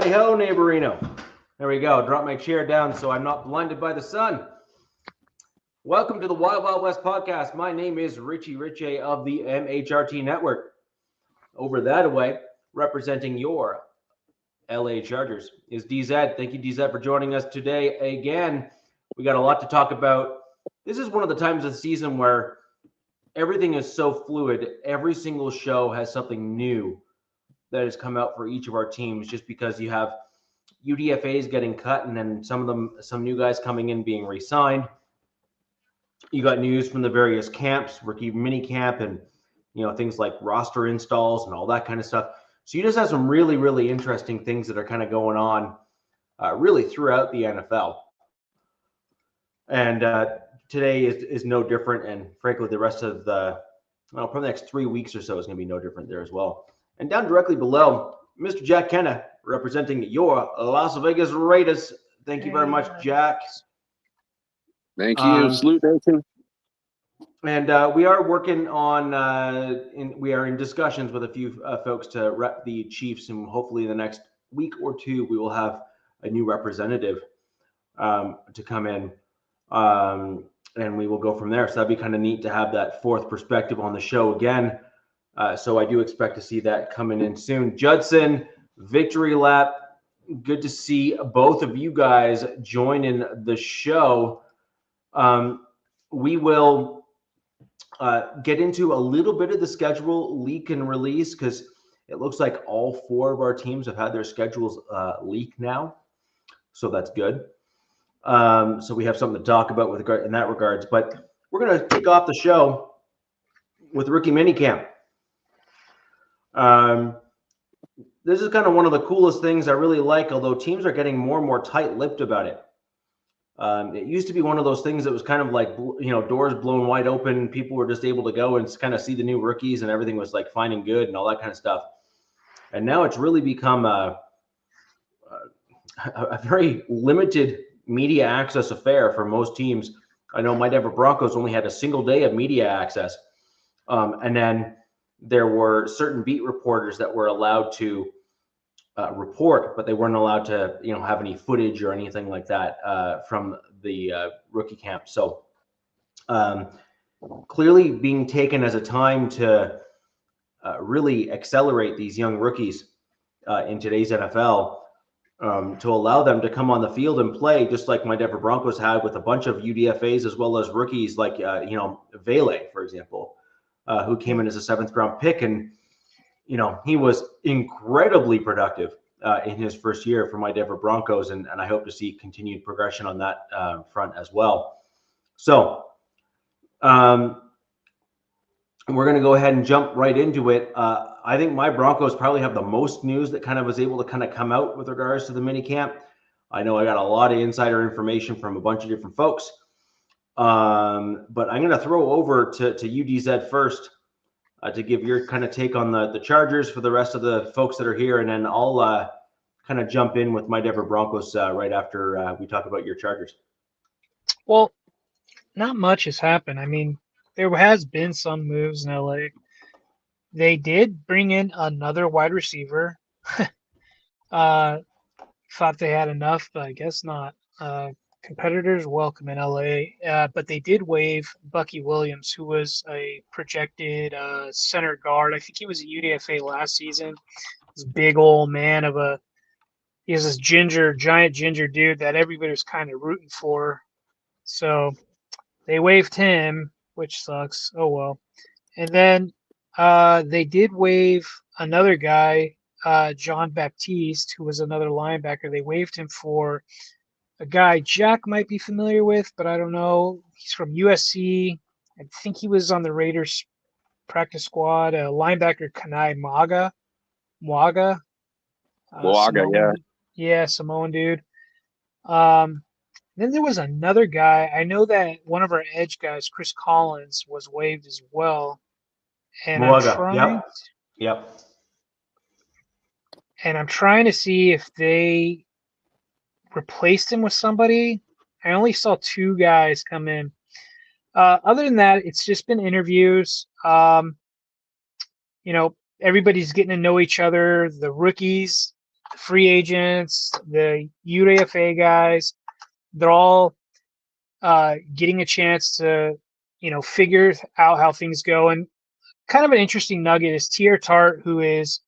Howdy ho, neighborino. There we go. Drop my chair down so I'm not blinded by the sun. Welcome to the Wild Wild West podcast. My name is Richie Richey of the MHRT Network. Over that way, representing your LA Chargers, is DZ. Thank you, DZ, for joining us today again. We got a lot to talk about. This is one of the times of the season where everything is so fluid. Every single show has something new that has come out for each of our teams, just because you have UDFAs getting cut and then some new guys coming in being re-signed. You got news from the various camps, rookie mini camp, and things like roster installs and all that kind of stuff. So you just have some really, really interesting things that are kind of going on really throughout the NFL. And today is no different, and frankly, the rest of probably the next 3 weeks or so is going to be no different there as well. And down directly below, Mr. Jack Kenna, representing your Las Vegas Raiders. Thank you very much, Jack. Thank you. Salute, Nathan. And we are working on, we are in discussions with a few folks to rep the Chiefs, and hopefully in the next week or two, we will have a new representative to come in, and we will go from there. So that'd be kind of neat to have that fourth perspective on the show again. So I do expect to see that coming in soon. Judson, Victory Lap, good to see both of you guys join in the show. We will get into a little bit of the schedule leak and release, because it looks like all four of our teams have had their schedules leak now. So that's good. So we have something to talk about in that regards. But we're going to kick off the show with rookie minicamp. This is kind of one of the coolest things I really like, although teams are getting more and more tight-lipped about it. It used to be one of those things that was kind of like, doors blown wide open. People were just able to go and kind of see the new rookies, and everything was like fine and good and all that kind of stuff. And now it's really become a very limited media access affair for most teams. I know my Denver Broncos only had a single day of media access. And then there were certain beat reporters that were allowed to report, but they weren't allowed to, have any footage or anything like that from the rookie camp. So clearly being taken as a time to really accelerate these young rookies in today's NFL, to allow them to come on the field and play, just like my Denver Broncos had with a bunch of UDFAs as well as rookies like, Vele, for example, who came in as a 7th round pick. And, he was incredibly productive in his first year for my Denver Broncos. And I hope to see continued progression on that front as well. So we're going to go ahead and jump right into it. I think my Broncos probably have the most news that kind of was able to kind of come out with regards to the mini camp. I know I got a lot of insider information from a bunch of different folks. But I'm going to throw over to you, DZ, first to give your kind of take on the Chargers for the rest of the folks that are here. And then I'll kind of jump in with my Denver Broncos right after we talk about your Chargers. Well, not much has happened. I mean, there has been some moves in LA. They did bring in another wide receiver. Thought they had enough, but I guess not. Competitors welcome in LA, but they did waive Bucky Williams, who was a projected center guard. I think he was a UDFA last season. This big old man he has this giant ginger dude that everybody was kind of rooting for. So they waived him, which sucks. Oh well. And then they did waive another guy, John Baptiste, who was another linebacker. They waived him for a guy Jack might be familiar with, but I don't know. He's from USC. I think he was on the Raiders practice squad. Linebacker Kanai Mwaga. Mwaga, yeah. Yeah, Samoan dude. Then there was another guy. I know that one of our edge guys, Chris Collins, was waived as well. And Mwaga, yep. And I'm trying to see if they replaced him with somebody. I only saw 2 guys come in. Other than that, it's just been interviews. Everybody's getting to know each other. The rookies free agents, the UDFA guys, they're all getting a chance to, figure out how things go. And kind of an interesting nugget is Tier Tart, who is,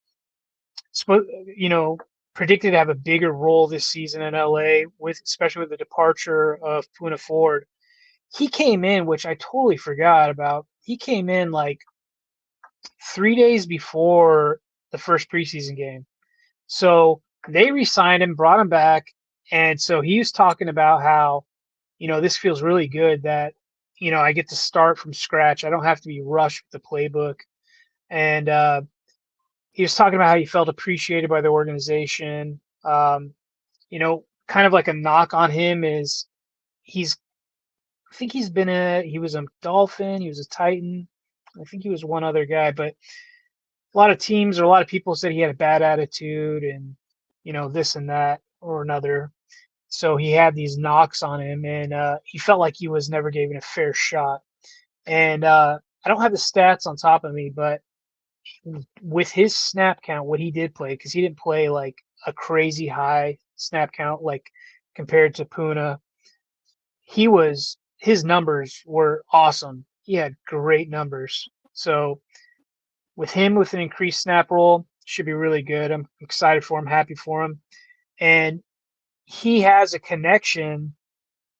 predicted to have a bigger role this season in LA, especially with the departure of Puna Ford. He came in, which I totally forgot about. He came in like 3 days before the first preseason game. So they re-signed him, brought him back. And so he was talking about how, this feels really good that, I get to start from scratch. I don't have to be rushed with the playbook. And he was talking about how he felt appreciated by the organization. Kind of like a knock on him is he was a Dolphin, he was a Titan. I think he was one other guy, but a lot of teams or a lot of people said he had a bad attitude and, this and that or another. So he had these knocks on him, and he felt like he was never given a fair shot. And I don't have the stats on top of me, but with his snap count, what he did play, because he didn't play like a crazy high snap count like compared to Puna, his numbers were awesome. He had great numbers. So with him, with an increased snap roll, should be really good. I'm excited for him, happy for him. And he has a connection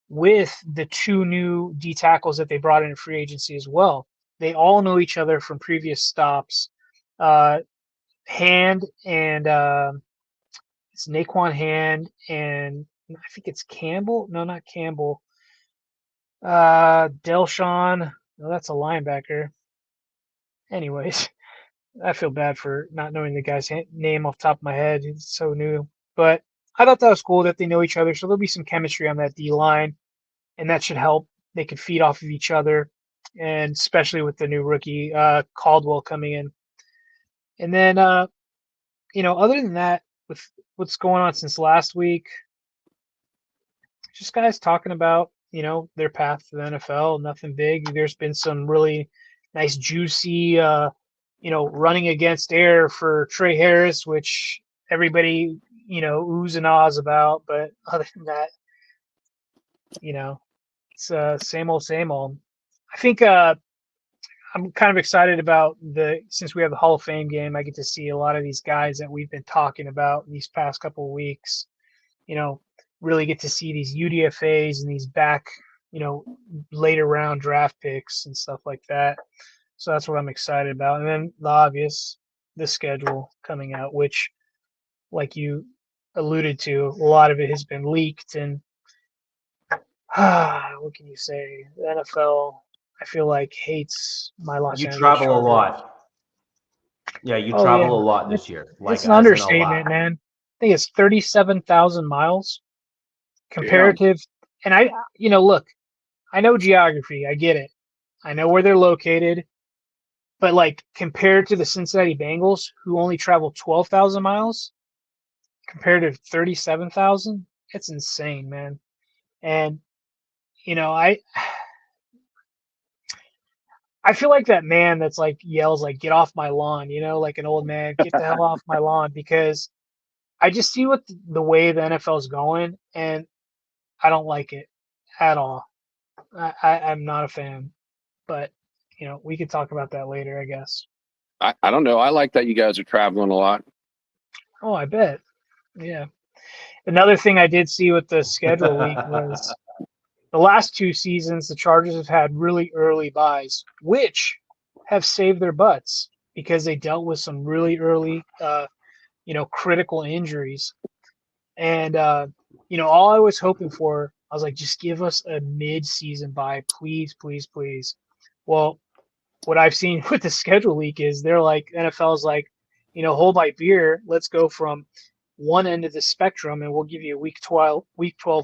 with the two new D tackles that they brought in free agency as well. They all know each other from previous stops. Hand and it's Naquan Hand and I think it's Campbell. No, not Campbell. Delshawn. No, that's a linebacker. Anyways, I feel bad for not knowing the guy's name off the top of my head. It's so new. But I thought that was cool that they know each other. So there'll be some chemistry on that D line, and that should help. They could feed off of each other, and especially with the new rookie Caldwell coming in. And then, other than that, with what's going on since last week, just guys talking about, their path to the NFL. Nothing big. There's been some really nice, juicy, running against air for Trey Harris, which everybody, oohs and ahs about. But other than that, it's same old, same old. I think I'm kind of excited about since we have the Hall of Fame game, I get to see a lot of these guys that we've been talking about these past couple of weeks, really get to see these UDFAs and these back, later round draft picks and stuff like that. So that's what I'm excited about. And then the obvious, the schedule coming out, which, like you alluded to, a lot of it has been leaked. And what can you say? The NFL, I feel like, hates my Los Angeles travel Chargers. a lot. Yeah, you travel a lot this year. It's an understatement, man. I think it's 37,000 miles comparative. Damn. And look, I know geography. I get it. I know where they're located. But, like, compared to the Cincinnati Bengals, who only travel 12,000 miles, compared to 37,000, it's insane, man. And, I feel like that man that's like yells like get off my lawn, like an old man, get the hell off my lawn, because I just see what the way the NFL is going, and I don't like it at all. I'm not a fan, but we could talk about that later, I guess. I don't know. I like that you guys are traveling a lot. Oh, I bet. Yeah. Another thing I did see with the schedule leak was the last 2 seasons, the Chargers have had really early buys, which have saved their butts because they dealt with some really early, critical injuries. And, all I was hoping for, I was like, just give us a mid-season buy, please, please, please. Well, what I've seen with the schedule leak is they're like, NFL's like, hold my beer. Let's go from one end of the spectrum and we'll give you a week 12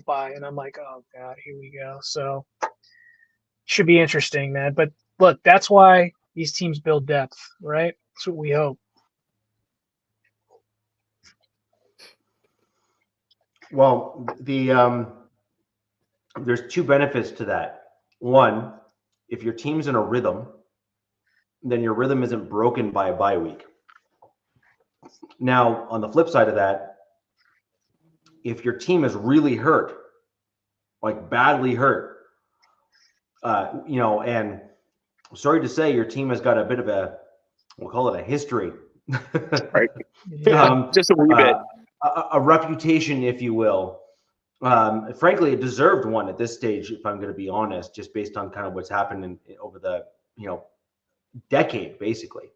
buy. And I'm like, oh God, here we go. So should be interesting, man. But look, that's why these teams build depth, right? That's what we hope. Well, there's 2 benefits to that. One, if your team's in a rhythm, then your rhythm isn't broken by a bye week. Now, on the flip side of that, if your team is really hurt, like badly hurt, and sorry to say, your team has got a bit of we'll call it a history, Right. Yeah. Just a wee bit. a reputation, if you will. Frankly, a deserved one at this stage, if I'm going to be honest, just based on kind of what's happened over the decade, basically.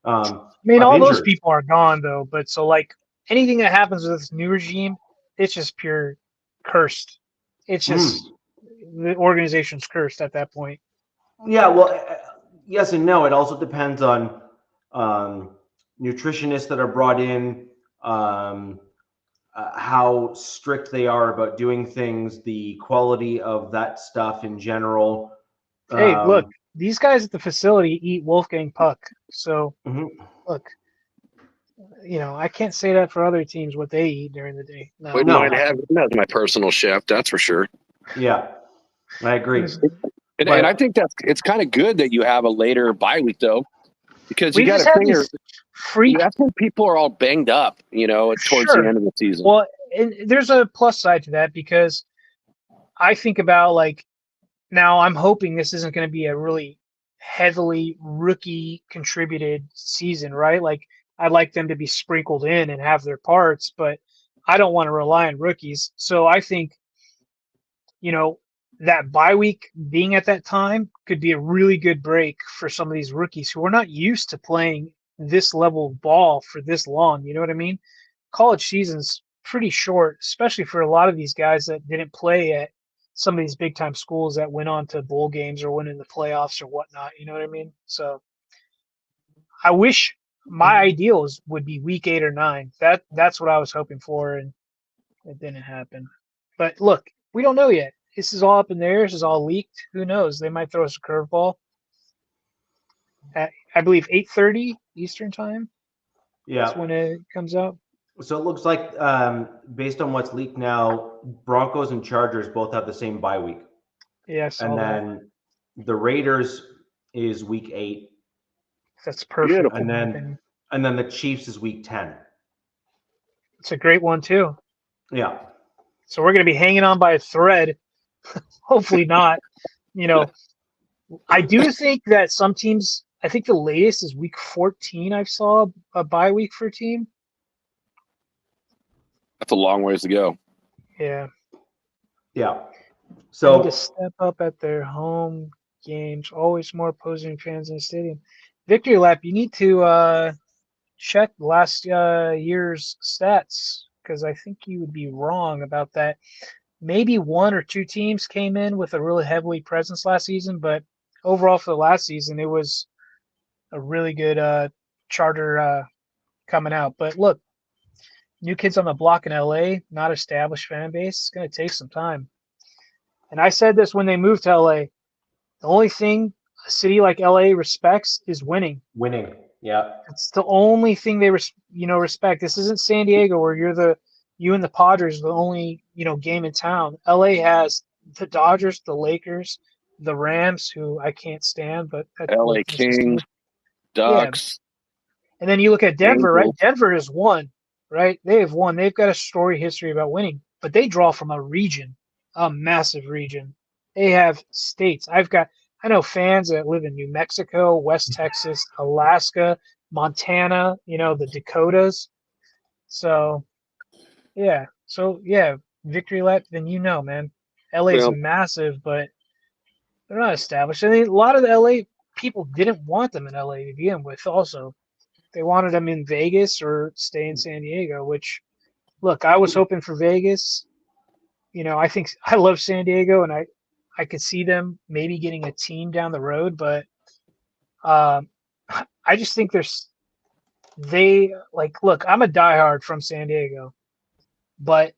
I mean, all those injured. people are gone though, but so like anything that happens with this new regime, it's just pure cursed. It's just the organization's cursed at that point. Yeah, well, yes and no. It also depends on nutritionists that are brought in, how strict they are about doing things, the quality of that stuff in general. Hey, look, these guys at the facility eat Wolfgang Puck. So, look, I can't say that for other teams what they eat during the day. No, Wouldn't mind having him as my personal chef, that's for sure. Yeah, I agree. And I think it's kind of good that you have a later bye week though, because you got to figure that's when people are all banged up, towards the end of the season. Well, and there's a plus side to that because I think about now I'm hoping this isn't going to be a really heavily rookie contributed season, right? Like I'd like them to be sprinkled in and have their parts, but I don't want to rely on rookies. So I think, that bye week being at that time could be a really good break for some of these rookies who are not used to playing this level of ball for this long. You know what I mean? College season's pretty short, especially for a lot of these guys that didn't play at some of these big time schools that went on to bowl games or went in the playoffs or whatnot. You know what I mean? So I wish my ideals would be week 8 or 9. That's what I was hoping for, and it didn't happen. But look, we don't know yet. This is all up in the air. This is all leaked. Who knows? They might throw us a curveball at, I believe, 8:30 Eastern time. Yeah, that's when it comes out. So it looks like, based on what's leaked now, Broncos and Chargers both have the same bye week. Yeah, and then the Raiders is week 8. That's perfect. Beautiful. And then the Chiefs is week 10. It's a great one too. Yeah. So we're going to be hanging on by a thread. Hopefully not. I do think that some teams, I think the latest is week 14 I saw a bye week for a team. That's a long ways to go. Yeah. Yeah. So So to step up at their home games, always more opposing fans in the stadium. Victory lap, you need to check last year's stats because I think you would be wrong about that. Maybe 1 or 2 teams came in with a really heavily presence last season, but overall for the last season, it was a really good charter coming out. But look, new kids on the block in LA, not established fan base. It's going to take some time. And I said this when they moved to LA. The only thing a city like LA respects is winning. Winning, yeah. It's the only thing they respect. This isn't San Diego where you and the Padres are the only game in town. LA has the Dodgers, the Lakers, the Rams, who I can't stand, but LA Kings, Ducks. Yeah. And then you look at Denver, Angels. right? Denver has won, right? They have won. They've got a storied history about winning, but they draw from a region, a massive region. They have states. I know fans that live in New Mexico, West Texas, Alaska, Montana, the Dakotas. So, yeah. Victory lap, then man. LA's massive, but they're not established. I mean, a lot of the LA people didn't want them in LA to begin with also. They wanted them in Vegas or stay in San Diego, which, look, I was hoping for Vegas. I think I love San Diego, and I could see them maybe getting a team down the road, but I just think look, I'm a diehard from San Diego, but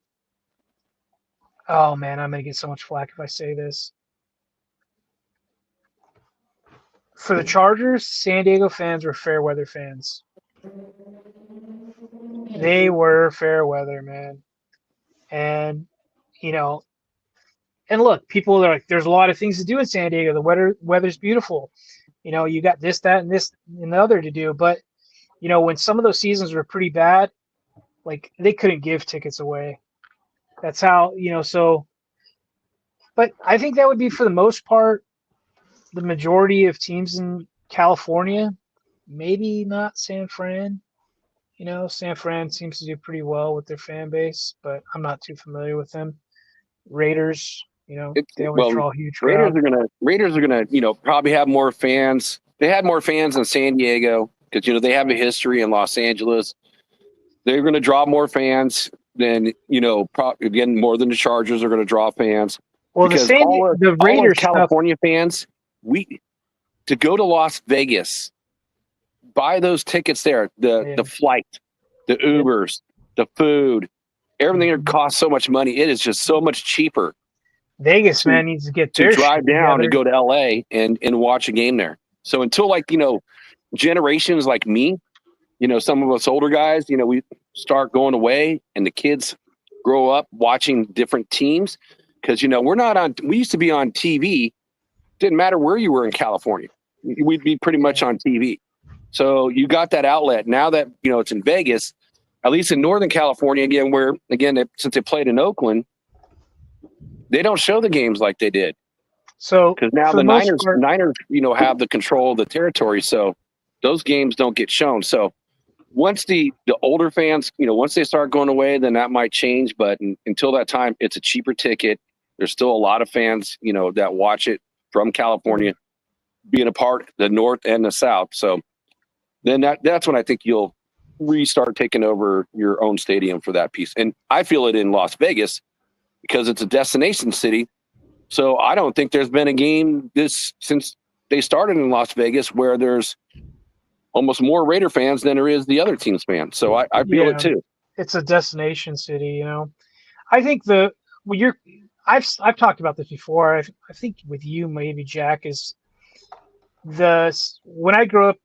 oh man, I'm going to get so much flack if I say this. For the Chargers, San Diego fans were fair weather fans. They were fair weather, man. And, and look, people are like, there's a lot of things to do in San Diego. The weather's beautiful. You got this, that, and this and the other to do. But, when some of those seasons were pretty bad, like they couldn't give tickets away. That's how, so, but I think that would be for the most part, the majority of teams in California, maybe not San Fran. San Fran seems to do pretty well with their fan base, but I'm not too familiar with them. Raiders, they always draw a huge crowd. Raiders are gonna, probably have more fans. They had more fans in San Diego because they have a history in Los Angeles. They're going to draw more fans than again, more than the Chargers are going to draw fans. Well, the Raiders California fans, to go to Las Vegas, buy those tickets there, the flight, the Ubers, the food, everything that costs so much money. It is just so much cheaper. Vegas man needs to get to drive down and go to LA and watch a game there. So until generations like me, some of us older guys, we start going away and the kids grow up watching different teams because, we used to be on TV. Didn't matter where you were in California. We'd be pretty much on TV. So you got that outlet. Now that, it's in Vegas, at least in Northern California, since they played in Oakland, they don't show the games like they did. So because now the Niners, have the control of the territory. So those games don't get shown. So once the older fans, once they start going away, then that might change. But until that time, it's a cheaper ticket. There's still a lot of fans, that watch it from California, being a part of the North and the South. So then that's when I think you'll restart taking over your own stadium for that piece. And I feel it in Las Vegas because it's a destination city. So I don't think there's been a game since they started in Las Vegas where there's almost more Raider fans than there is the other team's fans. So I feel it too. It's a destination city, I think I've talked about this before. I think with you, maybe Jack, is when I grew up,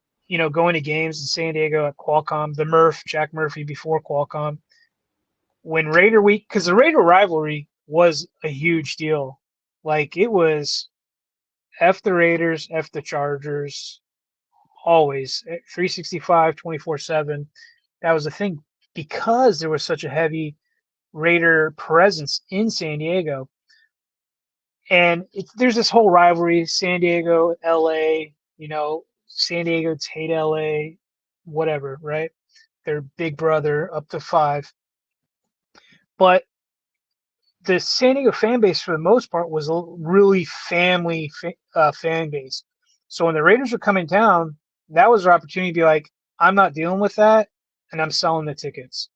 going to games in San Diego at Qualcomm, Jack Murphy before Qualcomm, when Raider Week, because the Raider rivalry was a huge deal. Like it was F the Raiders, F the Chargers, always 365, 24/7. That was the thing because there was such a heavy Raider presence in San Diego. And there's this whole rivalry, San Diego, LA, San Diego, hate LA, whatever, right? They're big brother up to 5. But the San Diego fan base, for the most part, was a really family fan base. So when the Raiders were coming down, that was their opportunity to be like, I'm not dealing with that, and I'm selling the tickets.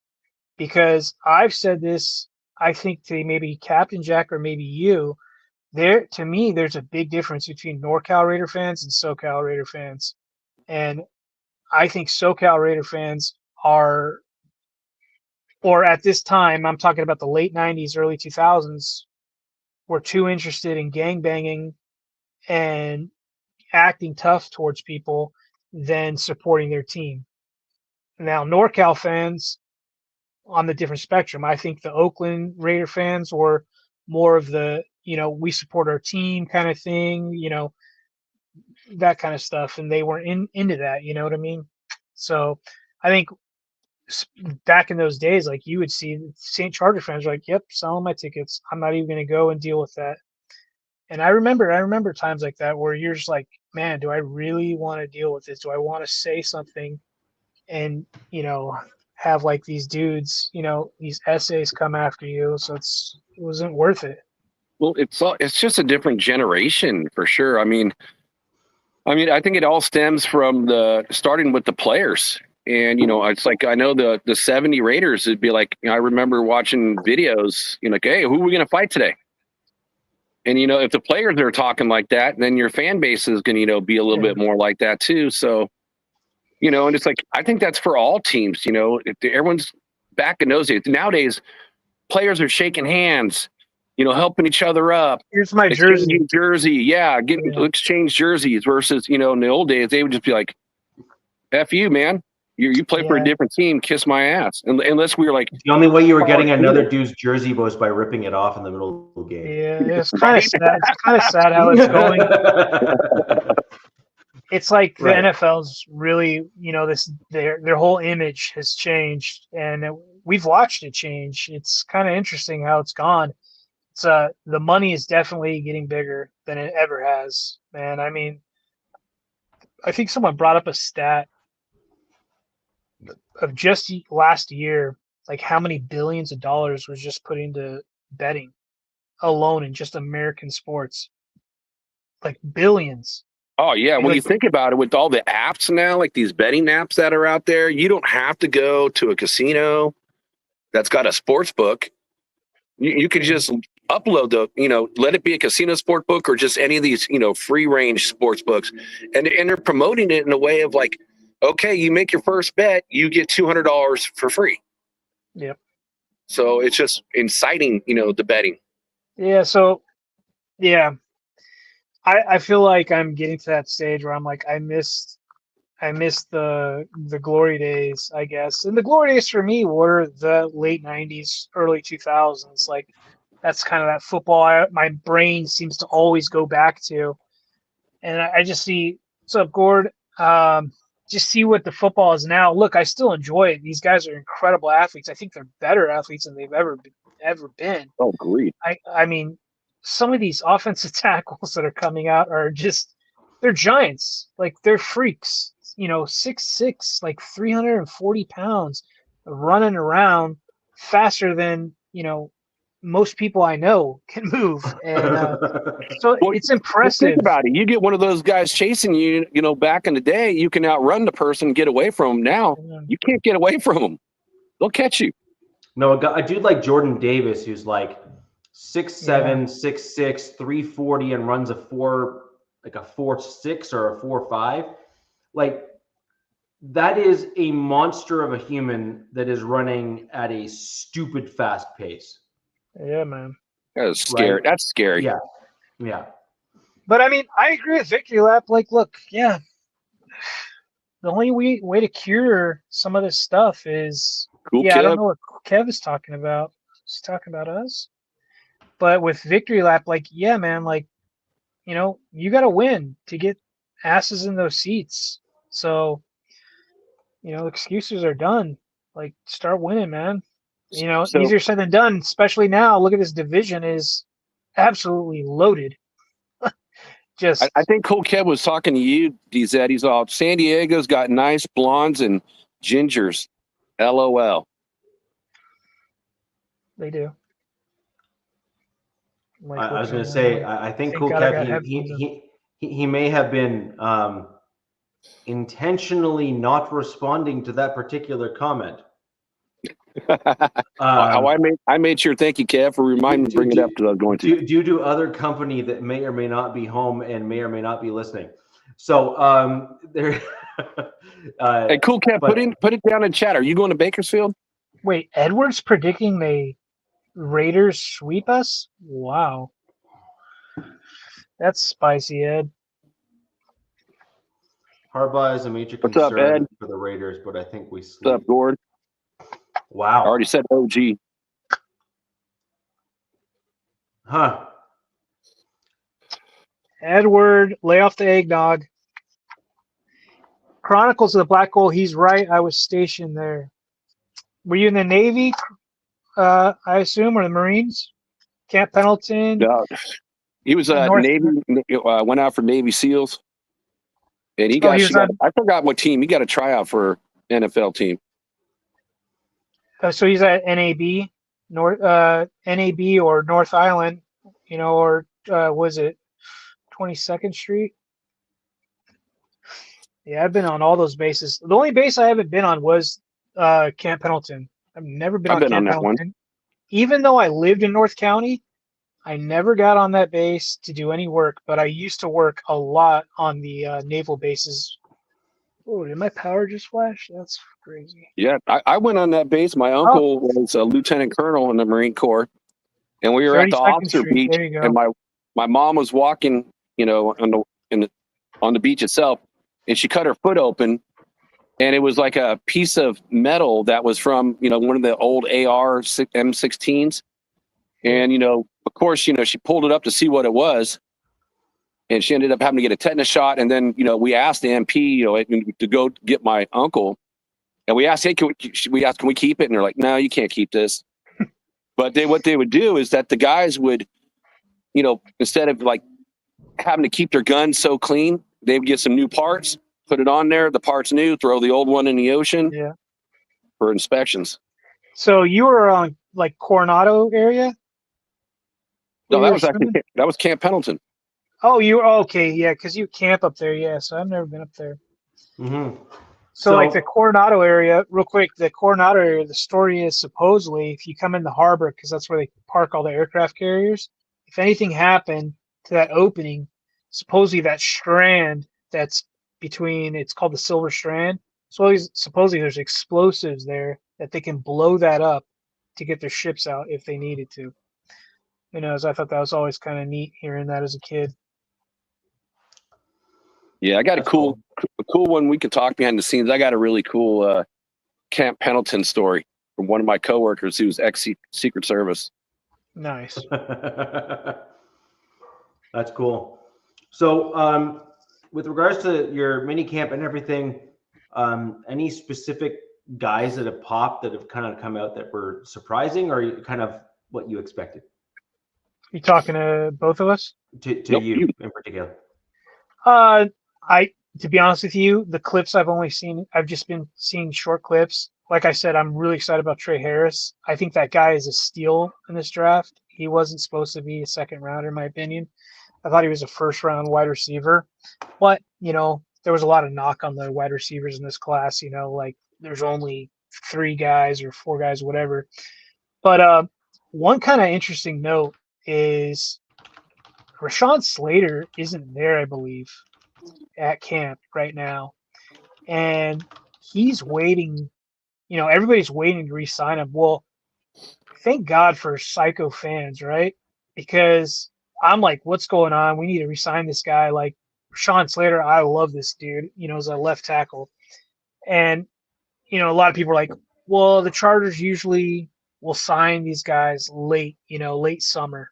Because I've said this, I think to maybe Captain Jack or maybe you, to me, there's a big difference between NorCal Raider fans and SoCal Raider fans. And I think SoCal Raider fans are, or at this time, I'm talking about the late 90s, early 2000s, were too interested in gangbanging and acting tough towards people than supporting their team. Now, NorCal fans on the different spectrum. I think the Oakland Raider fans were more of the, we support our team kind of thing, that kind of stuff. And they weren't into that, you know what I mean? So I think back in those days, like you would see St. Charger fans are like, yep, selling my tickets. I'm not even going to go and deal with that. And I remember times like that where you're just like, man, do I really want to deal with this? Do I want to say something and, have like these dudes, these essays come after you? So it wasn't worth it. Well, it's just a different generation for sure. I mean, I think it all stems from starting with the players. And, it's like, I know the 70 Raiders, it'd be like, I remember watching videos, like, hey, who are we going to fight today? And, if the players are talking like that, then your fan base is going to, be a little bit more like that too. So, and it's like, I think that's for all teams, if everyone's back in those days. Nowadays, players are shaking hands, helping each other up. Here's my jersey. Yeah. Exchange jerseys versus, in the old days, they would just be like, F you, man. You play for a different team, kiss my ass. Unless we were like, the only way you were getting another dude's jersey was by ripping it off in the middle of the game. Yeah, it's kind of sad. It's kind of sad how it's going. It's like the NFL's really, their whole image has changed, and we've watched it change. It's kind of interesting how it's gone. It's the money is definitely getting bigger than it ever has, man. I mean, I think someone brought up a stat of just last year, like how many billions of dollars was just put into betting alone in just American sports. Like billions. Oh yeah, when Like, you think about it, with all the apps now, like these betting apps that are out there, you don't have to go to a casino that's got a sports book. You could just upload let it be a casino sport book or just any of these, free range sports books, and they're promoting it in a way of like, okay, you make your first bet, you get $200 for free. Yep. So it's just inciting, the betting. Yeah. So, yeah. I feel like I'm getting to that stage where I'm like, I missed the glory days, I guess. And the glory days for me were the late 90s, early 2000s. Like, that's kind of that football my brain seems to always go back to. And I just see, what's up, Gord? Just see what the football is now. Look, I still enjoy it. These guys are incredible athletes. I think they're better athletes than they've ever been. Oh, agreed. I mean, some of these offensive tackles that are coming out are they're giants. Like, they're freaks, 6'6", like 340 pounds, running around faster than, most people I know can move. And so it's impressive. Think about it. You get one of those guys chasing you, back in the day, you can outrun the person and get away from them. Now, you can't get away from them. They'll catch you. No, a dude like Jordan Davis, who's like 6'7", 6'6", 340, and runs a 4.6 or a 4.5. Like, that is a monster of a human that is running at a stupid fast pace. Yeah, man. That's scary. Right? That's scary. Yeah. Yeah. But I mean, I agree with Victory Lap. Like, look, yeah. The only way to cure some of this stuff is Kev. I don't know what Kev is talking about. He's talking about us. But with Victory Lap, like, yeah, man, like, you got to win to get asses in those seats. So, excuses are done. Like, start winning, man. Easier said than done, especially now. Look at this division is absolutely loaded. I think Cool Kev was talking to you, DZ. He's all, San Diego's got nice blondes and gingers. LOL. They do. Like, I was going to say, I think Cool Kev, he may have been intentionally not responding to that particular comment. I made sure. Thank you, Kev, for reminding me to bring it up because I was going to. Due to other company that may or may not be home and may or may not be listening. So there. Hey, Cool Kev, put it down in chat. Are you going to Bakersfield? Wait, Edwards predicting the Raiders sweep us? Wow, that's spicy, Ed. Harbaugh is a major concern for the Raiders, but I think we sleep. What's up, Gord? Wow. I already said OG. Huh. Edward, lay off the eggnog. Chronicles of the Black Hole, he's right. I was stationed there. Were you in the Navy, I assume, or the Marines? Camp Pendleton? No. He was Navy, went out for Navy SEALs. And he got, I forgot what team. He got a tryout for NFL team. So he's at NAB, NAB or North Island, or was it 22nd Street? Yeah, I've been on all those bases. The only base I haven't been on was Camp Pendleton. I've never been on Camp Pendleton. One. Even though I lived in North County, I never got on that base to do any work, but I used to work a lot on the naval bases. Oh, did my power just flash? That's crazy. Yeah, I went on that base. My uncle was a lieutenant colonel in the Marine Corps, and we were at the officer beach. And my mom was walking, on the beach itself, and she cut her foot open, and it was like a piece of metal that was from one of the old AR M16s, and of course she pulled it up to see what it was. And she ended up having to get a tetanus shot. And then, we asked the MP, to go get my uncle. And we asked, hey, can we keep it? And they're like, no, you can't keep this. But what they would do is that the guys would, instead of like having to keep their guns so clean, they would get some new parts, put it on there, the part's new, throw the old one in the ocean for inspections. So you were on like Coronado area? No, that was Camp Pendleton. Oh, you were okay, yeah, because you camp up there, yeah. So I've never been up there. Mm-hmm. So like the Coronado area, real quick, the Coronado area, the story is supposedly if you come in the harbor, because that's where they park all the aircraft carriers, if anything happened to that opening, supposedly that strand that's between, it's called the Silver Strand, so supposedly there's explosives there that they can blow that up to get their ships out if they needed to. I thought that was always kind of neat hearing that as a kid. Yeah, I got a cool one we could talk behind the scenes. I got a really cool Camp Pendleton story from one of my coworkers who's ex-Secret Service. Nice. That's cool. So with regards to your mini camp and everything, any specific guys that have popped that have kind of come out that were surprising, or kind of what you expected? You talking to both of us? To you in particular? To be honest with you, the clips I've just been seeing short clips. Like I said, I'm really excited about Trey Harris. I think that guy is a steal in this draft. He wasn't supposed to be a second rounder, in my opinion. I thought he was a first round wide receiver. But, there was a lot of knock on the wide receivers in this class, like there's only 3 guys or 4 guys, whatever. But one kind of interesting note is Rashawn Slater isn't there, I believe, at camp right now. And he's waiting, everybody's waiting to re-sign him. Well, thank God for psycho fans, right? Because I'm like, what's going on? We need to re-sign this guy. Like Rashawn Slater, I love this dude, as a left tackle. And, a lot of people are like, well, the Chargers usually will sign these guys late summer.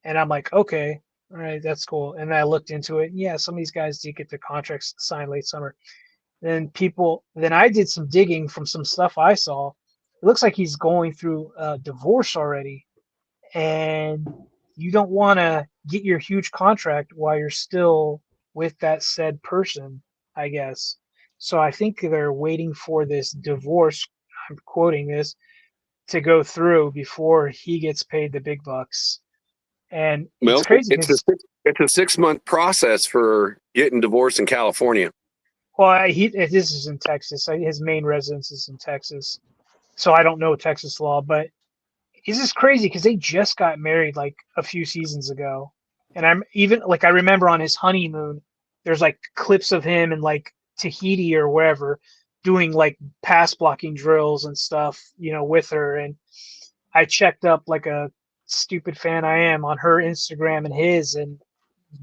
And I'm like, okay, all right, that's cool. And then I looked into it. Yeah, some of these guys did get their contracts signed late summer. Then I did some digging from some stuff I saw. It looks like he's going through a divorce already. And you don't want to get your huge contract while you're still with that said person, I guess. So I think they're waiting for this divorce, I'm quoting this, to go through before he gets paid the big bucks. And it's crazy. It's a 6-month process for getting divorced in California. Well, this is in Texas. His main residence is in Texas. So I don't know Texas law, but it's just crazy because they just got married like a few seasons ago. And I remember on his honeymoon, there's like clips of him in like Tahiti or wherever doing like pass blocking drills and stuff, with her. And I checked up like a stupid fan I am on her Instagram and his, and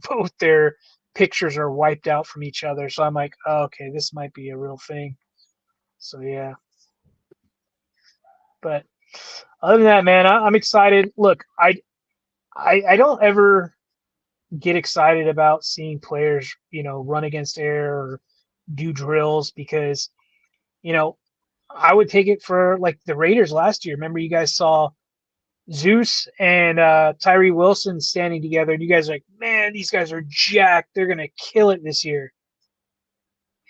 both their pictures are wiped out from each other. So I'm like, oh, okay, this might be a real thing. So yeah. But other than that, man, I'm excited. Look, I don't ever get excited about seeing players, run against air or do drills because, I would take it for like the Raiders last year. Remember, you guys saw Zeus and Tyree Wilson standing together, and you guys are like, man, these guys are jacked. They're gonna kill it this year,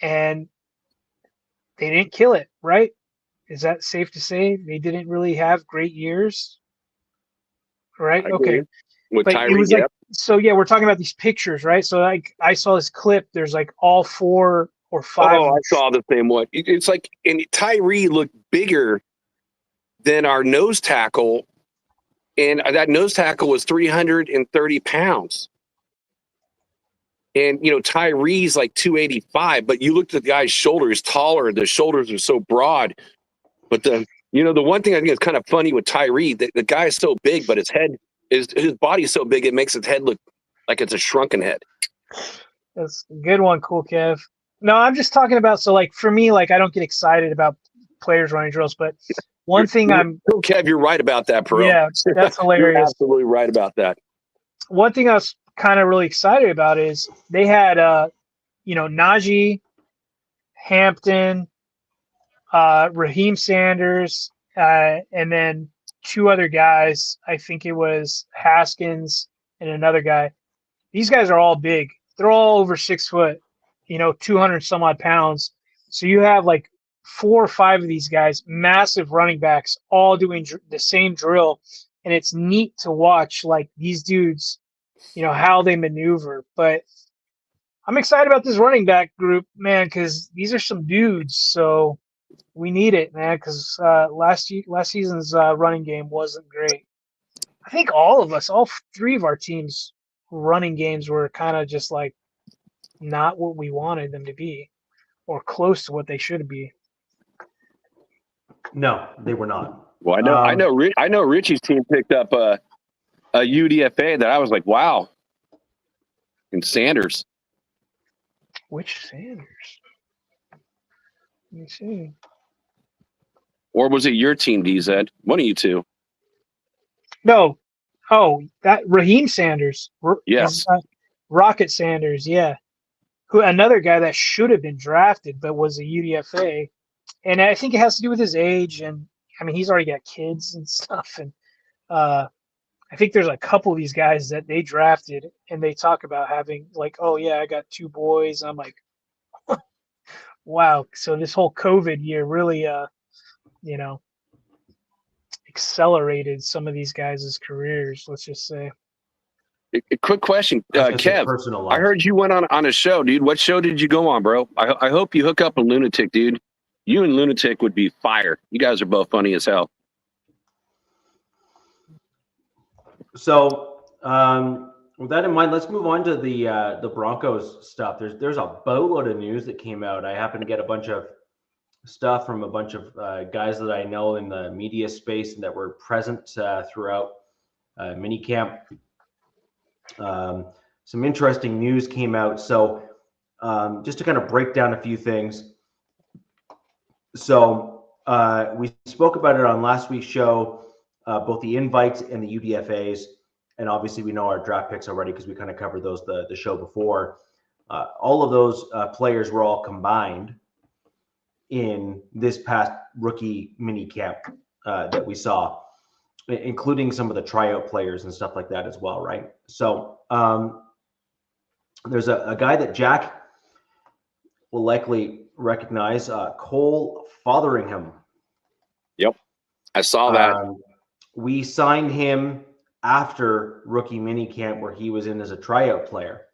and they didn't kill it, right? Is that safe to say? They didn't really have great years, right? Okay. With but Tyree, it was like, so yeah, we're talking about these pictures, right? So like I saw this clip. There's like all 4 or 5. Oh, I saw the same one. It's like, and Tyree looked bigger than our nose tackle, and that nose tackle was 330 pounds. And, Tyree's like 285, but you looked at the guy's shoulders, taller. The shoulders are so broad. But the one thing I think is kind of funny with Tyree, the guy is so big, but his body is so big, it makes his head look like it's a shrunken head. That's a good one. Cool, Kev. No, I'm just talking about, so like for me, like I don't get excited about players running drills, but one thing Kev, you're right about that, Perot. Yeah, that's hilarious. You're absolutely right about that. One thing I was kind of really excited about is they had Najee, Hampton, Raheem Sanders, and then two other guys. I think it was Haskins and another guy. These guys are all big. They're all over 6 foot, 200 some odd pounds. So you have like 4 or 5 of these guys, massive running backs, all doing the same drill. And it's neat to watch like these dudes, how they maneuver. But I'm excited about this running back group, man, because these are some dudes. So we need it, man, because last season's running game wasn't great. I think all 3 of our teams' running games were kind of just like not what we wanted them to be, or close to what they should be. No, they were not. Well, I know Richie's team picked up a UDFA that I was like, wow. And Sanders. Which Sanders? Let me see. Or was it your team, DZ? One of you two. No. Oh, that Raheem Sanders. Yes. Rocket Sanders, yeah. Another guy that should have been drafted but was a UDFA. And I think it has to do with his age. And, I mean, he's already got kids and stuff. And I think there's a couple of these guys that they drafted, and they talk about having, like, oh, yeah, I got 2 boys. I'm like, wow. So this whole COVID year really, accelerated some of these guys' careers, let's just say. A quick question, Kev. I heard you went on a show, dude. What show did you go on, bro? I hope you hook up a Lunatic, dude. You and Lunatic would be fire. You guys are both funny as hell. So, with that in mind, let's move on to the Broncos stuff. There's a boatload of news that came out. I happened to get a bunch of stuff from a bunch of guys that I know in the media space and that were present throughout minicamp. Some interesting news came out. So just to kind of break down a few things. So we spoke about it on last week's show, both the invites and the UDFAs. And obviously we know our draft picks already because we kind of covered those the show before. All of those players were all combined in this past rookie mini camp that we saw, including some of the tryout players and stuff like that as well, right? So there's a guy that Jack will likely recognize, Cole Fotheringham. Yep, I saw that. We signed him after rookie mini camp where he was in as a tryout player.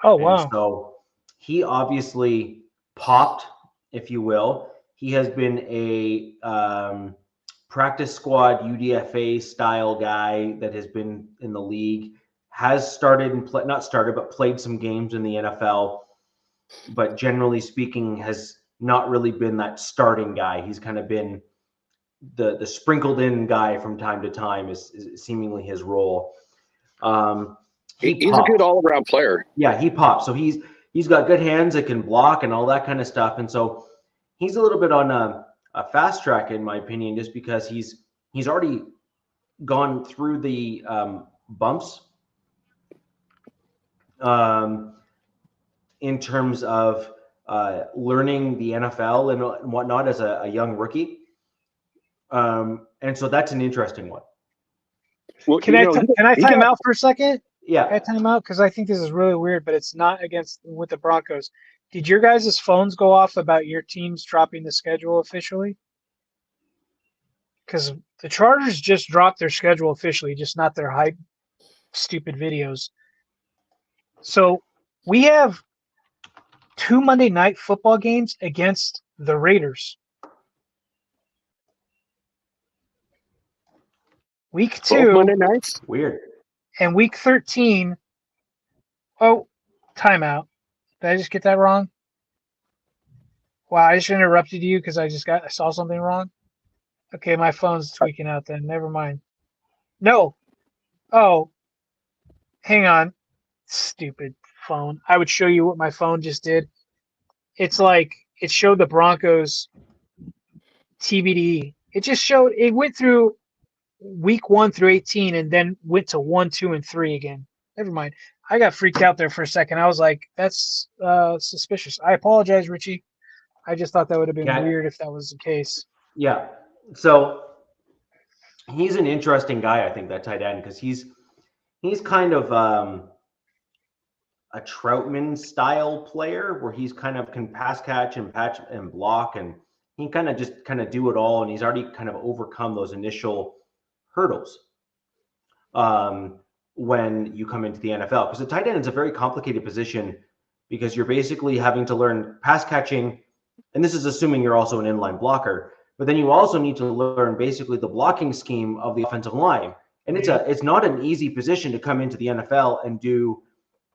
Oh, wow. And so he obviously popped, if you will. He has been a practice squad UDFA style guy that has been in the league, has started and played some games in the NFL, but generally speaking has not really been that starting guy. He's kind of been the sprinkled in guy from time to time is seemingly his role. He's a good all around player. Yeah, he pops. So he's got good hands that can block and all that kind of stuff. And so he's a little bit on a fast track, in my opinion, just because he's already gone through the bumps in terms of learning the NFL and whatnot as a young rookie. And so that's an interesting one. Well, can I time out for a second? Yeah. Can I time out? Because I think this is really weird, but it's not with the Broncos. Did your guys' phones go off about your teams dropping the schedule officially? Because the Chargers just dropped their schedule officially, just not their hype, stupid videos. So we have 2 Monday night football games against the Raiders. Week 2. Both Monday nights? Weird. And week 13. Oh, timeout. Did I just get that wrong? Wow, I just interrupted you because I saw something wrong. Okay, my phone's tweaking out then. Never mind. No. Oh, hang on. Stupid phone. I would show you what my phone just did. It's like it showed the Broncos TBD. It went through week 1 through 18 and then went to 1, 2, and 3 again. Never mind. I got freaked out there for a second. I was like, that's suspicious. I apologize, Richie. I just thought that would have been Yeah. weird if that was the case. Yeah. So he's an interesting guy, I think, that tight end, because he's kind of a Troutman style player where he's kind of can pass catch and patch and block, and he kind of do it all, and he's already kind of overcome those initial hurdles when you come into the NFL, because the tight end is a very complicated position because you're basically having to learn pass catching, and this is assuming you're also an inline blocker, but then you also need to learn basically the blocking scheme of the offensive line. And it's not an easy position to come into the NFL and do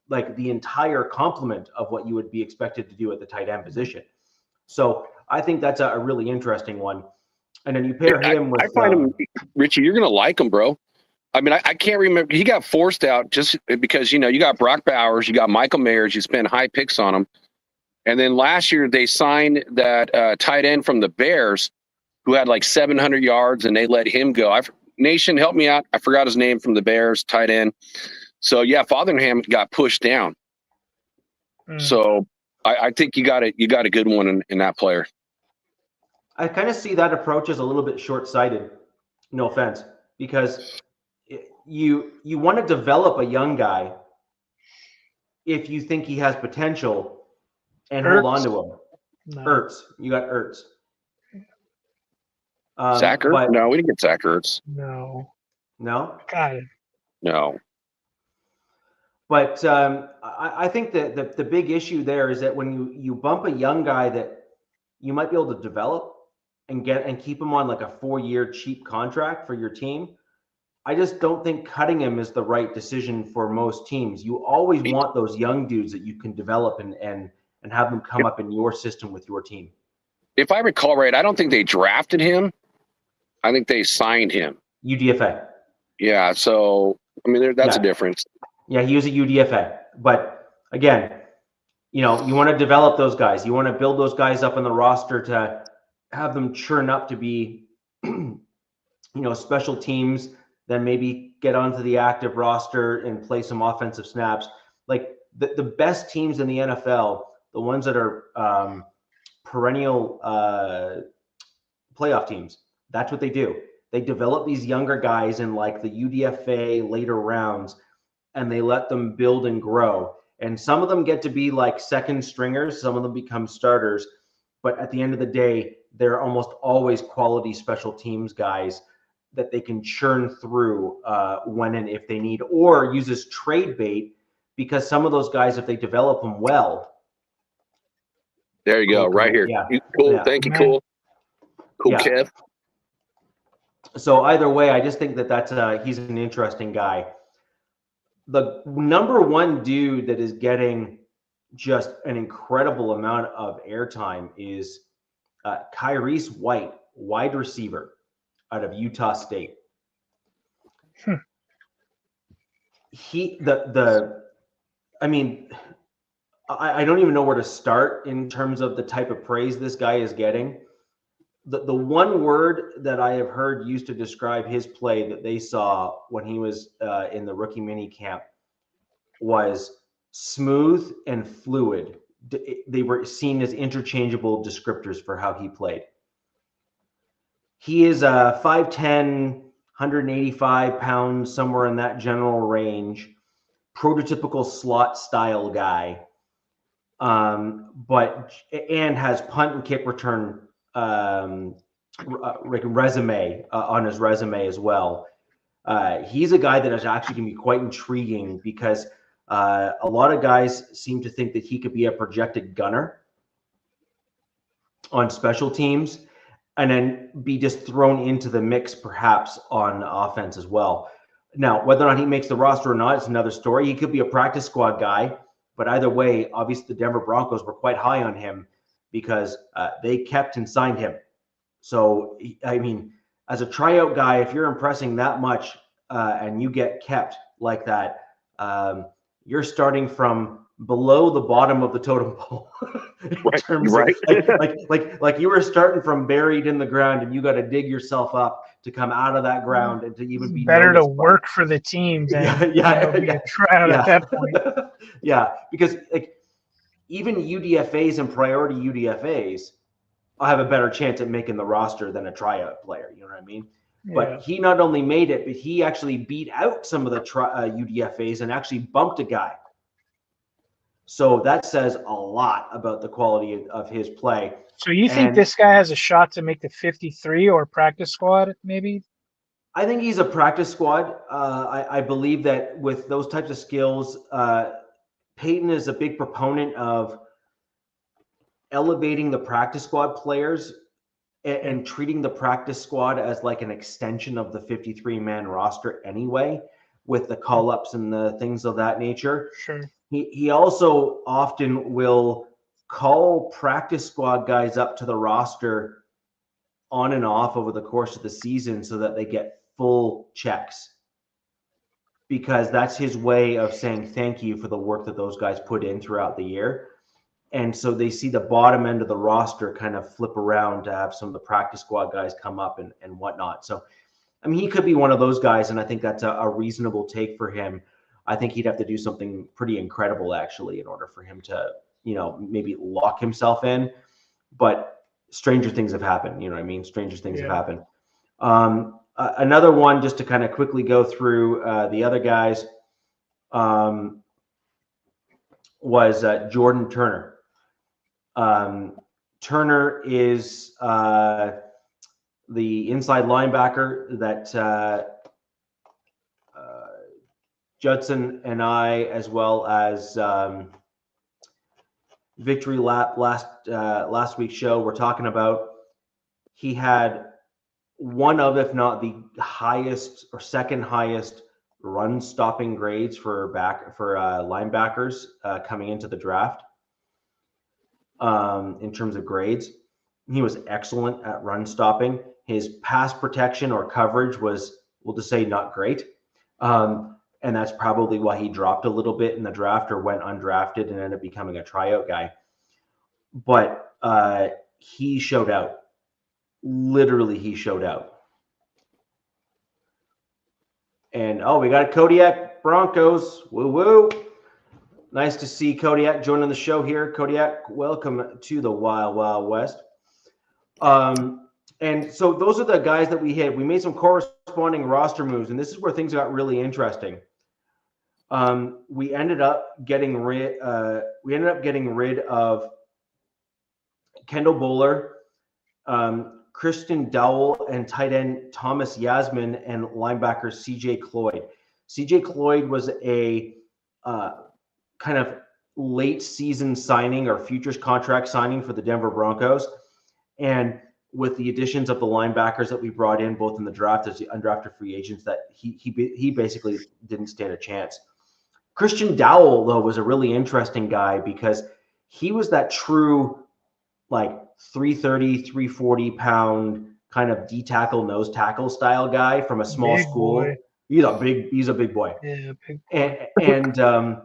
like the entire complement of what you would be expected to do at the tight end position. So I think that's a really interesting one. And then you pair him with. I find him, Richie, you're going to like him, bro. I mean, I can't remember. He got forced out just because, you got Brock Bowers, you got Michael Mayers, you spend high picks on him. And then last year they signed that tight end from the Bears who had like 700 yards, and they let him go. Nation, help me out. I forgot his name from the Bears, tight end. So, yeah, Fotheringham got pushed down. So I think you got a good one in that player. I kind of see that approach as a little bit short-sighted, no offense, because you want to develop a young guy if you think he has potential and hold on to him. No. Ertz. You got Ertz. Zach Ertz? No, we didn't get Zach Ertz. No. No? Got it. No. But I think that the big issue there is that when you bump a young guy that you might be able to develop and keep him on like a 4-year cheap contract for your team, I just don't think cutting him is the right decision for most teams. You always want those young dudes that you can develop and have them come up in your system with your team. If I recall right, I don't think they drafted him. I think they signed him. UDFA. Yeah, so, I mean, that's a difference. Yeah, he was a UDFA. But, again, you want to develop those guys. You want to build those guys up on the roster to have them churn up to be, special teams, then maybe get onto the active roster and play some offensive snaps. Like, the best teams in the NFL, the ones that are perennial playoff teams, that's what they do. They develop these younger guys in like the UDFA later rounds, and they let them build and grow. And some of them get to be like second stringers. Some of them become starters. But at the end of the day, they're almost always quality special teams guys that they can churn through when and if they need, or use as trade bait, because some of those guys, if they develop them well. There you go, right here. Yeah. Cool. Yeah. Thank you. Cool, Kev. So either way, I just think that's he's an interesting guy. The number one dude that is getting just an incredible amount of airtime is Kyrese White, wide receiver out of Utah State. I don't even know where to start in terms of the type of praise this guy is getting. The one word that I have heard used to describe his play that they saw when he was in the rookie mini camp was smooth and fluid. They were seen as interchangeable descriptors for how he played. He is a 5'10", 185 pounds, somewhere in that general range, prototypical slot style guy, but has punt and kick return resume on his resume as well. He's a guy that is actually going to be quite intriguing because a lot of guys seem to think that he could be a projected gunner on special teams and then be just thrown into the mix perhaps on offense as well. Now, whether or not he makes the roster or not, it's another story. He could be a practice squad guy, but either way, obviously the Denver Broncos were quite high on him because they kept and signed him. So, I mean, as a tryout guy, if you're impressing that much and you get kept like that, you're starting from below the bottom of the totem pole. Right. Like you were starting from buried in the ground and you got to dig yourself up to come out of that ground and to even be better to work for the team than be a tryout at that point. Yeah, because like even UDFAs and priority UDFAs, have a better chance at making the roster than a tryout player. You know what I mean? Yeah. But he not only made it, but he actually beat out some of the UDFAs and actually bumped a guy. So that says a lot about the quality of his play. So you think this guy has a shot to make the 53 or practice squad, maybe? I think he's a practice squad. I believe that with those types of skills, Peyton is a big proponent of elevating the practice squad players and treating the practice squad as like an extension of the 53-man roster anyway, with the call-ups and the things of that nature. Sure. He also often will call practice squad guys up to the roster on and off over the course of the season so that they get full checks, because that's his way of saying thank you for the work that those guys put in throughout the year. And so they see the bottom end of the roster kind of flip around to have some of the practice squad guys come up and whatnot. So, I mean, he could be one of those guys, and I think that's a reasonable take for him. I think he'd have to do something pretty incredible, actually, in order for him to, maybe lock himself in. But stranger things have happened. You know what I mean? Stranger things have happened. Another one, just to kind of quickly go through the other guys, was Jordan Turner. Turner is the inside linebacker that Judson and I, as well as Victory Lap last week's show, we're talking about. He had one of, if not the highest or second highest run stopping grades for linebackers coming into the draft. In terms of grades, he was excellent at run stopping. His pass protection or coverage was, we'll just say, not great. And that's probably why he dropped a little bit in the draft or went undrafted and ended up becoming a tryout guy. But he showed out. Literally, he showed out. And, we got a Kodiak Broncos. Woo-woo. Nice to see Kodiak joining the show here. Kodiak, welcome to the Wild Wild West. And so those are the guys that we hit. We made some corresponding roster moves, and this is where things got really interesting. We ended up getting rid of Kendall Bowler, Christian Dowell, and tight end Thomas Yasmin, and linebacker CJ Cloyd. CJ Cloyd was a kind of late season signing or futures contract signing for the Denver Broncos. And with the additions of the linebackers that we brought in, both in the draft as the undrafted free agents, that he basically didn't stand a chance. Christian Dowell, though, was a really interesting guy because he was that true, like, 330, 340 pound kind of D tackle, nose tackle style guy from a small school. Boy. He's a big boy. Yeah, big boy.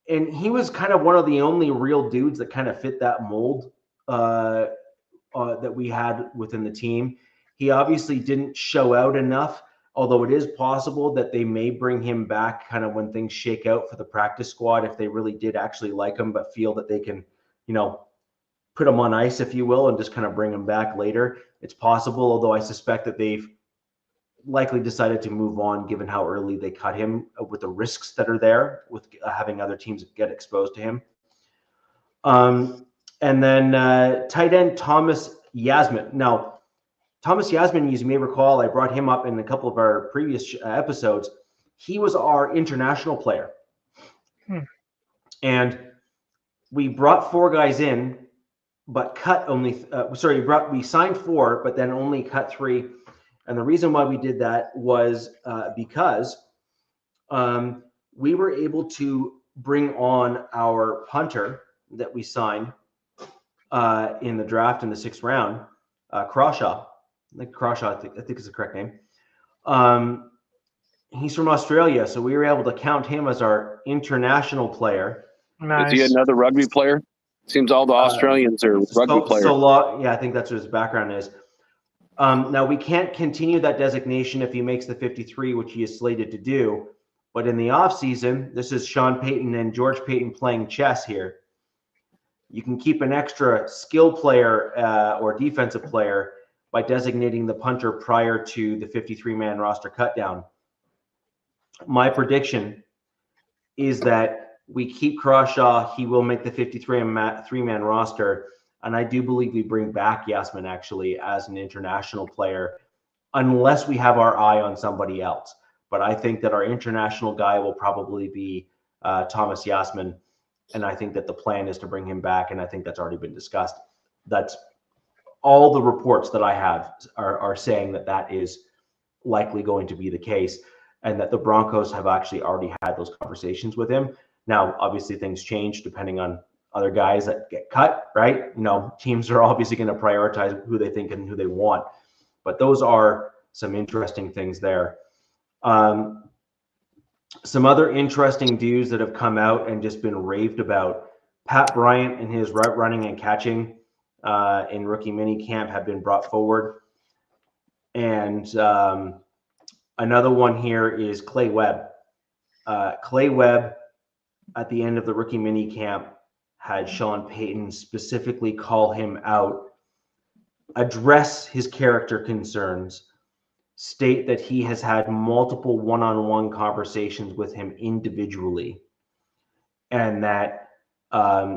And he was kind of one of the only real dudes that kind of fit that mold that we had within the team. He obviously didn't show out enough, although it is possible that they may bring him back kind of when things shake out for the practice squad if they really did actually like him but feel that they can, put him on ice, if you will, and just kind of bring him back later. It's possible, although I suspect that they've likely decided to move on given how early they cut him with the risks that are there with having other teams get exposed to him. And then tight end Thomas Yasmin. Now, Thomas Yasmin, as you may recall, I brought him up in a couple of our previous episodes. He was our international player. And we brought 4 guys in, but cut only, we signed 4, but then only cut 3. And the reason why we did that was because we were able to bring on our punter that we signed in the draft in the 6th round, Crawshaw. I think is the correct name. He's from Australia, so we were able to count him as our international player. Nice. Is he another rugby player? Seems all the Australians are rugby players. Yeah, I think that's what his background is. Now, we can't continue that designation if he makes the 53, which he is slated to do. But in the offseason, this is Sean Payton and George Payton playing chess here. you can keep an extra skill player or defensive player by designating the punter prior to the 53-man roster cutdown. My prediction is that we keep Crawshaw. He will make the 53-man roster. And I do believe we bring back Yasmin actually as an international player, unless we have our eye on somebody else. But I think that our international guy will probably be Thomas Yasmin. And I think that the plan is to bring him back. And I think that's already been discussed. That's all the reports that I have are saying that that is likely going to be the case, and that the Broncos have actually already had those conversations with him. Now, obviously things change depending on other guys that get cut, right? Teams are obviously going to prioritize who they think and who they want, but those are some interesting things there. Some other interesting dudes that have come out and just been raved about. Pat Bryant and his route running and catching in rookie mini camp have been brought forward. And another one here is Clay Webb. Clay Webb, at the end of the rookie mini camp, had Sean Payton specifically call him out, address his character concerns, state that he has had multiple one-on-one conversations with him individually, and that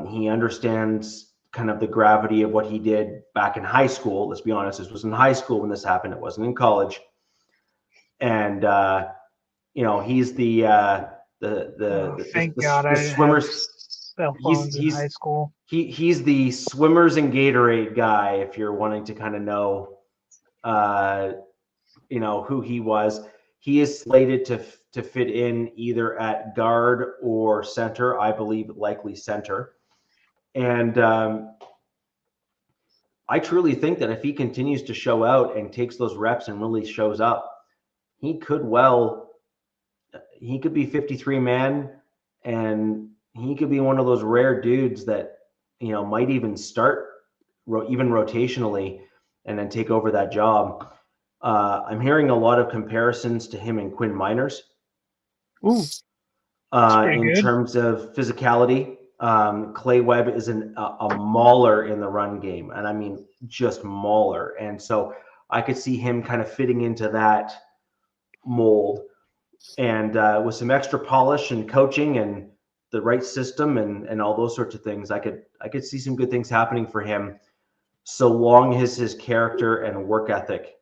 he understands kind of the gravity of what he did back in high school. Let's be honest, this was in high school when this happened. It wasn't in college. And he's the swimmers. He's in high school. He's the swimmers and Gatorade guy. If you're wanting to kind of know, who he was, he is slated to fit in either at guard or center. I believe likely center. And I truly think that if he continues to show out and takes those reps and really shows up, he could be 53-man, and he could be one of those rare dudes that, might even start even rotationally and then take over that job. I'm hearing a lot of comparisons to him and Quinn Miners. Ooh, in terms of physicality. Clay Webb is a mauler in the run game, and I mean just mauler. And so I could see him kind of fitting into that mold, and with some extra polish and coaching and the right system and all those sorts of things, I could see some good things happening for him, so long as his character and work ethic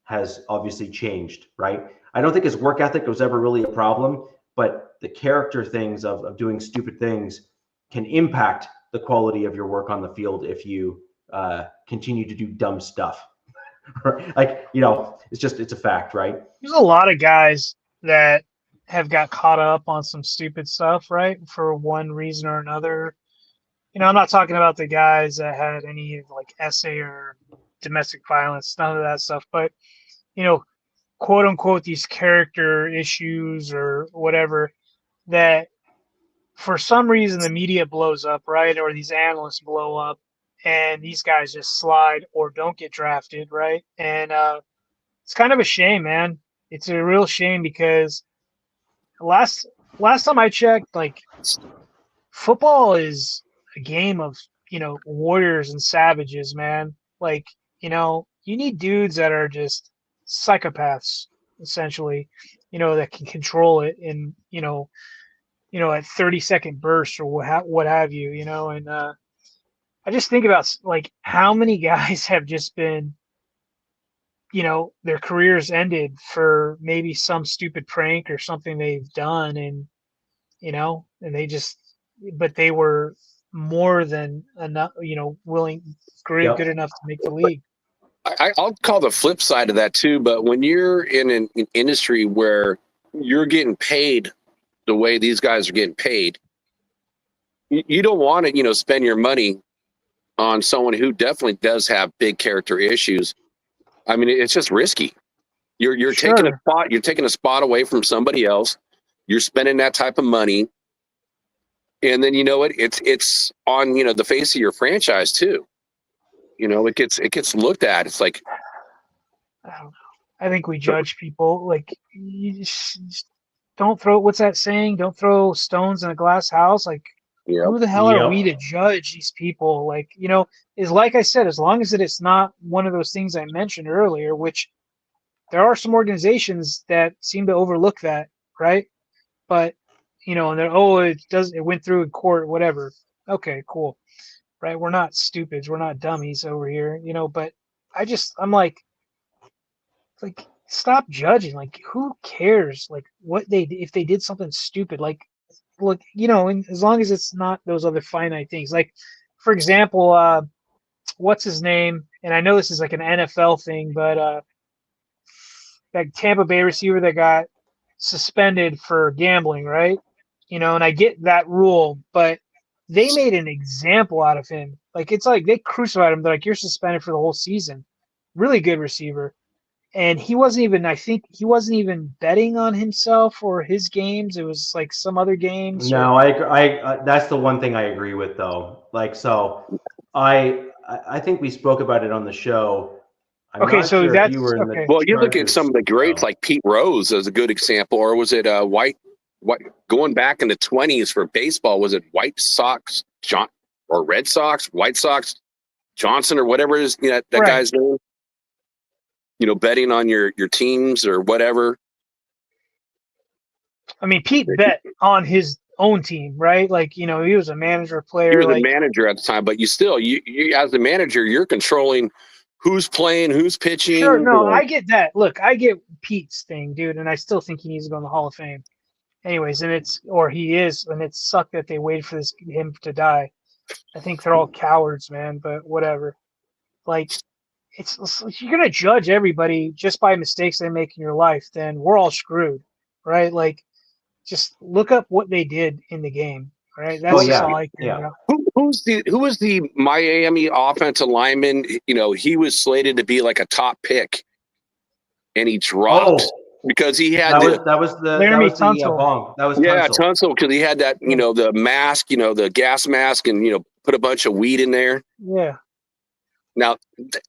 has obviously changed, right? I don't think his work ethic was ever really a problem, but the character things of doing stupid things can impact the quality of your work on the field if you continue to do dumb stuff. It's a fact, right? There's a lot of guys that have got caught up on some stupid stuff, right? For one reason or another. I'm not talking about the guys that had any essay or domestic violence, none of that stuff, but quote unquote these character issues or whatever that for some reason the media blows up, right? Or these analysts blow up and these guys just slide or don't get drafted, right? And it's kind of a shame, man. It's a real shame because last time I checked, football is a game of, warriors and savages, man. You need dudes that are just psychopaths, essentially, that can control it in, at 30-second bursts or what have you, and I just think about how many guys have just been, their careers ended for maybe some stupid prank or something they've done, and but they were more than enough, good enough to make the league. I'll call the flip side of that too, but when you're in an industry where you're getting paid the way these guys are getting paid, you don't want to, spend your money on someone who definitely does have big character issues. I mean, it's just risky. You're Sure. taking a spot away from somebody else. You're spending that type of money. And then it's on the face of your franchise too. It gets looked at. It's like, I don't know. I think we judge people you just don't throw. What's that saying? Don't throw stones in a glass house. Yeah. Who the hell are we to judge these people? Like, is like I said, as long as it's not one of those things I mentioned earlier, which there are some organizations that seem to overlook that, right? But and they're it went through in court, whatever. Okay, cool, right? We're not stupids, we're not dummies over here, But I'm like stop judging. Like, who cares? Like, what if they did something stupid? Like, look, and as long as it's not those other finite things. Like, for example, what's his name? And I know this is like an NFL thing, but that Tampa Bay receiver that got suspended for gambling, right? And I get that rule, but they made an example out of him. Like, it's like they crucified him. They're like, you're suspended for the whole season. Really good receiver. And he wasn't even betting on himself or his games. It was like some other games. No, I that's the one thing I agree with, though. Like, so I think we spoke about it on the show. I'm not sure if you were in the Well, you look at some of the greats, like Pete Rose as a good example, or was it White going back in the 20s for baseball? Was it White Sox or Red Sox, White Sox Johnson or whatever it is that right. Guy's name? Betting on your teams or whatever. I mean, Pete bet on his own team, right? Like, he was a manager, player. He was a manager at the time, but you as the manager, you're controlling who's playing, who's pitching. Sure, no, I get that. Look, I get Pete's thing, dude, and I still think he needs to go in the Hall of Fame. Anyways, he is, and it sucked that they waited for him to die. I think they're all cowards, man, but whatever. Like, it's you're going to judge everybody just by mistakes they make in your life, then we're all screwed, right? Like, just look up what they did in the game, right? That's just all I care about. Who was the Miami offensive lineman? He was slated to be like a top pick, and he dropped because he had that was Laramie Tunsil. That was Tunsil, because he had that the mask, the gas mask, and put a bunch of weed in there. Yeah. Now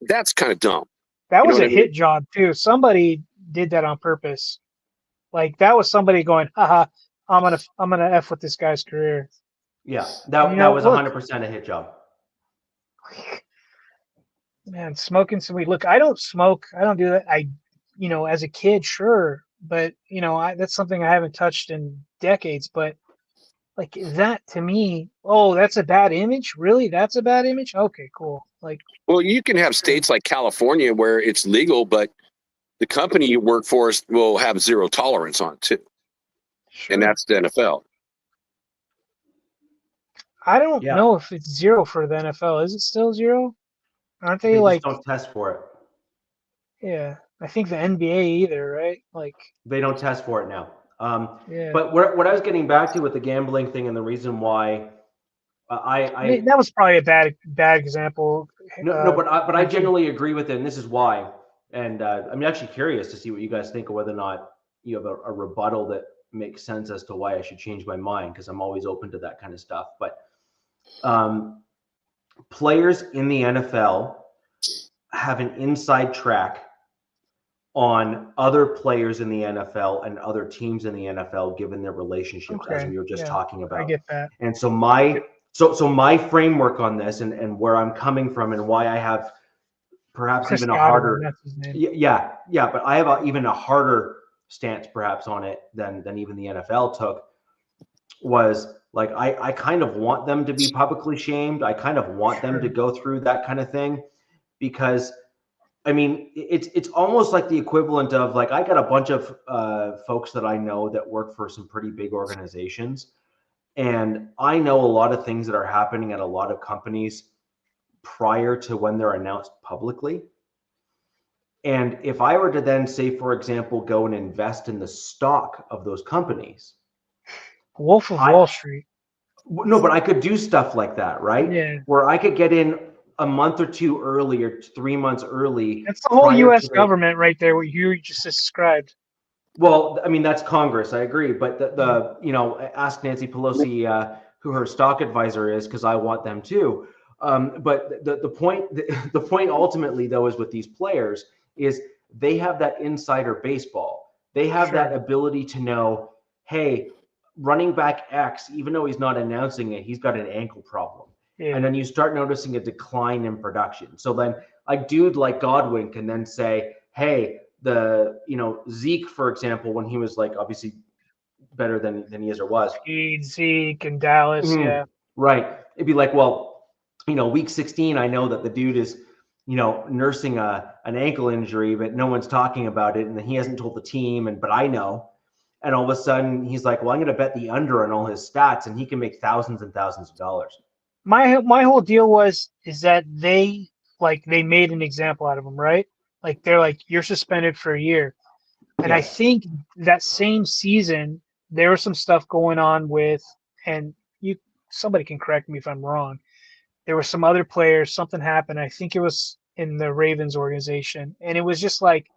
that's kind of dumb. That was a hit job too. Somebody did that on purpose. Like, that was somebody going, haha, I'm gonna F with this guy's career. Yeah, that was 100% a hit job. Man, smoking some weed. Look, I don't smoke. I don't do that. As a kid, sure, but that's something I haven't touched in decades. But like, that to me, that's a bad image. Really, that's a bad image. Okay, cool. Like, well, you can have states like California where it's legal, but the company you work for will have zero tolerance on it too. Sure. And that's the NFL. I don't know if it's zero for the NFL. Is it still zero? Aren't they like don't test for it? Yeah, I think the NBA either, right? Like, they don't test for it now. But what I was getting back to with the gambling thing, and the reason why I mean, that was probably a bad example. But I generally agree with it, and this is why. And I'm actually curious to see what you guys think, of whether or not you have a rebuttal that makes sense as to why I should change my mind, because I'm always open to that kind of stuff. But players in the NFL have an inside track on other players in the NFL and other teams in the NFL, given their relationships, as we were just talking about. I get that. And so my framework on this, and where I'm coming from, and why I have perhaps even a harder, but I have even a harder stance perhaps on it than even the NFL took, was like, I kind of want them to be publicly shamed. I kind of want them to go through that kind of thing, because I mean, it's almost like the equivalent of, like, I got a bunch of folks that I know that work for some pretty big organizations, and I know a lot of things that are happening at a lot of companies prior to when they're announced publicly. And if I were to then, say, for example, go and invest in the stock of those companies, Wolf of Wall Street. No, but I could do stuff like that, right? Yeah. Where I could get in a month or two early, or 3 months early. That's the whole U.S. government right there, what you just described. Well, I mean, that's Congress. I agree. But ask Nancy Pelosi who her stock advisor is, because I want them too. But the point ultimately, though, is with these players is they have that insider baseball. They have that ability to know, hey, running back X, even though he's not announcing it, he's got an ankle problem. Yeah. And then you start noticing a decline in production. So then a dude like Godwin can then say, hey, Zeke, for example, when he was like obviously better than he is or was. Zeke and Dallas, yeah. Right. It'd be like, well, week 16, I know that the dude is, nursing an ankle injury, but no one's talking about it. And he hasn't told the team, but I know. And all of a sudden he's like, well, I'm going to bet the under on all his stats, and he can make thousands and thousands of dollars. My whole deal is that they made an example out of him, right? Like they're like, you're suspended for a year. And I think that same season there was some stuff going on with, and somebody can correct me if I'm wrong. There were some other players, something happened. I think it was in the Ravens organization. And it was just like,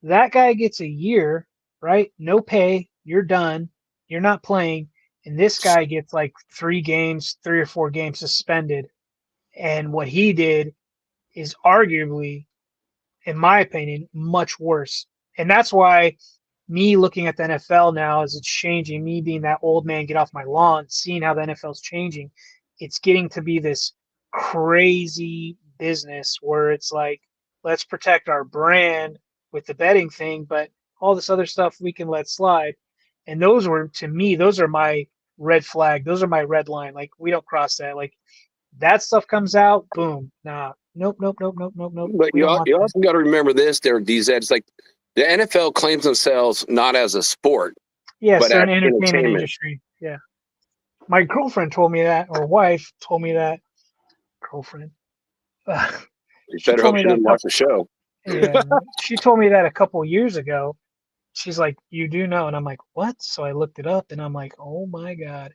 that guy gets a year, right? No pay. You're done. You're not playing. And this guy gets like 3 or 4 games suspended. And what he did is arguably, in my opinion, much worse. And that's why me looking at the NFL now as it's changing, me being that old man, get off my lawn, seeing how the NFL is changing, it's getting to be this crazy business where it's like, let's protect our brand with the betting thing, but all this other stuff we can let slide. And those were, to me, those are my red flag. Those are my red line. Like, we don't cross that. Like, that stuff comes out, boom, nah, nope. But you also got to remember this, Derek DZ. It's like the NFL claims themselves not as a sport, yes, but they're as an entertainment industry. Yeah, my girlfriend told me that, or wife told me that. Girlfriend. You better hope she didn't watch the show. Yeah, she told me that a couple of years ago. She's like, you do know. And I'm like, what? So I looked it up and I'm like, oh my God.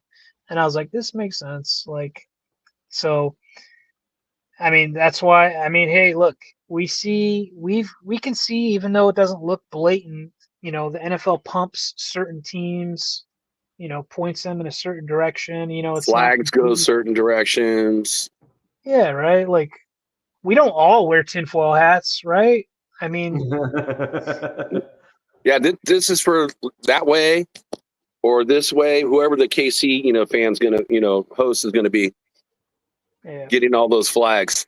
And I was like, this makes sense. Like, so, I mean, that's why, I mean, hey, look, we can see, even though it doesn't look blatant, the NFL pumps certain teams, points them in a certain direction, it's flags go certain directions. Yeah, right. Like, we don't all wear tinfoil hats, right? I mean, yeah, this is for that way or this way. Whoever the KC, fan's gonna, host is gonna be getting all those flags.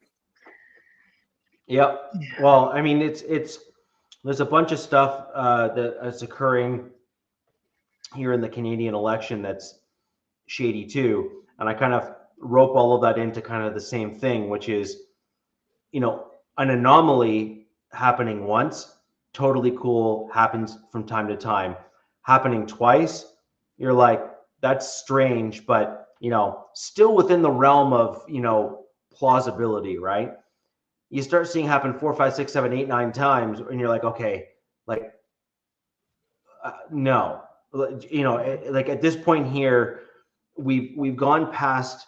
Yep. Well, I mean, there's a bunch of stuff that's occurring here in the Canadian election that's shady too, and I kind of rope all of that into kind of the same thing, which is, an anomaly happening once, totally cool, happens from time to time. Happening twice, you're like, that's strange, but still within the realm of plausibility, right? You start seeing happen 4, 5, 6, 7, 8, 9 times, and you're like, okay, like, no, like at this point here, we've gone past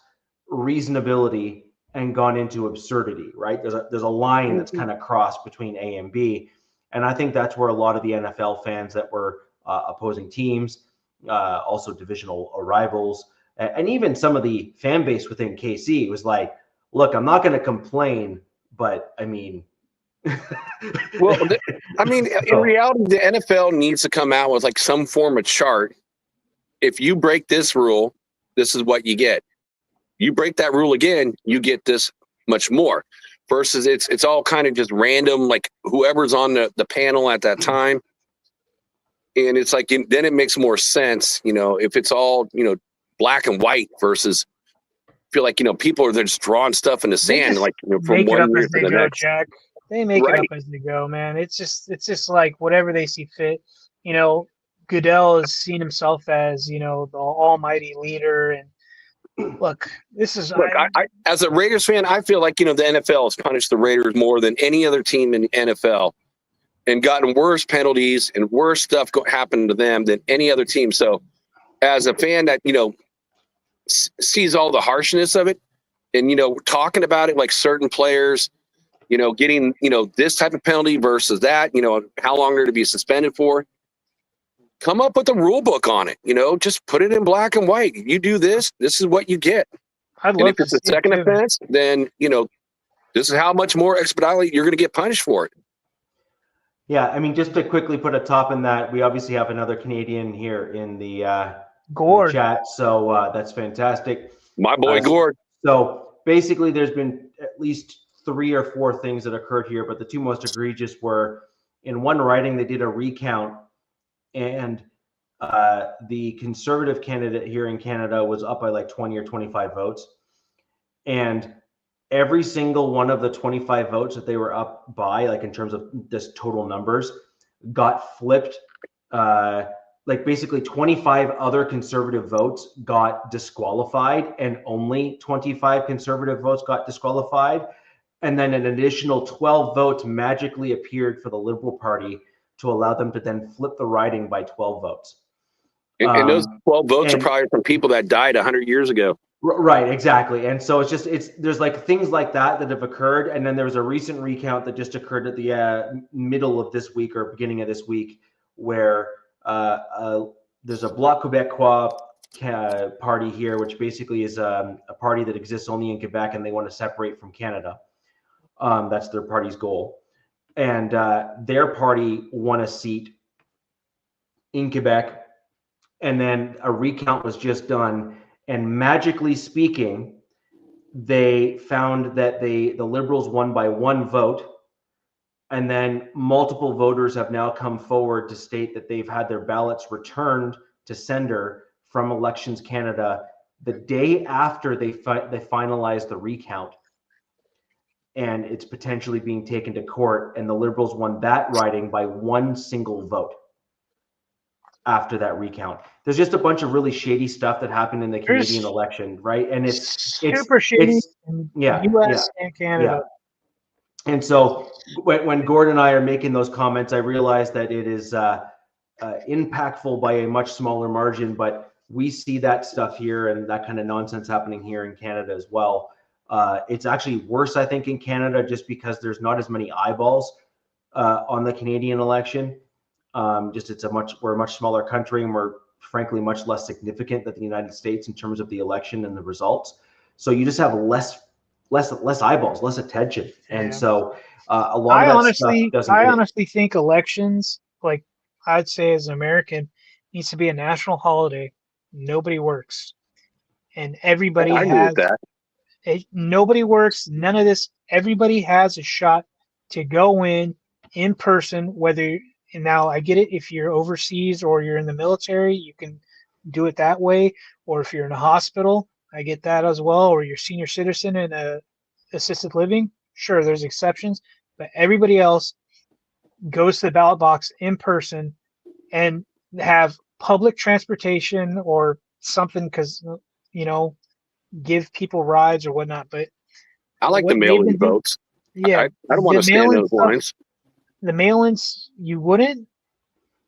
reasonability and gone into absurdity, right? There's a line that's kind of crossed between A and B, and I think that's where a lot of the NFL fans that were opposing teams, also divisional rivals, and even some of the fan base within KC was like, look, I'm not going to complain, but I mean, well, in reality, the NFL needs to come out with like some form of chart. If you break this rule, this is what you get. You break that rule again, you get this much more. Versus it's all kind of just random, like whoever's on the panel at that time. And it's like, then it makes more sense, if it's all, black and white versus feel like, people are just drawing stuff in the sand, like, from one year to the next. Jack. They make it up as they go, man. It's just like whatever they see fit. Goodell has seen himself as, the almighty leader. And look, this is. Look, I as a Raiders fan, I feel like, the NFL has punished the Raiders more than any other team in the NFL and gotten worse penalties and worse stuff happening to them than any other team. So as a fan that, sees all the harshness of it and, talking about it, like certain players, getting, this type of penalty versus that, how long they're to be suspended for. Come up with a rule book on it, just put it in black and white. You do this is what you get. And if it's a second offense, then, this is how much more expeditiously you're going to get punished for it. Yeah, I mean, just to quickly put a top in that, we obviously have another Canadian here in the Gord. chat. So that's fantastic. My boy Gord. So basically, there's been at least 3 or 4 things that occurred here, but the 2 most egregious were in one writing, they did a recount, and the Conservative candidate here in Canada was up by like 20 or 25 votes. And every single one of the 25 votes that they were up by, like in terms of this total numbers, got flipped. Like basically 25 other Conservative votes got disqualified, and only 25 Conservative votes got disqualified. And then an additional 12 votes magically appeared for the Liberal Party to allow them to then flip the riding by 12 votes. And those 12 votes are probably from people that died 100 years ago. Right, exactly. And so there's like things like that have occurred. And then there was a recent recount that just occurred at the middle of this week or beginning of this week, where there's a Bloc Québécois party here, which basically is a party that exists only in Quebec, and they want to separate from Canada. That's their party's goal. And their party won a seat in Quebec. And then a recount was just done. And magically speaking, they found that the Liberals won by 1 vote. And then multiple voters have now come forward to state that they've had their ballots returned to sender from Elections Canada the day after they finalized the recount. And it's potentially being taken to court. And the Liberals won that riding by 1 single vote after that recount. There's just a bunch of really shady stuff that happened in the Canadian election, right? And it's super shady in US and Canada. Yeah. And so when Gord and I are making those comments, I realize that it is impactful by a much smaller margin, but we see that stuff here and that kind of nonsense happening here in Canada as well. It's actually worse, I think, in Canada, just because there's not as many eyeballs on the Canadian election. We're a much smaller country, and we're frankly much less significant than the United States in terms of the election and the results. So you just have less eyeballs, less attention, and so a lot of that stuff doesn't. I honestly think elections, like I'd say as an American, needs to be a national holiday. Nobody works, and everybody has that. Nobody works. None of this. Everybody has a shot to go in person, whether. And now I get it. If you're overseas or you're in the military, you can do it that way. Or if you're in a hospital, I get that as well. Or you're a senior citizen in a assisted living. Sure, there's exceptions, but everybody else goes to the ballot box in person and have public transportation or something, because give people rides or whatnot. But I like the mail-in votes. Yeah, I don't want to stand in those lines. The mail-ins, you wouldn't?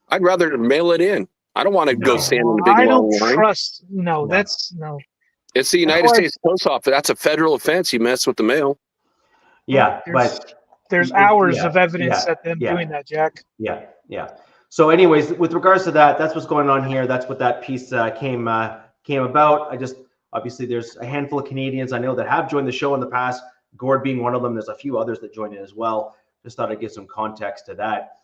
I'd rather mail it in. I don't want to go stand in the big long line. I don't trust. No, that's no. It's the United States Post Office. That's a federal offense. You mess with the mail. Yeah, there's hours of evidence at them doing that, Jack. Yeah. So, anyways, with regards to that, that's what's going on here. That's what that piece came about. Obviously, there's a handful of Canadians I know that have joined the show in the past. Gord being one of them. There's a few others that joined in as well. Just thought I'd give some context to that.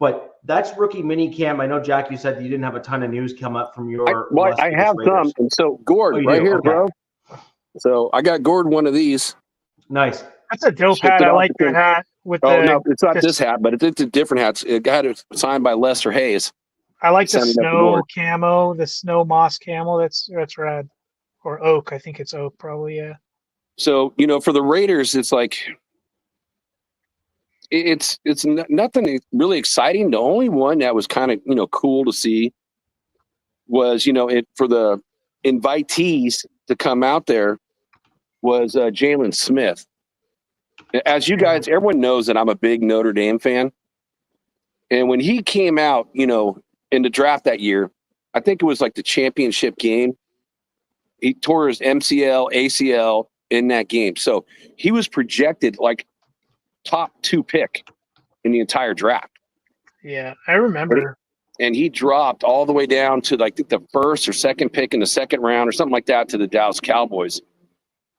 But that's rookie minicamp. I know, Jack, you said you didn't have a ton of news come up from your. I have some. And so, Gord, right here, bro. So I got Gord one of these. Nice. That's a dope hat. I like that hat. No, it's not this hat, but it's a different hat. It got it signed by Lester Hayes. I like the snow camo, the snow moss camo. That's rad. Or oak. I think it's oak, probably. Yeah. So for the Raiders, it's like. It's nothing really exciting. The only one that was kind of cool to see was for the invitees to come out there was Jalen Smith. As you guys, everyone knows that I'm a big Notre Dame fan, and when he came out, in the draft that year, I think it was like the championship game. He tore his MCL, ACL in that game, so he was projected like top 2 pick in the entire draft. Yeah, I remember. And he dropped all the way down to like the first or second pick in the second round or something like that to the Dallas Cowboys.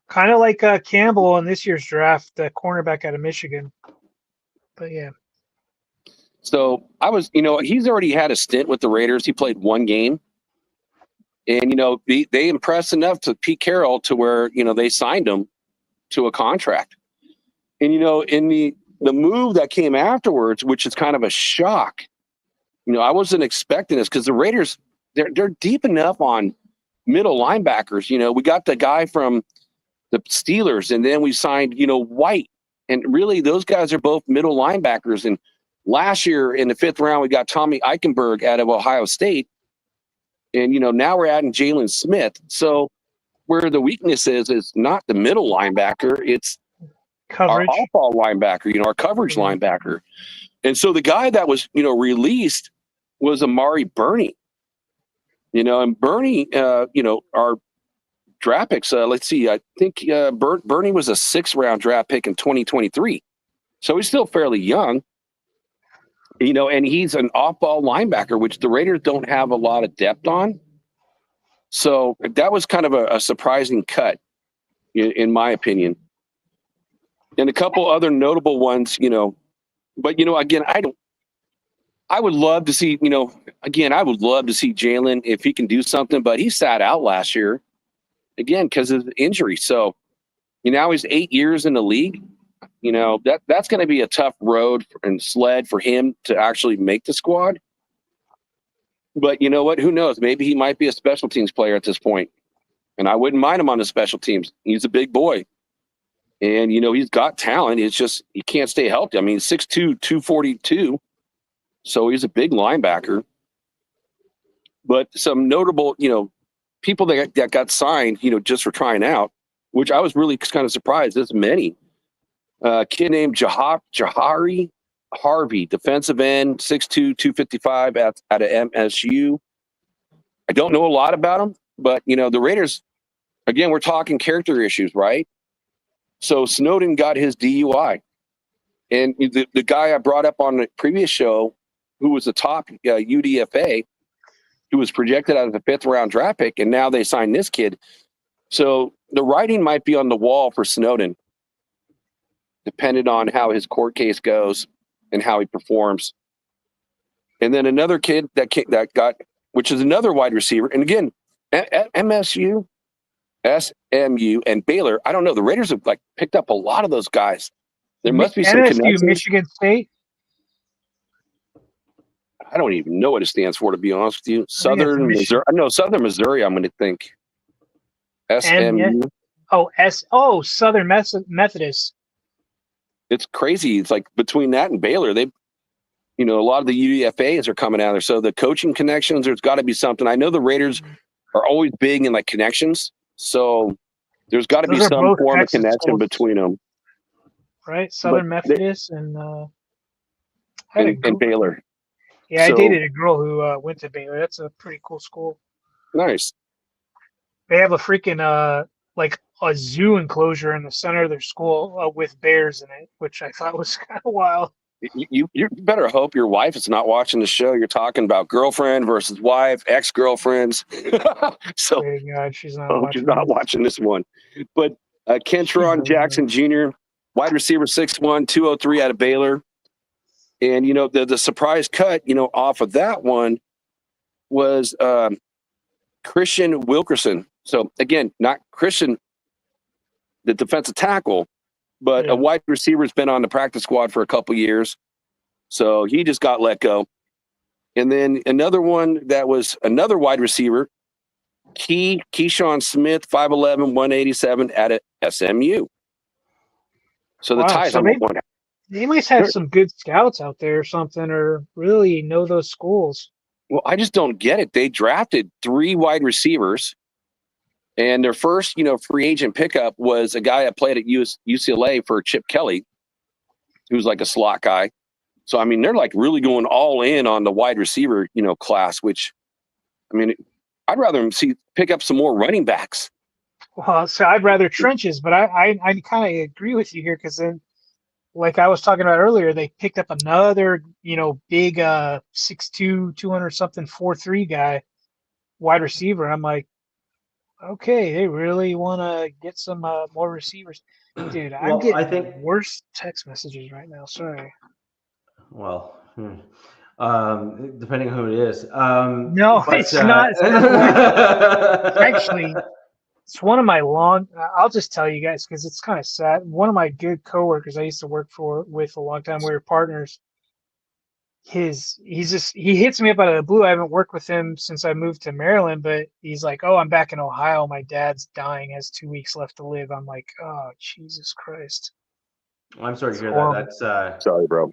Kind of like Campbell in this year's draft, the cornerback out of Michigan. But yeah. So I was, he's already had a stint with the Raiders. He played 1 game. And, they impressed enough to Pete Carroll to where, they signed him to a contract. And, in the move that came afterwards, which is kind of a shock, I wasn't expecting this because the Raiders, they're deep enough on middle linebackers. We got the guy from the Steelers, and then we signed, White. And really, those guys are both middle linebackers. And last year in the 5th round, we got Tommy Eichenberg out of Ohio State. And, now we're adding Jalen Smith. So where the weakness is not the middle linebacker, it's Coverage. our off-ball linebacker, our coverage linebacker. And so the guy that was, released was Amari Burney. And Burney, our draft picks, let's see, I think Burney was a 6th-round draft pick in 2023. So he's still fairly young. And he's an off-ball linebacker, which the Raiders don't have a lot of depth on. So that was kind of a surprising cut, in my opinion. And a couple other notable ones, but, again, I would love to see, I would love to see Jalen if he can do something, but he sat out last year, again, because of the injury. So, now he's 8 years in the league. That's going to be a tough road and sled for him to actually make the squad. But you know what? Who knows? Maybe he might be a special teams player at this point. And I wouldn't mind him on the special teams. He's a big boy. And, he's got talent. It's just he can't stay healthy. I mean, 6'2", 242. So he's a big linebacker. But some notable, people that got signed, just for trying out, which I was really kind of surprised. There's many. A kid named Jahari Harvey, defensive end, 6'2", 255 out of MSU. I don't know a lot about him, but, the Raiders, again, we're talking character issues, right? So Snowden got his DUI. And the guy I brought up on the previous show, who was the top UDFA, who was projected out of the 5th-round draft pick, and now they signed this kid. So the writing might be on the wall for Snowden, depending on how his court case goes and how he performs. And then another kid that got, which is another wide receiver. And again, MSU, SMU, and Baylor. I don't know. The Raiders have picked up a lot of those guys. There must be some connections. Michigan State. I don't even know what it stands for, to be honest with you. Southern Missouri. I know Southern Missouri. I'm going to think. SMU. Southern Methodist. It's crazy. It's like between that and Baylor, they, a lot of the UDFAs are coming out there. So the coaching connections, there's got to be something. I know the Raiders are always big in connections. So there's got to be some form of connection between them. Right. Southern Methodist and Baylor. Yeah, I dated a girl who went to Baylor. That's a pretty cool school. Nice. They have a freaking a zoo enclosure in the center of their school with bears in it, which I thought was kind of wild. You better hope your wife is not watching the show. You're talking about girlfriend versus wife, ex-girlfriends. So God, she's not watching this one. But Kentron Jackson Jr., wide receiver, 6'1", 203 out of Baylor. And, the surprise cut, off of that one was Christian Wilkerson. So, again, not Christian, the defensive tackle, but a wide receiver has been on the practice squad for a couple years. So he just got let go. And then another one that was another wide receiver, Keyshawn Smith, 5'11", 187 at SMU. So the ties on that one. They must have some good scouts out there or something, or really know those schools. Well, I just don't get it. They drafted 3 wide receivers, and their first, free agent pickup was a guy that played at UCLA for Chip Kelly, who's like a slot guy. So, I mean, they're really going all in on the wide receiver, class, which, I mean, I'd rather pick up some more running backs. Well, so I'd rather trenches, but I kind of agree with you here because then, like I was talking about earlier, they picked up another, big 6'2", 200-something, 4'3" guy, wide receiver. I'm like, okay, they really want to get some more receivers. Dude, I'm getting worse text messages right now. Sorry. Well, depending on who it is. No, But, it's not. Actually, it's one of my I'll just tell you guys because it's kind of sad. One of my good coworkers I used to work with a long time. We were partners. He hits me up out of the blue. I haven't worked with him since I moved to Maryland, but he's like, "Oh, I'm back in Ohio. My dad's dying. Has 2 weeks left to live." I'm like, "Oh, Jesus Christ." I'm sorry to hear horrible. that. That's Sorry, bro.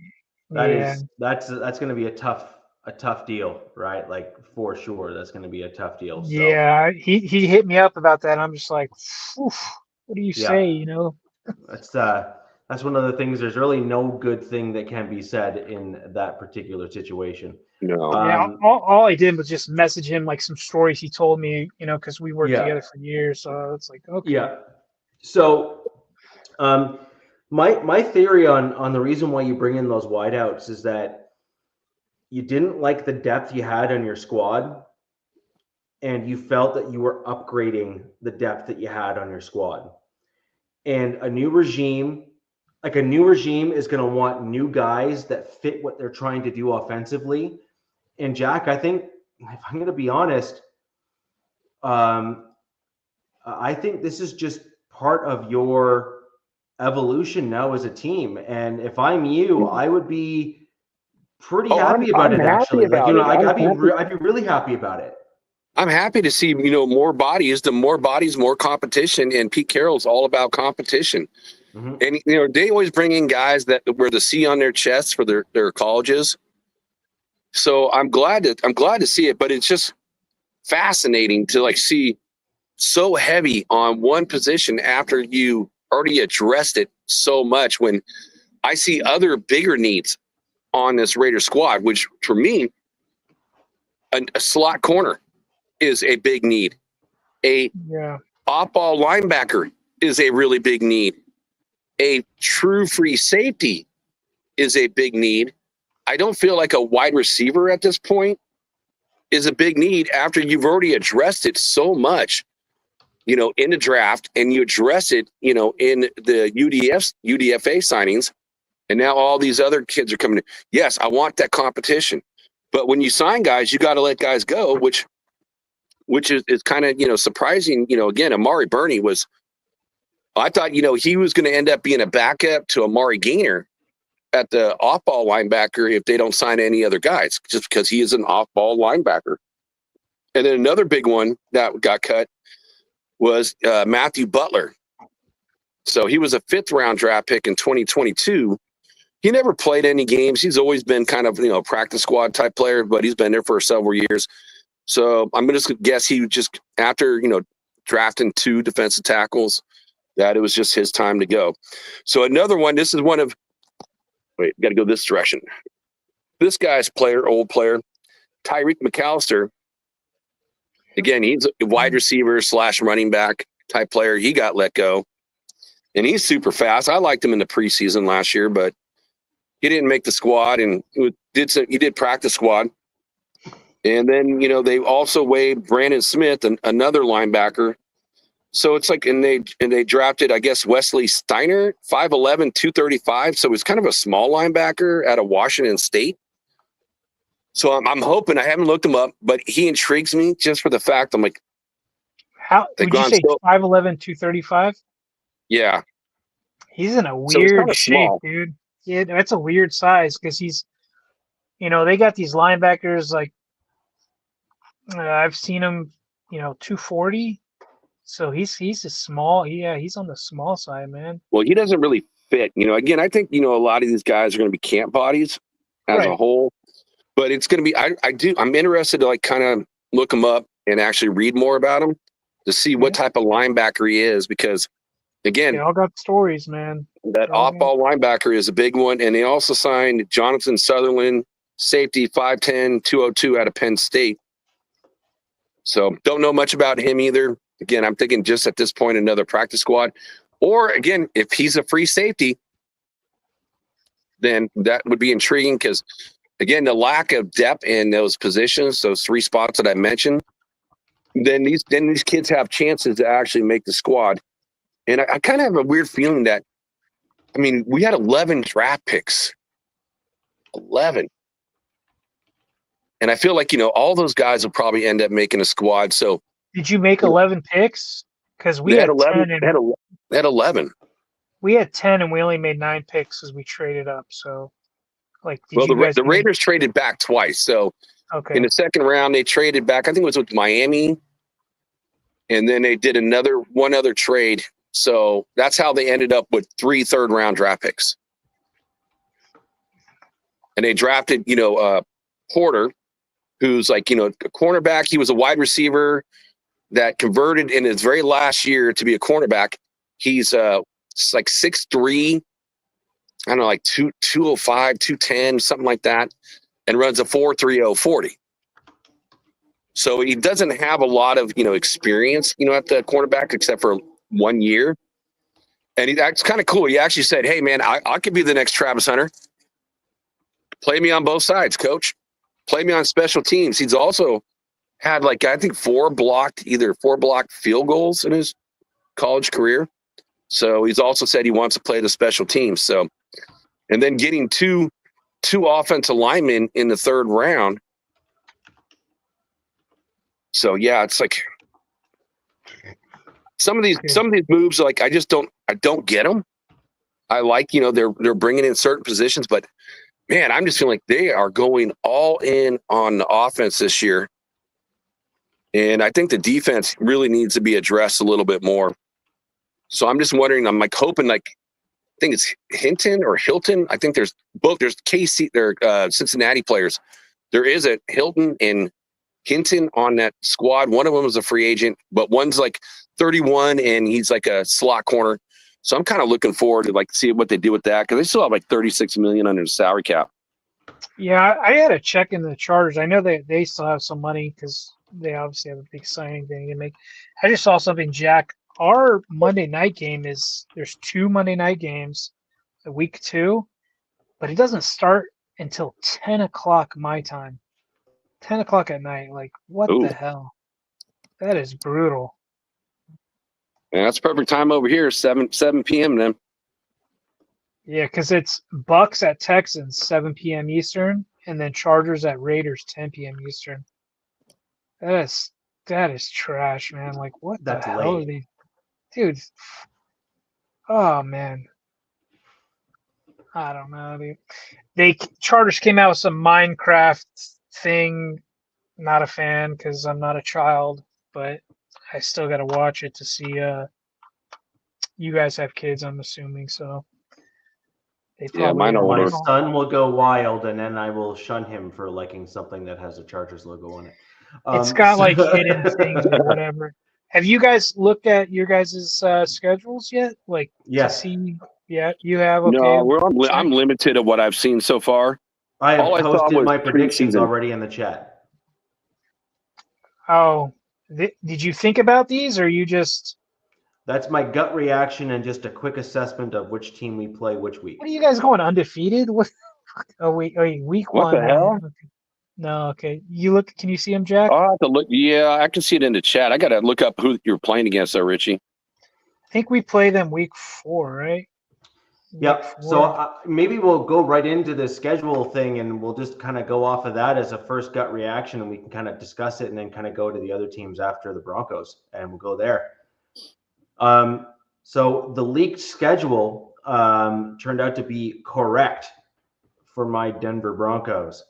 that's going to be a tough deal, right? Like for sure, that's going to be a tough deal. So. Yeah, he hit me up about that. And I'm just like, "Oof, what do you Yeah. say?" You know. That's one of the things. There's really no good thing that can be said in that particular situation. No. Yeah, all I did was just message him like some stories he told me, you know, because we worked together for years. So it's like, okay. Yeah. So, my theory on the reason why you bring in those wideouts is that you didn't like the depth you had on your squad, and you felt that you were upgrading the depth that you had on your squad. And a new regime is going to want new guys that fit what they're trying to do offensively. And Jack, I think, if I'm going to be honest, I think this is just part of your evolution now as a team. And if I'm you, I would be pretty happy about it. Actually, I'd be really happy about it. I'm happy to see, more bodies. The more bodies, more competition. And Pete Carroll's all about competition. Mm-hmm. And, they always bring in guys that wear the C on their chests for their colleges. So I'm glad to see it, but it's just fascinating to see so heavy on one position after you already addressed it so much, when I see other bigger needs on this Raider squad, which for me, a slot corner is a big need. Off-ball linebacker is a really big need. A true free safety is a big need. I don't feel like a wide receiver at this point is a big need after you've already addressed it so much, in the draft, and you address it, in the UDFA signings. And now all these other kids are coming in. Yes, I want that competition. But when you sign guys, you got to let guys go, which is kind of, surprising. Again, Amari Burney I thought, he was going to end up being a backup to Amari Gainer at the off-ball linebacker if they don't sign any other guys, just because he is an off-ball linebacker. And then another big one that got cut was Matthew Butler. So he was a 5th-round draft pick in 2022. He never played any games. He's always been kind of, practice squad type player, but he's been there for several years. So I'm going to guess he just, after, drafting 2 defensive tackles, that it was just his time to go. So another one, this is one of, got to go this direction. This guy's old player, Tyreek McAllister. Again, he's a wide receiver / running back type player. He got let go, and he's super fast. I liked him in the preseason last year, but he didn't make the squad, and he did practice squad. And then, they also waived Brandon Smith, another linebacker. So it's and they drafted, I guess, Wesley Steiner, 5'11", 235. So he's kind of a small linebacker out of Washington State. So I'm hoping, I haven't looked him up, but he intrigues me just for the fact I'm like, how would you say 5'11", 235? Yeah. He's in a weird shape, dude. Yeah, that's a weird size because he's, they got these linebackers I've seen him, 240. So he's a small, he's on the small side, man. Well, he doesn't really fit. Again, I think, a lot of these guys are going to be camp bodies as a whole. But it's going to be, I'm interested to kind of look him up and actually read more about him to see what type of linebacker he is. Because, again, they all got stories, man. That off-ball linebacker is a big one. And they also signed Jonathan Sutherland, safety, 5'10", 202 out of Penn State. So don't know much about him either. Again, I'm thinking just at this point, another practice squad. Or, again, if he's a free safety, then that would be intriguing because, again, the lack of depth in those positions, those 3 spots that I mentioned, then these kids have chances to actually make the squad. And I kind of have a weird feeling that, we had 11 draft picks. 11. And I feel like, all those guys will probably end up making a squad. So did you make 11 picks? Because we they had 11. 10 and They had 11. we had 10 and we only made 9 picks because we traded up. So, like, did Well, you guys the make- Raiders traded back twice. So Okay. in the second round, they traded back. I think it was with Miami. And then they did one other trade. So that's how they ended up with 3 third-round draft picks. And they drafted, Porter, who's like, a cornerback. He was a wide receiver that converted in his very last year to be a cornerback. He's like 6'3", I don't know, like 205, 210, something like that, and runs a 4.30 40. So he doesn't have a lot of, experience, at the cornerback except for 1 year. And that's kind of cool. He actually said, "Hey, man, I could be the next Travis Hunter. Play me on both sides, coach. Play me on special teams." He's also had I think 4 blocked field goals in his college career. So he's also said he wants to play the special teams. So, and then getting two offensive linemen in the third round. So yeah, it's like some of these moves, like I don't get them. I like, they're bringing in certain positions, but man, I'm just feeling like they are going all in on the offense this year. And I think the defense really needs to be addressed a little bit more. So I'm just wondering, I'm hoping I think it's Hinton or Hilton. I think there's KC, they're Cincinnati players. There is a Hilton and Hinton on that squad. One of them is a free agent, but one's like 31 and he's like a slot corner. So I'm kind of looking forward to see what they do with that, because they still have like $36 million under the salary cap. Yeah, I had a check in the Chargers. I know they still have some money because they obviously have a big signing thing to make. I just saw something, Jack. Our Monday night game there's 2 Monday night games, week 2, but it doesn't start until 10 o'clock my time. 10 o'clock at night. Like, what Ooh. the hell? That is brutal. Yeah, that's perfect time over here, 7 p.m. then. Yeah, because it's Bucks at Texans, 7 p.m. Eastern, and then Chargers at Raiders, 10 p.m. Eastern. That is trash, man. Like, what That's the hell late. are they? Dude. Oh, man. I don't know, dude. Chargers came out with some Minecraft thing. Not a fan because I'm not a child, but I still got to watch it to see. You guys have kids, I'm assuming, so. They Yeah, mine are My older. son will go wild, and then I will shun him for liking something that has a Chargers logo on it. It's got like hidden things or whatever. Have you guys looked at your guys' schedules yet? Like, Yes. to see? Yeah, you have. Okay. No, I'm limited of what I've seen so far. I have All I saw posted was my predictions preseason. already in the chat. Oh, did you think about these, or you just? That's my gut reaction and just a quick assessment of which team we play which week. What are you guys going undefeated? What? Oh wait, week What 1. the hell? Okay. No, okay. You look. Can you see him, Jack? I'll have to look. Yeah, I can see it in the chat. I got to look up who you're playing against, though, Richie. I think we play them week 4, right? Yep. So maybe we'll go right into the schedule thing, and we'll just kind of go off of that as a first gut reaction, and we can kind of discuss it, and then kind of go to the other teams after the Broncos, and we'll go there. So the leaked schedule turned out to be correct for my Denver Broncos.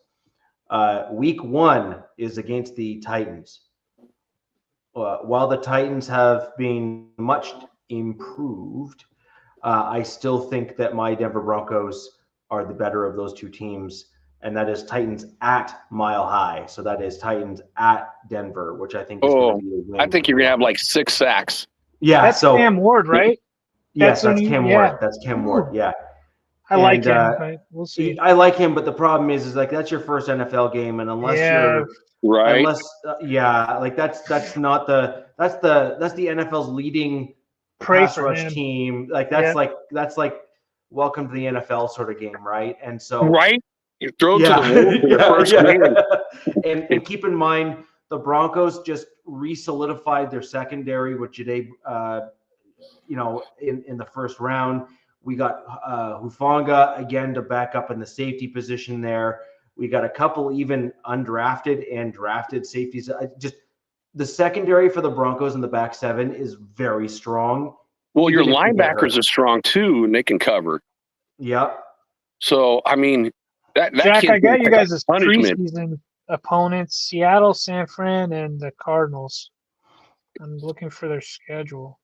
Week 1 is against the Titans. While the Titans have been much improved, I still think that my Denver Broncos are the better of those 2 teams, and that is Titans at Mile High. So that is Titans at Denver, which I think is going to be a win. I think you're going to have like 6 sacks. Yeah, that's Cam Ward, right? Yes, that's Cam Ward. That's Cam Ward. Yeah. I like him, but we'll see. I like him, but the problem is like that's your first NFL game, and unless you're right, like that's not that's the NFL's leading pass rush team. Like that's like welcome to the NFL sort of game, right? And so you throw to the first game. And keep in mind the Broncos just re-solidified their secondary with Jade, in the first round. We got Hufanga again to back up in the safety position there. We got a couple even undrafted and drafted safeties. Just the secondary for the Broncos in the back seven is very strong. Well, your linebackers are strong too, and they can cover. Yep. So, I mean, that Jack, I got you guys' punishment. preseason opponents: Seattle, San Fran, and the Cardinals. I'm looking for their schedule.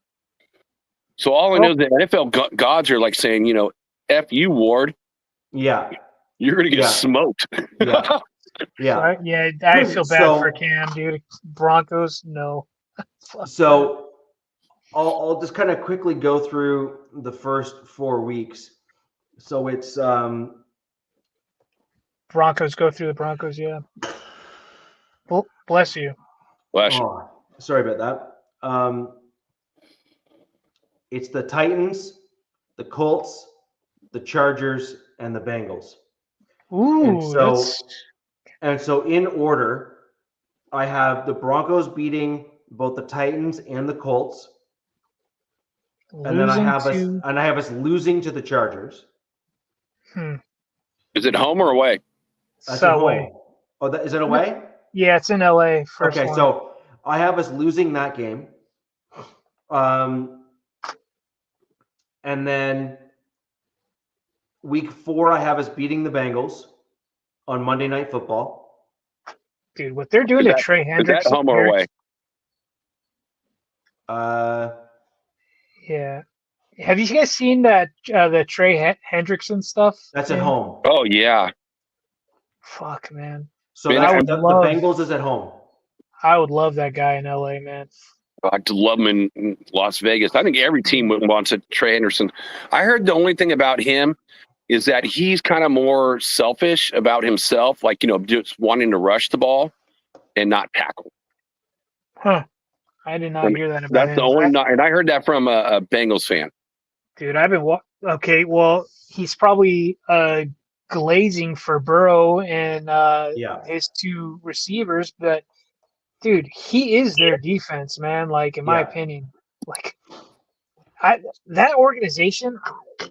So all I know is the NFL gods are like saying, you know, F you, Ward. Yeah. You're going to get smoked. Yeah. Yeah. Yeah, I feel bad for Cam, dude. Broncos, no. So I'll just kind of quickly go through the first 4 weeks. So it's Broncos, go through the Broncos, yeah. Well, bless you. Bless you. Oh, sorry about that. It's the Titans, the Colts, the Chargers, and the Bengals. Ooh, and so in order, I have the Broncos beating both the Titans and the Colts. And then I have us losing to the Chargers. Is it home or away? That's at home. Oh, is it away? Yeah, it's in LA. Okay, so I have us losing that game. And then week 4, I have us beating the Bengals on Monday Night Football. Dude, what they're doing to Trey Hendricks. Is that home or away? Yeah. Have you guys seen that the Trey Hendrickson stuff? That's at home. Oh, yeah. Fuck, man. So the Bengals is at home. I would love that guy in LA, man. I'd love him in Las Vegas. I think every team wants a Trey Henderson. I heard the only thing about him is that he's kind of more selfish about himself, like, you know, just wanting to rush the ball and not tackle. Huh. I did not hear that about him. That's the only and I heard that from a Bengals fan. Dude, I've been okay. Well, he's probably glazing for Burrow and his 2 receivers, but dude, he is their defense, man. Like, in my opinion, like that organization,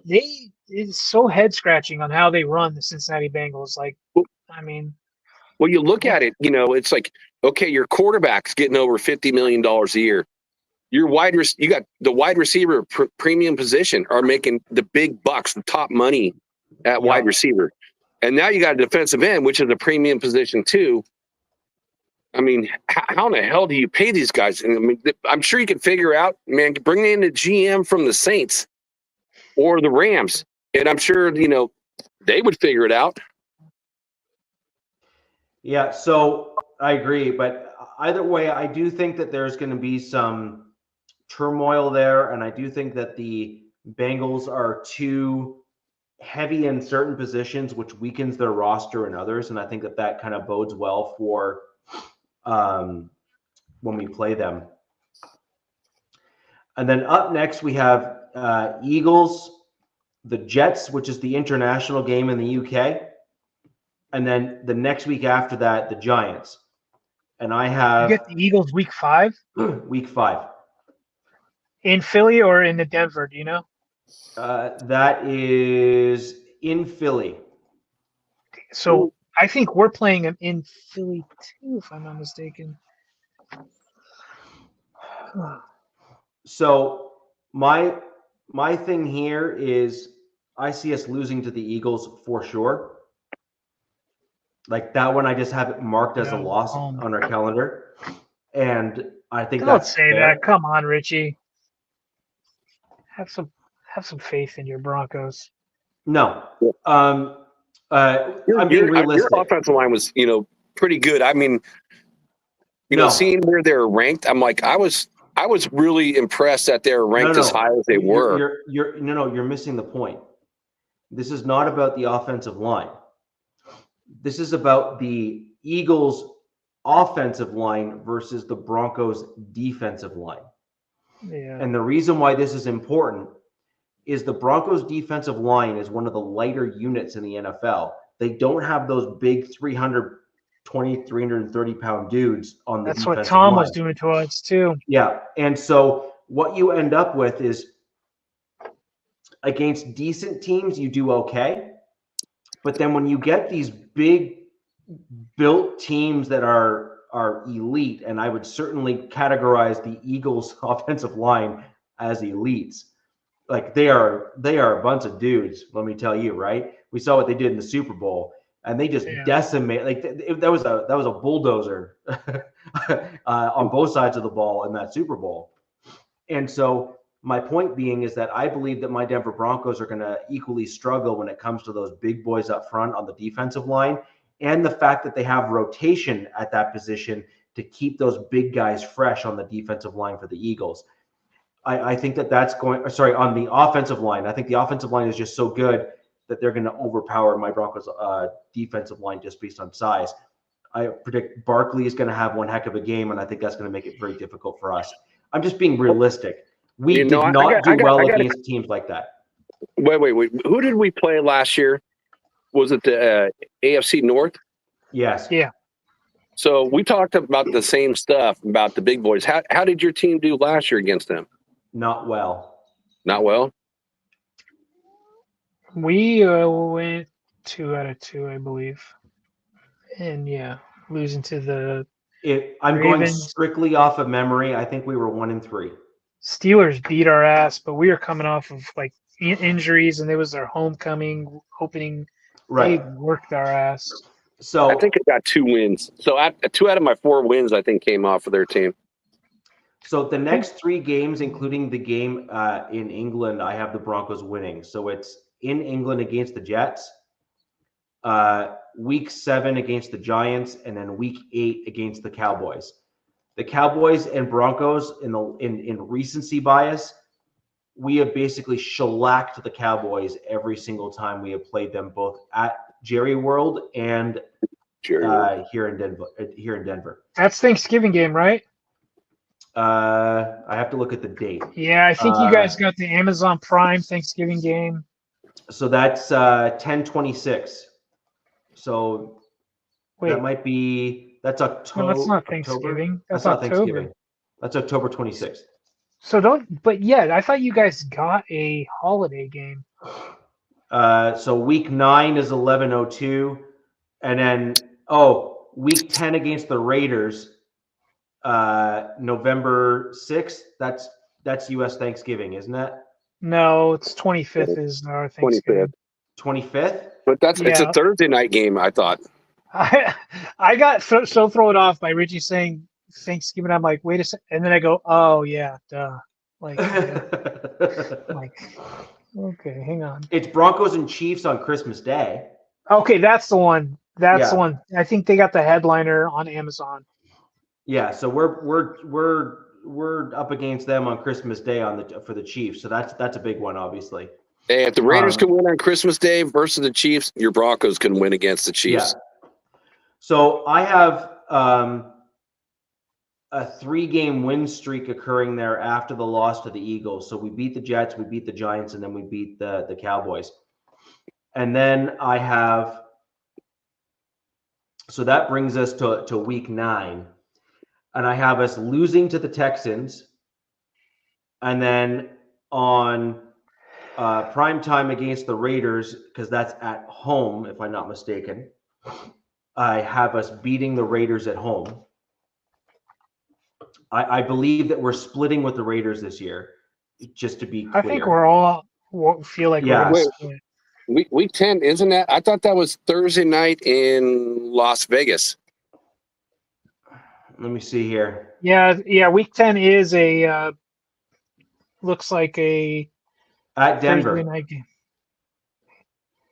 it's so head scratching on how they run the Cincinnati Bengals. Like, I mean, well, you look at it, you know, it's like, okay, your quarterback's getting over $50 million a year. You got the wide receiver premium position are making the big bucks, the top money at wide receiver. And now you got a defensive end, which is a premium position too. I mean, how in the hell do you pay these guys? And I mean, I'm sure you can figure out, man, bring in a GM from the Saints or the Rams. And I'm sure, you know, they would figure it out. Yeah, so I agree. But either way, I do think that there's going to be some turmoil there. And I do think that the Bengals are too heavy in certain positions, which weakens their roster in others. And I think that kind of bodes well for when we play them. And then up next, we have Eagles, the Jets, which is the international game in the UK. And then the next week after that, the Giants. And I have... You get the Eagles week 5? Week 5. In Philly or in the Denver, do you know? That is in Philly. So I think we're playing them in Philly too, if I'm not mistaken. So my thing here is I see us losing to the Eagles for sure. Like that one, I just have it marked as a loss on our calendar. And I think don't say that. Come on, Richie. Have some faith in your Broncos. No. I'm being realistic. Your offensive line was, you know, pretty good. I mean, you know, seeing where they're ranked, I'm like, I was really impressed that they're ranked as high as they were. You're missing the point. This is not about the offensive line. This is about the Eagles' offensive line versus the Broncos' defensive line. Yeah. And the reason why this is important is the Broncos' defensive line is one of the lighter units in the NFL. They don't have those big 320, 330-pound dudes on the defensive line. That's what Tom was doing to us too. Yeah. And so what you end up with is against decent teams, you do okay. But then when you get these big built teams that are elite, and I would certainly categorize the Eagles' offensive line as elites. Like they are a bunch of dudes. Let me tell you, right? We saw what they did in the Super Bowl, and they just decimate. Like that was a bulldozer on both sides of the ball in that Super Bowl. And so my point being is that I believe that my Denver Broncos are going to equally struggle when it comes to those big boys up front on the defensive line, and the fact that they have rotation at that position to keep those big guys fresh on the defensive line for the Eagles. I think that's going – sorry, on the offensive line. I think the offensive line is just so good that they're going to overpower my Broncos defensive line just based on size. I predict Barkley is going to have one heck of a game, and I think that's going to make it very difficult for us. I'm just being realistic. We did not do well against teams like that. Wait. Who did we play last year? Was it the AFC North? Yes. Yeah. So we talked about the same stuff about the big boys. How did your team do last year against them? Not well. Not well? We went 2 out of 2, I believe. And, losing to the I'm Ravens. going strictly off of memory. I think we were 1-3. Steelers beat our ass, but we were coming off of, like, injuries, and it was their homecoming opening. Right. They worked our ass. So I think I got 2 wins. So 2 out of my 4 wins, I think, came off of their team. So the next 3 games, including the game in England, I have the Broncos winning. So it's in England against the Jets, week 7 against the Giants, and then week 8 against the Cowboys. The Cowboys and Broncos in recency bias, we have basically shellacked the Cowboys every single time we have played them, both at Jerry World and here in Denver. That's Thanksgiving game, right? I have to look at the date. Yeah, I think you guys got the Amazon Prime Thanksgiving game. So that's 10/26. So that might be that's October. No, that's not Thanksgiving. That's not Thanksgiving. That's October 26th. So I thought you guys got a holiday game. So week 9 is 11/02, and then week 10 against the Raiders. November 6th, that's U.S. Thanksgiving, isn't it? No, it's 25th is our Thanksgiving. 25th? But it's a Thursday night game, I thought. I got so thrown off by Richie saying Thanksgiving. I'm like, wait a second. And then I go, oh, yeah, duh. Like, okay, hang on. It's Broncos and Chiefs on Christmas Day. Okay, that's the one. That's the one. I think they got the headliner on Amazon. Yeah, so we're up against them on Christmas Day for the Chiefs. So that's a big one, obviously. Hey, if the Raiders can win on Christmas Day versus the Chiefs, your Broncos can win against the Chiefs. Yeah. So I have a 3-game win streak occurring there after the loss to the Eagles. So we beat the Jets, we beat the Giants, and then we beat the Cowboys. And then I have – so that brings us to week 9. And I have us losing to the Texans. And then on prime time against the Raiders, because that's at home, if I'm not mistaken, I have us beating the Raiders at home. I believe that we're splitting with the Raiders this year, just to be clear. I think we're all feel like we're going to split. Week 10, isn't that? I thought that was Thursday night in Las Vegas. Let me see here. Yeah. Week 10 is looks like a at Denver Thursday night game.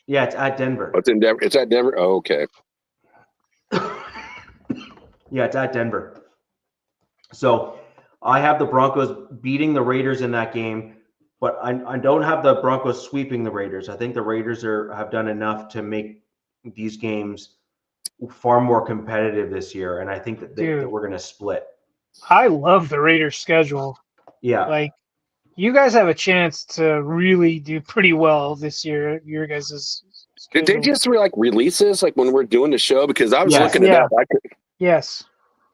Yeah, it's at Denver. It's in Denver. It's at Denver. Oh, okay. Yeah, it's at Denver. So I have the Broncos beating the Raiders in that game, but I don't have the Broncos sweeping the Raiders. I think the Raiders have done enough to make these games far more competitive this year, and I think that we're going to split. I love the Raiders' schedule. Yeah, like you guys have a chance to really do pretty well this year. Your guys' Did they just release this when we're doing the show? Because I was looking it up. Yes.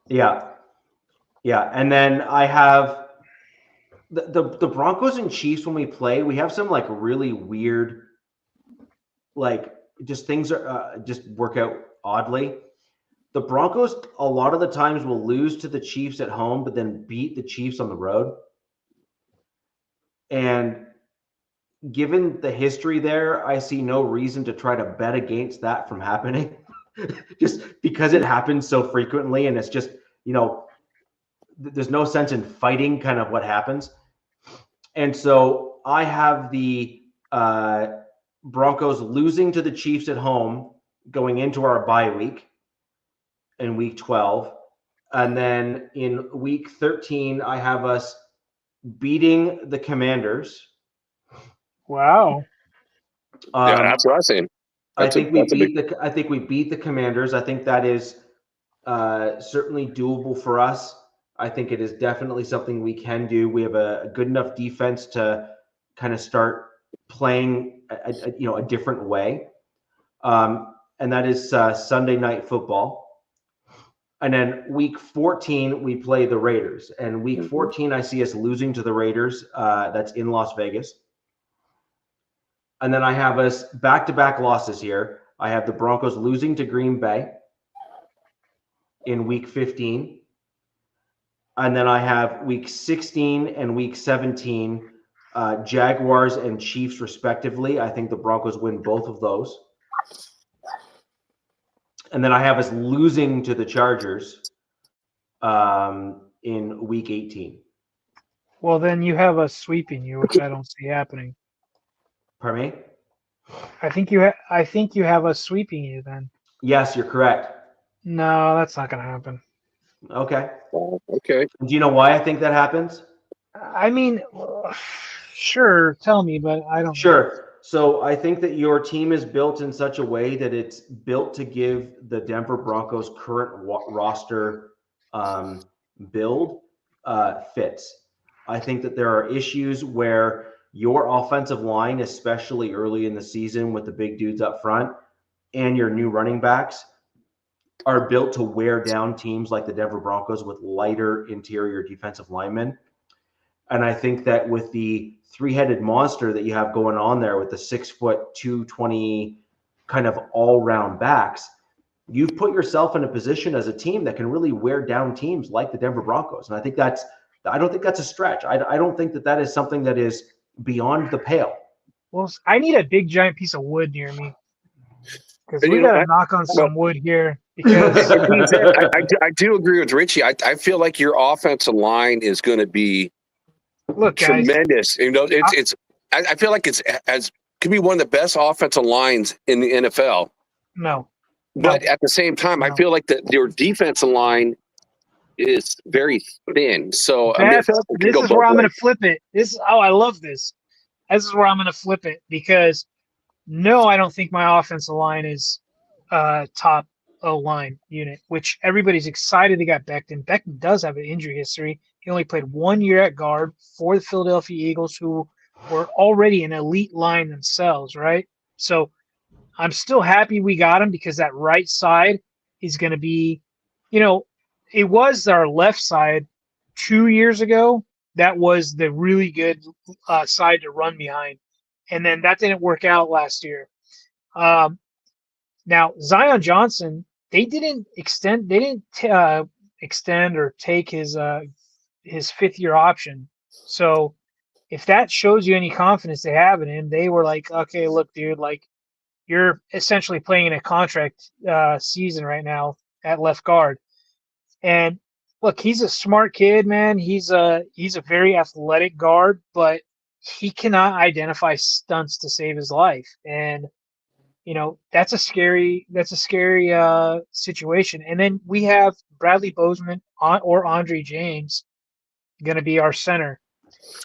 Yeah, and then I have the Broncos and Chiefs when we play. We have some really weird, just things are just work out oddly. the Broncos a lot of the times will lose to the Chiefs at home, but then beat the Chiefs on the road. And given the history there, I see no reason to try to bet against that from happening. Just because it happens so frequently, and it's just, there's no sense in fighting kind of what happens. And so I have the Broncos losing to the Chiefs at home going into our bye week in week 12. And then in week 13, I have us beating the Commanders. Wow. Yeah, that's what I'm saying. I think we beat the Commanders. I think that is certainly doable for us. I think it is definitely something we can do. We have a good enough defense to kind of start playing a different way. And that is Sunday Night Football. And then week 14, we play the Raiders. And week 14, I see us losing to the Raiders. That's in Las Vegas. And then I have us back-to-back losses here. I have the Broncos losing to Green Bay in week 15. And then I have week 16 and week 17, Jaguars and Chiefs respectively. I think the Broncos win both of those. And then I have us losing to the Chargers in week 18. Well, then you have us sweeping you, which I don't see happening. Pardon me? I think you have us sweeping you then. Yes, you're correct. No, that's not going to happen. Okay. Okay. Do you know why I think that happens? I mean, sure, tell me, but I don't. Sure. So I think that your team is built in such a way that it's built to give the Denver Broncos current roster build fits. I think that there are issues where your offensive line, especially early in the season with the big dudes up front and your new running backs, are built to wear down teams like the Denver Broncos with lighter interior defensive linemen. And I think that with the three-headed monster that you have going on there with the 6', 220 kind of all-round backs, you've put yourself in a position as a team that can really wear down teams like the Denver Broncos. And I don't think that's a stretch. I don't think that is something that is beyond the pale. Well, I need a big giant piece of wood near me because we got to knock on some wood here. Because I do agree with Richie. I feel like your offensive line is going to be tremendous. Guys, I feel like could be one of the best offensive lines in the NFL. No. But at the same time, I feel like your defensive line is very thin. So this is where I'm going to flip it. I love this. This is where I'm going to flip it because no, I don't think my offensive line is top O-line unit, which everybody's excited they got Becton. Becton does have an injury history. He only played 1 year at guard for the Philadelphia Eagles, who were already an elite line themselves, right? So I'm still happy we got him because that right side is going to be, it was our left side 2 years ago. That was the really good side to run behind. And then that didn't work out last year. Now, Zion Johnson, they didn't extend or take his 5th-year option. So if that shows you any confidence they have in him, they were like, okay, look, dude, like you're essentially playing in a contract season right now at left guard. And look, he's a smart kid, man. He's a very athletic guard, but he cannot identify stunts to save his life. And that's a scary situation. And then we have Bradley Bozeman or Andre James going to be our center.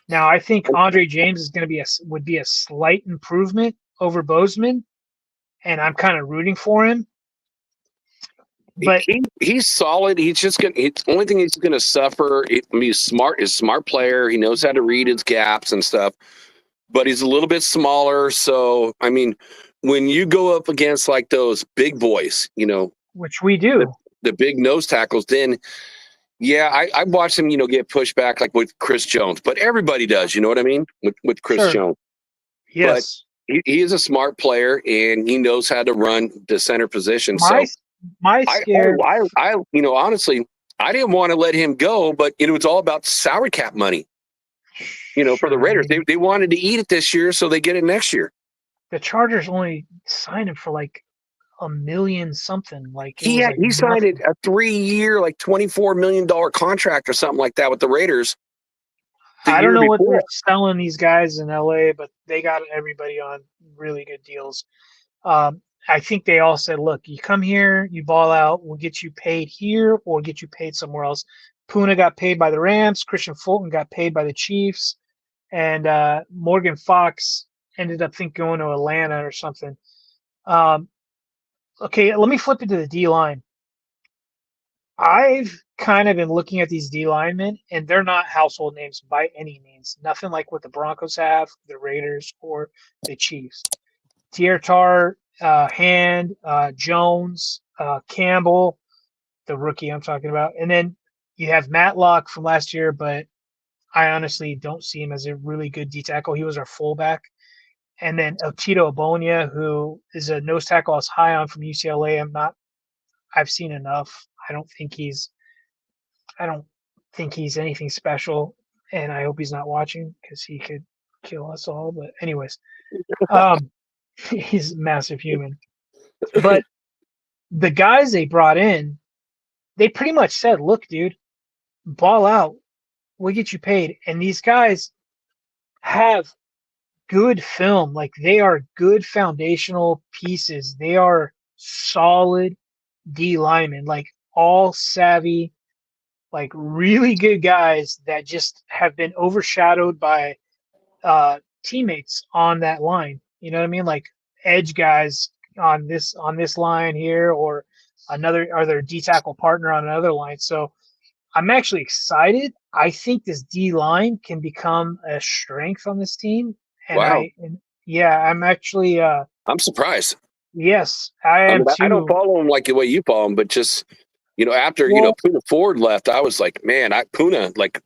Now, I think Andre James is going to would be a slight improvement over Bozeman, and I'm kind of rooting for him. But he's solid. He's just going. The only thing he's going to suffer. He's smart. He's a smart player. He knows how to read his gaps and stuff. But he's a little bit smaller. So I mean, when you go up against like those big boys, which we do, the big nose tackles, then yeah, I watched him, get pushed back like with Chris Jones. But everybody does. You know what I mean? With Chris Jones. Yes. But he is a smart player and he knows how to run the center position. my scare. Honestly, I didn't want to let him go, but it was all about salary cap money. For the Raiders, they wanted to eat it this year, so they get it next year. The Chargers only signed him for like $1 million something. Like he signed a 3-year, like $24 million contract or something like that with the Raiders. I don't know what they're selling these guys in LA, but they got everybody on really good deals. I think they all said, look, you come here, you ball out, we'll get you paid here or get you paid somewhere else. Puna got paid by the Rams. Christian Fulton got paid by the Chiefs. And Morgan Fox ended up going to Atlanta or something. Okay, let me flip it to the D-line. I've kind of been looking at these D linemen, and they're not household names by any means. Nothing like what the Broncos have, the Raiders, or the Chiefs. Tiertar, Hand, Jones, Campbell, the rookie I'm talking about. And then you have Matlock from last year, but I honestly don't see him as a really good D tackle. He was our fullback. And then Tito Abonia, who is a nose tackle I was high on from UCLA. I've seen enough. I don't think he's anything special, and I hope he's not watching because he could kill us all. But anyways, he's a massive human. But the guys they brought in, they pretty much said, look, dude, ball out. We'll get you paid. And these guys have good film. Like, they are good foundational pieces. They are solid D linemen, like all savvy, like really good guys that just have been overshadowed by teammates on that line. You know what I mean? Like edge guys on this line here, or their D tackle partner on another line. So I'm actually excited. I think this D line can become a strength on this team. And wow. I'm actually I'm surprised. Yes, I am too. I don't follow him like the way you follow him, but just after Puna Ford left, I was like, man, Puna, like.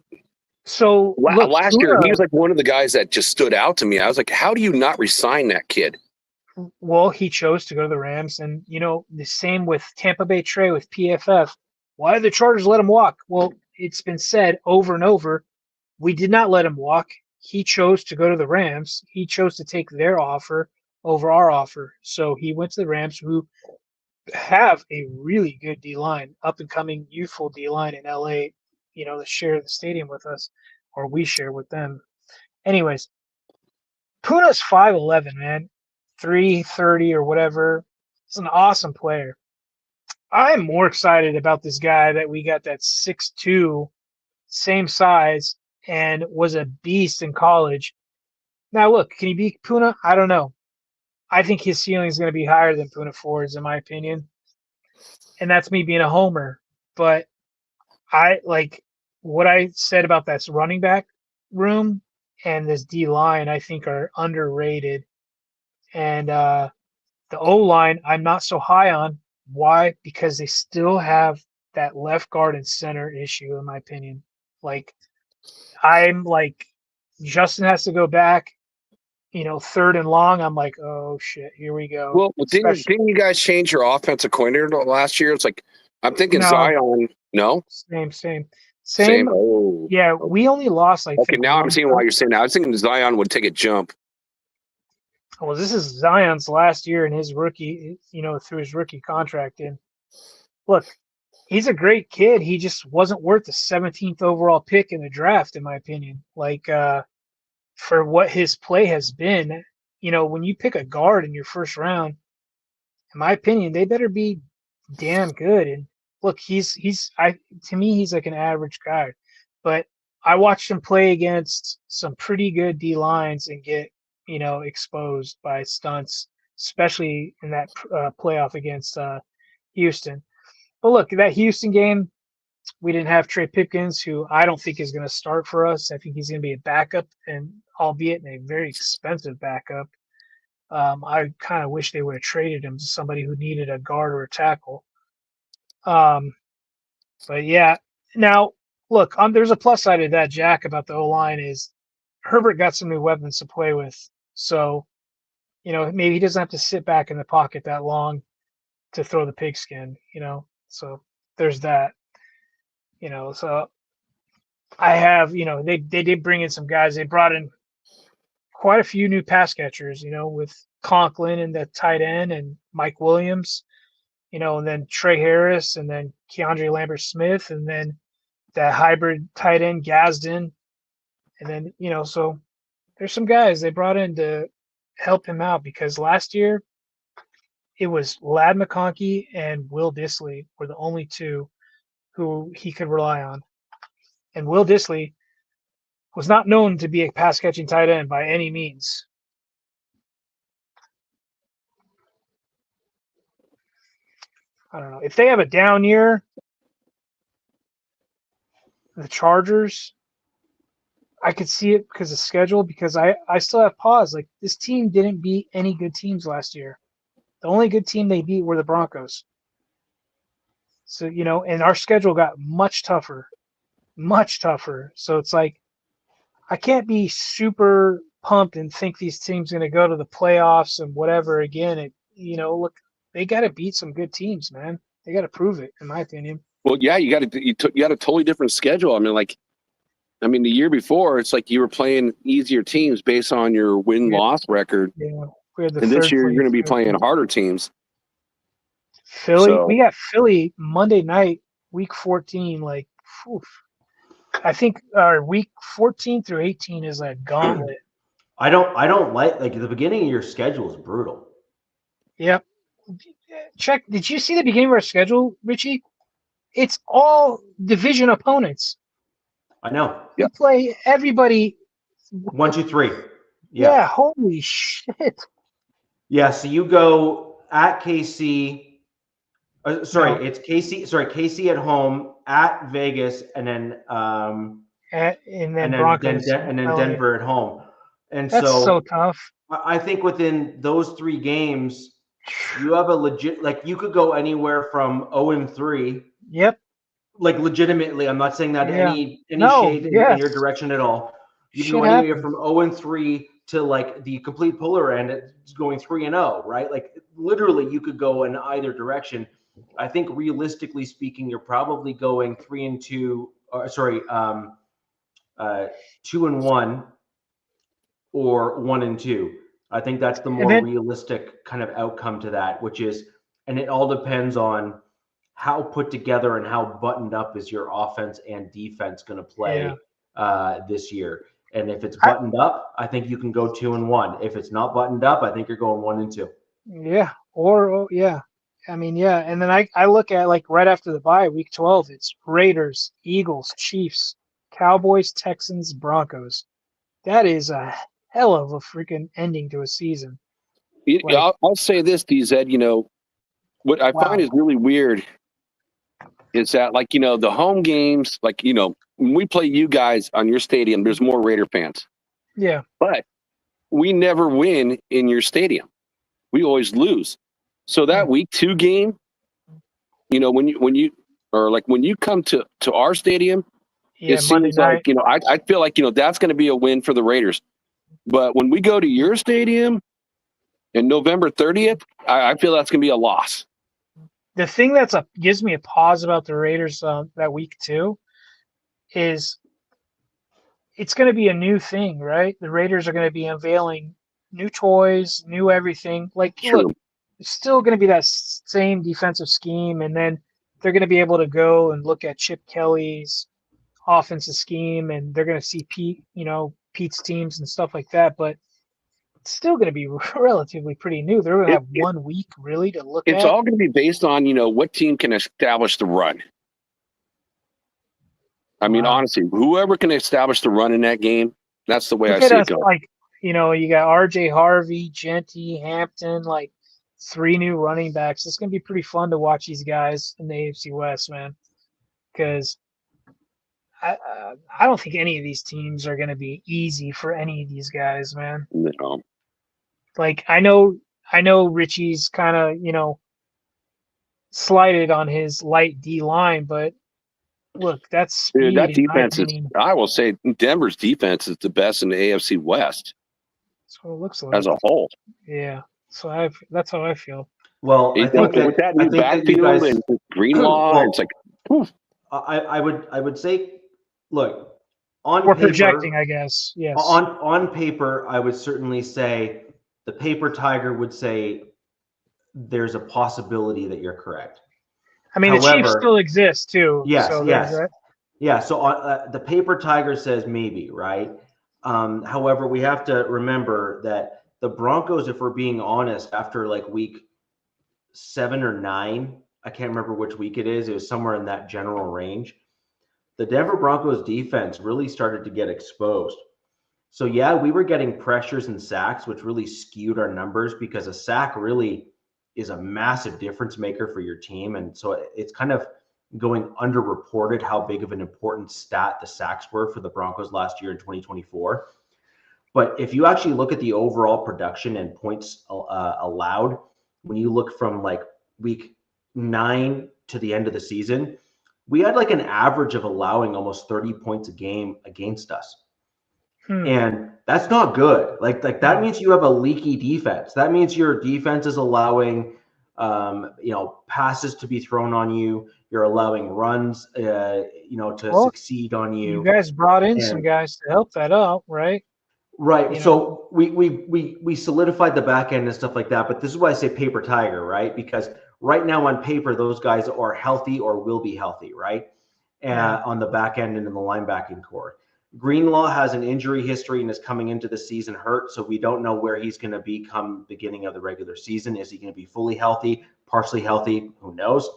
So last year, he was like one of the guys that just stood out to me. I was like, how do you not resign that kid? Well, he chose to go to the Rams, and the same with Tampa Bay Trey with PFF. Why did the Chargers let him walk? Well, it's been said over and over, we did not let him walk. He chose to go to the Rams. He chose to take their offer over our offer. So he went to the Rams, who have a really good D-line, up-and-coming youthful D-line in LA, to share the stadium with us, or we share with them. Anyways, Puna's 5'11", man, 330 or whatever. He's an awesome player. I'm more excited about this guy that we got that's 6'2", same size, and was a beast in college. Now, look, can he beat Puna? I don't know. I think his ceiling is going to be higher than Puna Ford's, in my opinion. And that's me being a homer. But I like what I said about that running back room and this D line, I think are underrated. And the O line, I'm not so high on. Why? Because they still have that left guard and center issue, in my opinion. Like, I'm like, Justin has to go back. 3rd and long, I'm like, oh shit, here we go. Well, didn't you guys change your offensive coordinator last year? It's like, I'm thinking Zion. No, same. Oh. Yeah, we only lost like. Okay, now I'm seeing why you're saying that. I was thinking Zion would take a jump. Well, this is Zion's last year in his rookie, through his rookie contract. And look, he's a great kid. He just wasn't worth the 17th overall pick in the draft, in my opinion. Like, for what his play has been, when you pick a guard in your first round, in my opinion, they better be damn good. And look, to me, he's like an average guy, but I watched him play against some pretty good D lines and get, exposed by stunts, especially in that playoff against Houston. But look, that Houston game, we didn't have Trey Pipkins, who I don't think is going to start for us. I think he's going to be a backup, and albeit in a very expensive backup. I kind of wish they would have traded him to somebody who needed a guard or a tackle. But yeah, now look, there's a plus side of that, Jack, about the O-line is Herbert got some new weapons to play with. So, maybe he doesn't have to sit back in the pocket that long to throw the pigskin, So there's that, So I have, they did bring in some guys. They brought in quite a few new pass catchers, with Conklin and the tight end and Mike Williams, and then Trey Harris and then Keandre Lambert-Smith and then that hybrid tight end Gadsden. And then, so there's some guys they brought in to help him out because last year it was Ladd McConkey and Will Dissly were the only two who he could rely on. And Will Dissly was not known to be a pass catching tight end by any means. I don't know. If they have a down year, the Chargers, I could see it because of schedule, because I still have pause. Like, this team didn't beat any good teams last year. The only good team they beat were the Broncos. So, and our schedule got much tougher. So it's like, I can't be super pumped and think these teams going to go to the playoffs and whatever again. Look, they got to beat some good teams, man. They got to prove it, in my opinion. Well, yeah, you got a totally different schedule. The year before, it's like you were playing easier teams based on your win-loss record. Yeah, and this year you're going to be playing harder teams. Philly, we got Philly Monday night, week 14. Like, oof. I think our week 14 through 18 is a gauntlet. I don't like the beginning of your schedule is brutal. Yep. Check. Did you see the beginning of our schedule, Richie? It's all division opponents. I know. We play everybody. 1, 2, 3. Yeah. Holy shit. Yeah. So you go at KC. It's KC. Sorry, KC at home, at Vegas, and then Broncos, and then Denver at home. And that's so tough. I think within those 3 games, you have a legit, you could go anywhere from 0-3. Yep. Like, legitimately, I'm not saying that any shade in your direction at all. You can go anywhere from 0-3 to the complete polar end. It's going 3-0, right? Like, literally, you could go in either direction. I think realistically speaking, you're probably going 3-2. 2-1 or 1-2. I think that's the more realistic kind of outcome to that, which is, and it all depends on how put together and how buttoned up is your offense and defense going to play this year. And if it's buttoned up, I think you can go 2-1. If it's not buttoned up, I think you're going 1-2. Yeah. And then I look at right after the bye, week 12, it's Raiders, Eagles, Chiefs, Cowboys, Texans, Broncos. That is a hell of a freaking ending to a season. I'll say this, DZ, what I find is really weird is that, the home games, when we play you guys on your stadium, there's more Raider fans. Yeah. But we never win in your stadium. We always lose. So that week 2 game, when you come to our stadium, it seems like, I feel like, that's going to be a win for the Raiders. But when we go to your stadium in November 30th, I feel that's going to be a loss. The thing that gives me a pause about the Raiders that week 2 is it's going to be a new thing, right? The Raiders are going to be unveiling new toys, new everything. Look, it's still going to be that same defensive scheme, and then they're going to be able to go and look at Chip Kelly's offensive scheme, and they're going to see Pete's teams and stuff like that. But it's still going to be relatively pretty new. They're going to have 1 week really to look at. It's all going to be based on what team can establish the run. Honestly, whoever can establish the run in that game, that's the way I see it going. You got R.J. Harvey, Genty, Hampton, 3 new running backs. It's going to be pretty fun to watch these guys in the AFC West, man, because I don't think any of these teams are going to be easy for any of these guys, man. No. I know Richie's kind of, slighted on his light D line, but look, that's speed. That defense is, I will say, Denver's defense is the best in the AFC West. That's what it looks like as a whole. Yeah. So that's how I feel. Well, I think with that new you backfield guys, and Greenlaw, well, it's like, whew. I would say, look, on We're paper, projecting, I guess. Yes. on paper, I would certainly say the paper tiger would say there's a possibility that you're correct. I mean, the Chiefs still exist too. Yes, so yes. That. Yeah, so the paper tiger says maybe, right? However, we have to remember that the Broncos, if we're being honest, after like week 7 or 9, I can't remember which week it is. It was somewhere in that general range. The Denver Broncos defense really started to get exposed. So yeah, we were getting pressures and sacks, which really skewed our numbers because a sack really is a massive difference maker for your team. And so it's kind of going underreported how big of an important stat the sacks were for the Broncos last year in 2024. But if you actually look at the overall production and points allowed, when you look from like week 9 to the end of the season, we had like an average of allowing almost 30 points a game against us. And that's not good. Like that means you have a leaky defense. That means your defense is allowing, passes to be thrown on you. You're allowing runs, to succeed on you. You guys brought in some guys to help that out, right? Right. So we solidified the back end and stuff like that. But this is why I say paper tiger, right? Because right now on paper, those guys are healthy or will be healthy, right? On the back end and in the linebacking core. Greenlaw has an injury history and is coming into the season hurt, so we don't know where he's going to be come beginning of the regular season. Is he going to be fully healthy, partially healthy? Who knows?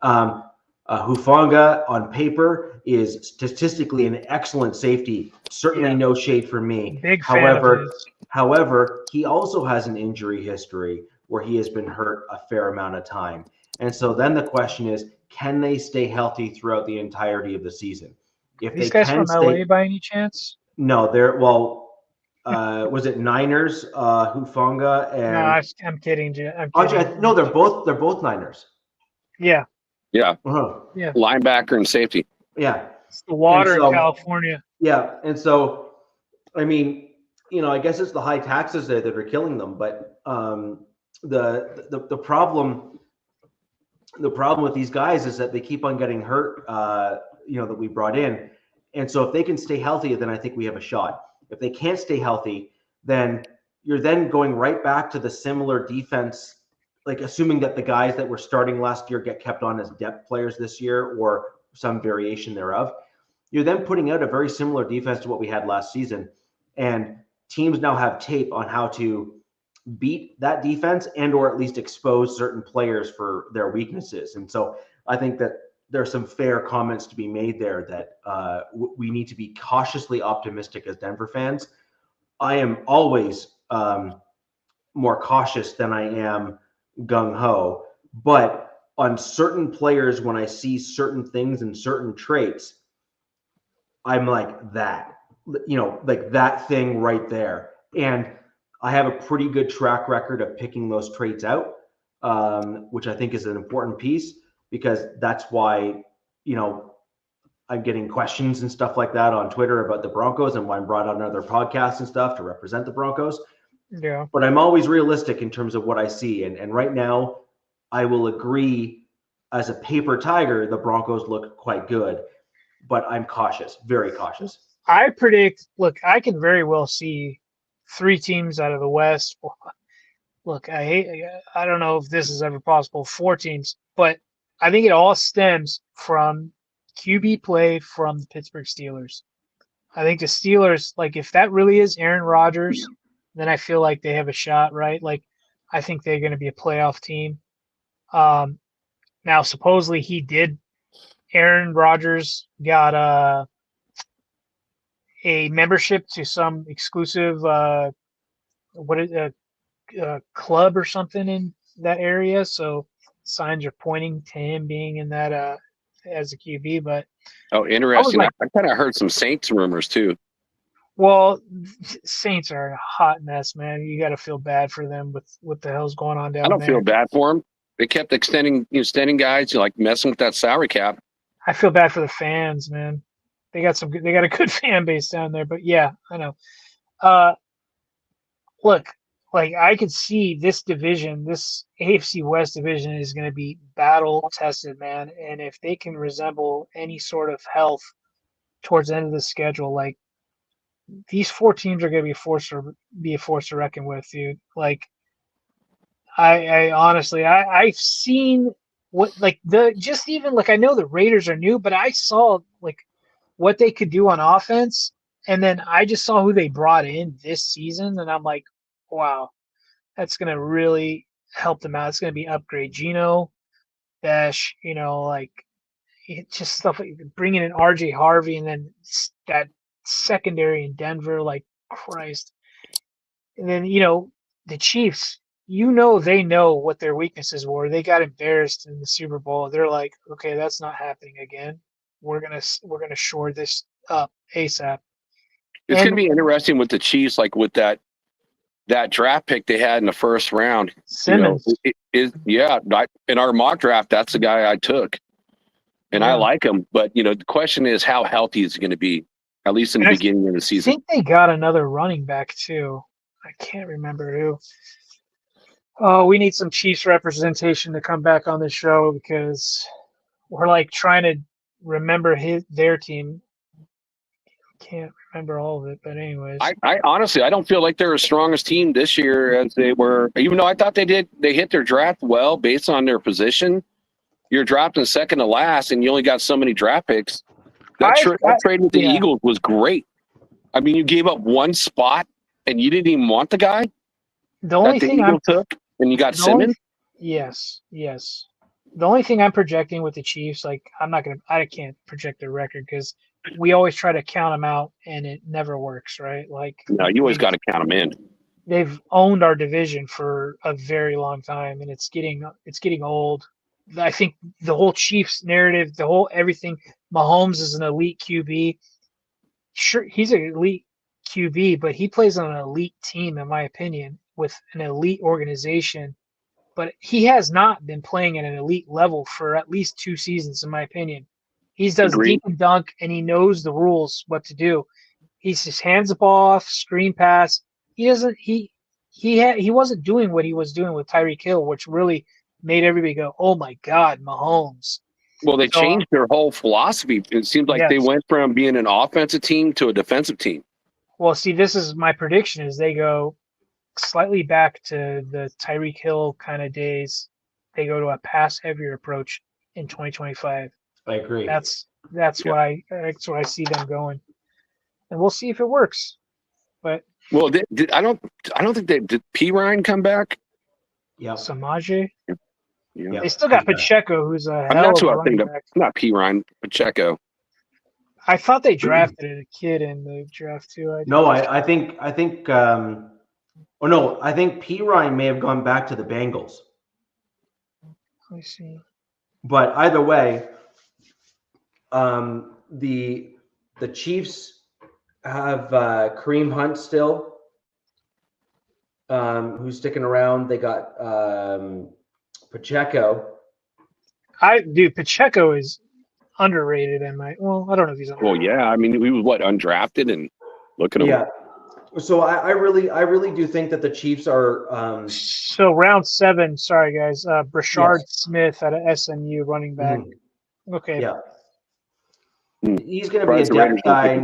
Hufanga on paper is statistically an excellent safety. Certainly no shade for me. Big fan of his. However, he also has an injury history where he has been hurt a fair amount of time. And so then the question is, can they stay healthy throughout the entirety of the season? If these guys from LA by any chance? No, was it Niners, Hufanga and No, I'm kidding. No, they're both Niners. Yeah. Yeah. Yeah. Linebacker and safety. Yeah. It's the water in California. Yeah. And so, I mean, I guess it's the high taxes there that are killing them. But the problem with these guys is that they keep on getting hurt, that we brought in. And so if they can stay healthy, then I think we have a shot. If they can't stay healthy, then you're then going right back to the similar defense, like assuming that the guys that were starting last year get kept on as depth players this year or some variation thereof. You're then putting out a very similar defense to what we had last season. And teams now have tape on how to beat that defense and or at least expose certain players for their weaknesses. And so I think that there are some fair comments to be made there that we need to be cautiously optimistic as Denver fans. I am always more cautious than I am gung-ho, but on certain players, when I see certain things and certain traits, I'm like that, like that thing right there. And I have a pretty good track record of picking those traits out, which I think is an important piece. Because that's why, I'm getting questions and stuff like that on Twitter about the Broncos and why I'm brought on other podcasts and stuff to represent the Broncos. Yeah. But I'm always realistic in terms of what I see. And right now, I will agree, as a paper tiger, the Broncos look quite good. But I'm cautious, very cautious. I predict, I can very well see 3 teams out of the West. Look, I don't know if this is ever possible, 4 teams, but I think it all stems from QB play from the Pittsburgh Steelers. I think the Steelers, if that really is Aaron Rodgers, then I feel like they have a shot, right? I think they're going to be a playoff team. Now, supposedly Aaron Rodgers got a membership to some exclusive club or something in that area, so signs are pointing to him being in that as a QB. But interesting. I kind of heard some Saints rumors too. Well, Saints are a hot mess, man. You got to feel bad for them with what the hell's going on down there. I don't feel bad for them. They kept extending guys, messing with that salary cap. I feel bad for the fans, man. They got a good fan base down there, but yeah, I know. Look, like I could see this division, this AFC West division is going to be battle tested, man. And if they can resemble any sort of health towards the end of the schedule, like these 4 teams are going to be a force to reckon with, dude. Like I honestly, I've seen what like the just even like I know the Raiders are new, but I saw like what they could do on offense, and then I just saw who they brought in this season, and I'm like, wow, that's gonna really help them out. It's gonna be upgrade Geno, Dash, like just stuff like bringing in RJ Harvey, and then that secondary in Denver, like Christ, and then the Chiefs. They know what their weaknesses were. They got embarrassed in the Super Bowl. They're like, okay, that's not happening again. We're gonna shore this up ASAP. It's going to be interesting with the Chiefs, like with that draft pick they had in the first round. Simmons. In our mock draft, that's the guy I took, and I like him. But the question is, how healthy is he going to be? At least in the beginning of the season. I think they got another running back too. I can't remember who. Oh, we need some Chiefs representation to come back on the show because we're like trying to remember their team. Can't remember all of it, but anyways. I honestly, I don't feel like they're as strong as team this year as they were, even though I thought they did. They hit their draft well based on their position. You're drafting second to last, and you only got so many draft picks. That trade with the Eagles was great. I mean, you gave up one spot, and you didn't even want the guy. The only thing Eagles took, and you got Simmons. Yes. The only thing I'm projecting with the Chiefs, like I can't project their record because we always try to count them out, and it never works, right? Like no, you always got to count them in. They've owned our division for a very long time, and it's getting old. I think the whole Chiefs narrative, the whole everything. Mahomes is an elite QB. Sure, he's an elite QB, but he plays on an elite team, in my opinion, with an elite organization. But he has not been playing at an elite level for at least 2 seasons, in my opinion. He does deep and dunk, and he knows the rules, what to do. He just hands the ball off, screen pass. He doesn't. He wasn't doing what he was doing with Tyreek Hill, which really made everybody go, "Oh my God, Mahomes!" Well, they changed their whole philosophy. It seems like they went from being an offensive team to a defensive team. Well, see, this is my prediction: is they go slightly back to the Tyreek Hill kind of days. They go to a pass heavier approach in 2025. I agree. That's why I see them going, and we'll see if it works. But I don't think did P. Ryan come back? Yeah, Samaje. Yeah. They still got Pacheco, who's a hell of a running back. Not P. Ryan, Pacheco. I thought they drafted a kid in the draft too. I think P. Ryan may have gone back to the Bengals. Let me see. But either way, the Chiefs have Kareem Hunt still, who's sticking around. They got Pacheco. Pacheco is underrated I don't know if he's underrated. Well, yeah, I mean, he was undrafted, and look at him. Yeah. So I really do think that the Chiefs are. So round 7, sorry guys, Brashard Smith out of SMU, running back. Okay. Yeah. He's going to be a depth guy.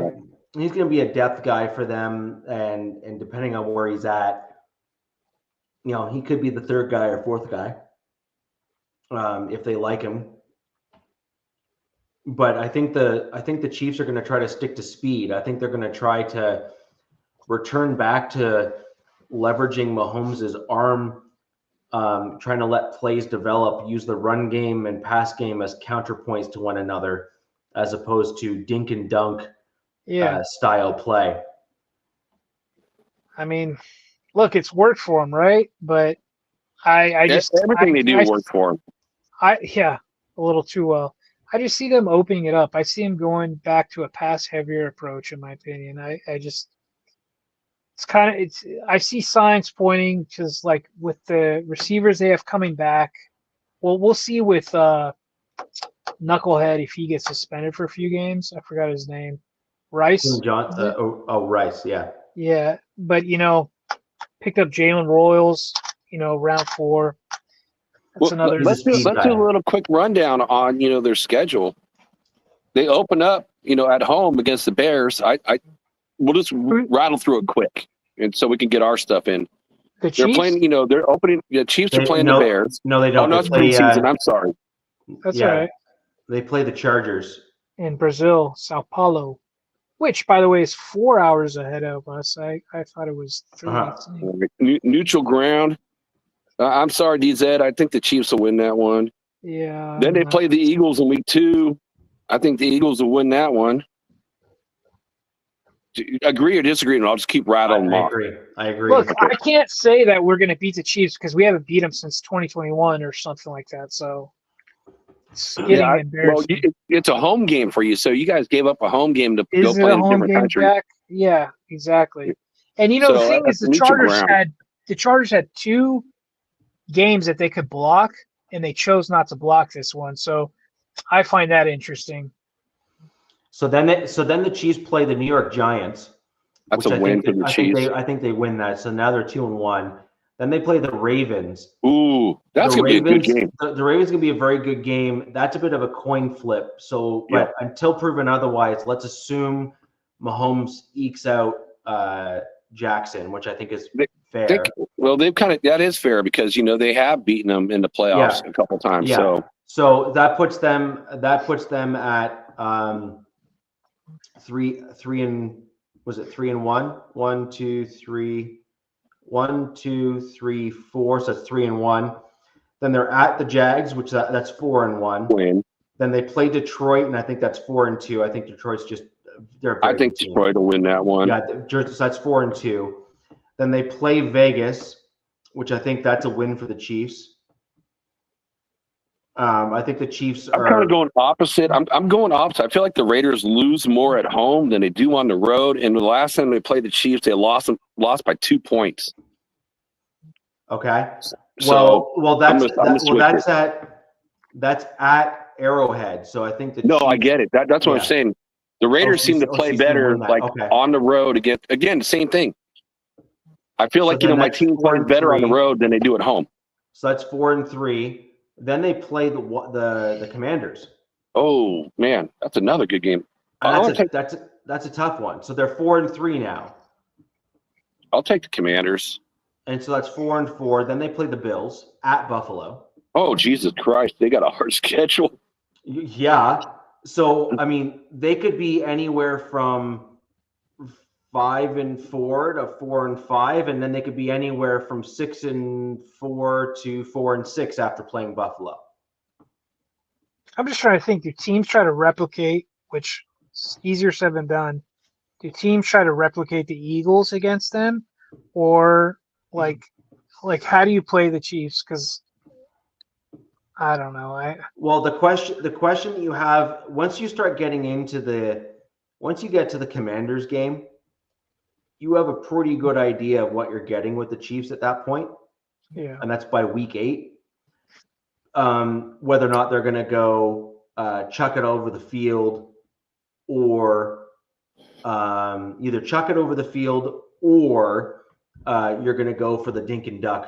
He's going to be a depth guy for them, and depending on where he's at, he could be the 3rd guy or 4th guy, if they like him. But I think the Chiefs are going to try to stick to speed. I think they're going to try to return back to leveraging Mahomes' arm, trying to let plays develop, use the run game and pass game as counterpoints to one another, as opposed to dink and dunk style play. I mean, look, it's worked for him, right? But I just everything they do works for him. A little too well. I just see them opening it up. I see them going back to a pass heavier approach, in my opinion. I see signs pointing because, like, with the receivers they have coming back, well, we'll see with Knucklehead if he gets suspended for a few games. I forgot his name. Rice. Rice, yeah. Yeah, but picked up Jalen Royals, round 4. That's another. Let's do a little quick rundown on their schedule. They open up at home against the Bears. We'll just rattle through it quick, and so we can get our stuff in. The They're Chiefs? playing. They're opening. The Chiefs are playing the Bears. No, they don't. Oh no, it's preseason. I'm sorry. That's all right. They play the Chargers in Brazil, Sao Paulo, which, by the way, is 4 hours ahead of us. I thought it was 3. Neutral ground. I'm sorry, DZ. I think the Chiefs will win that one. Yeah. Then they play the Eagles in week 2. I think the Eagles will win that one. Agree or disagree? And I'll just keep rattling them off. I agree. Look, I can't say that we're going to beat the Chiefs because we haven't beat them since 2021 or something like that. So it's getting embarrassing. Well, it's a home game for you, so you guys gave up a home game to go play in a different country. Back? Yeah, exactly. And the thing is, the Chargers had 2 games that they could block, and they chose not to block this one. So I find that interesting. So then the Chiefs play the New York Giants. That's a win for the Chiefs. I think they win that. So now they're 2-1. Then they play the Ravens. Ooh, that's going to be a good game. The Ravens going to be a very good game. That's a bit of a coin flip. So, but until proven otherwise, let's assume Mahomes ekes out Jackson, which I think is fair. That is fair because they have beaten them in the playoffs a couple times. Yeah. So that puts them at 3-1. 1, 2, 3. 1, 2, 3, 4. So that's 3-1. Then they're at the Jags, which that's 4-1. Win. Then they play Detroit, and I think that's 4-2. I think Detroit's I think Detroit will win that one. Yeah, so that's 4-2. Then they play Vegas, which I think that's a win for the Chiefs. I think the Chiefs are. I'm kind of going opposite. I'm going opposite. I feel like the Raiders lose more at home than they do on the road. And the last time they played the Chiefs, they lost by 2 points. Okay. So that's at Arrowhead. So I think Chiefs, I get it. That's what I'm saying. The Raiders seem to play better on the road again. The same thing. I feel like my team plays better on the road than they do at home. So that's 4-3. Then they play the Commanders. Oh man, that's another good game. That's a tough one. So they're 4-3 now. I'll take the Commanders. And so that's 4-4. Then they play the Bills at Buffalo. Oh Jesus Christ, they got a hard schedule. Yeah. So I mean, they could be anywhere from 5-4 to 4-5, and then they could be anywhere from 6-4 to 4-6 after playing Buffalo. I'm just trying to think. Do teams try to replicate, which is easier said than done? Do teams try to replicate the Eagles against them, or like how do you play the Chiefs? Because I don't know. Well, the question that you have once you start getting once you get to the Commanders game, you have a pretty good idea of what you're getting with the Chiefs at that point. Yeah. And that's by week 8. Whether or not they're going to go chuck it over the field or either chuck it over the field or you're going to go for the dink and dunk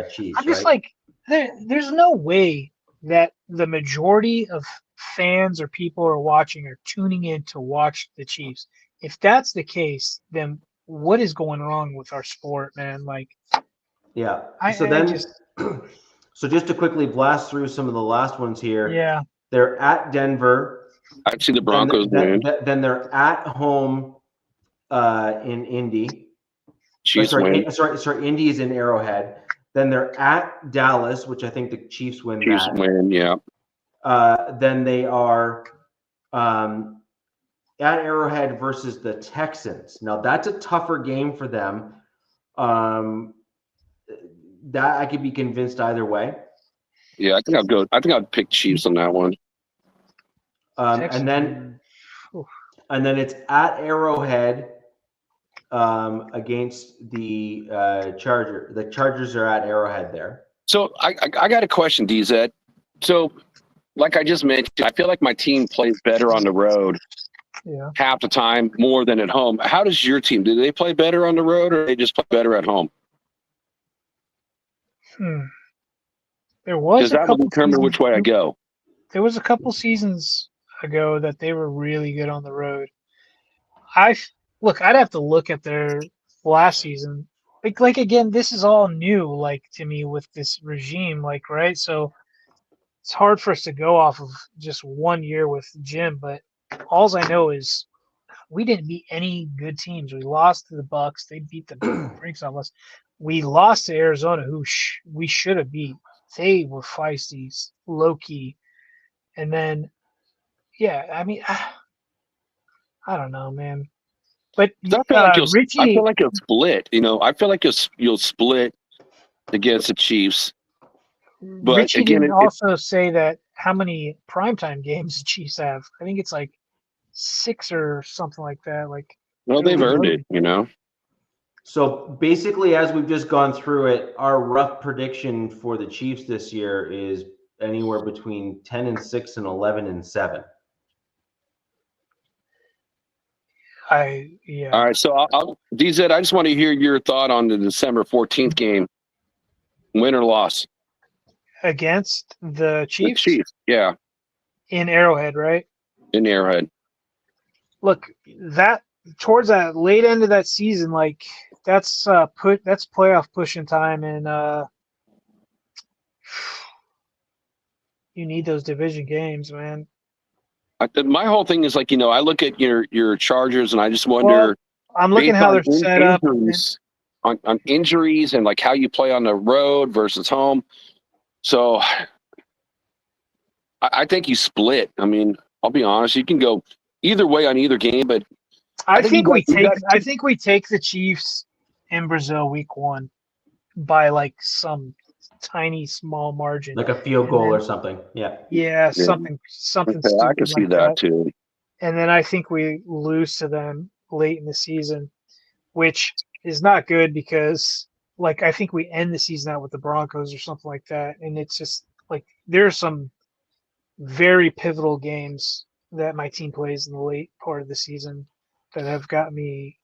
Chiefs. I'm just there's no way that the majority of fans or people are watching are tuning in to watch the Chiefs. If that's the case, then what is going wrong with our sport, man? So just to quickly blast through some of the last ones here. Yeah. They're at Denver. I see the Broncos win. Then they're at home in Indy. Chiefs win. Sorry, Indy is in Arrowhead. Then they're at Dallas, which I think the Chiefs win. Chiefs win, yeah. Then they are at Arrowhead versus the Texans. Now that's a tougher game for them. That I could be convinced either way. Yeah, I think I'd pick Chiefs on that one. And then it's at Arrowhead against the Chargers. The Chargers are at Arrowhead there. So I got a question, DZ. So like I just mentioned, I feel like my team plays better on the road. half the time more than at home. How does your team? Do they play better on the road, or they just play better at home? There was because that will determine which way I go. There was a couple seasons ago that they were really good on the road. I'd have to look at their last season. Like again, this is all new, like to me with this regime, like right. So it's hard for us to go off of just 1 year with Jim. But all I know is we didn't beat any good teams. We lost to the Bucks. They beat the brakes off us. We lost to Arizona, who we should have beat. They were feisty, low key, and then I mean, I don't know, man. But Richie, I feel like you'll split. I feel like you'll split against the Chiefs. But Richie again, didn't also say that how many primetime games the Chiefs have. I think it's like 6 or something like that. Like, well, they've earned it, So basically, as we've just gone through it, our rough prediction for the Chiefs this year is anywhere between 10-6 and 11-7. All right, so DZ, I just want to hear your thought on the December 14th game. Win or loss? Against the Chiefs? The Chiefs, yeah. In Arrowhead, right? In Arrowhead. Look, that towards that late end of that season, like that's playoff pushing time, and you need those division games, man. My whole thing is like, I look at your Chargers and I just wonder. Well, I'm looking how they're set up. On injuries and like how you play on the road versus home. So I think you split. I mean, I'll be honest, you can go either way on either game, but I think we take the Chiefs in Brazil week 1 by like some tiny small margin, like a field goal or something. Something okay, I can see that too. And then I think we lose to them late in the season, which is not good because like I think we end the season out with the Broncos or something like that, and it's just like there's some very pivotal games that my team plays in the late part of the season that have got me,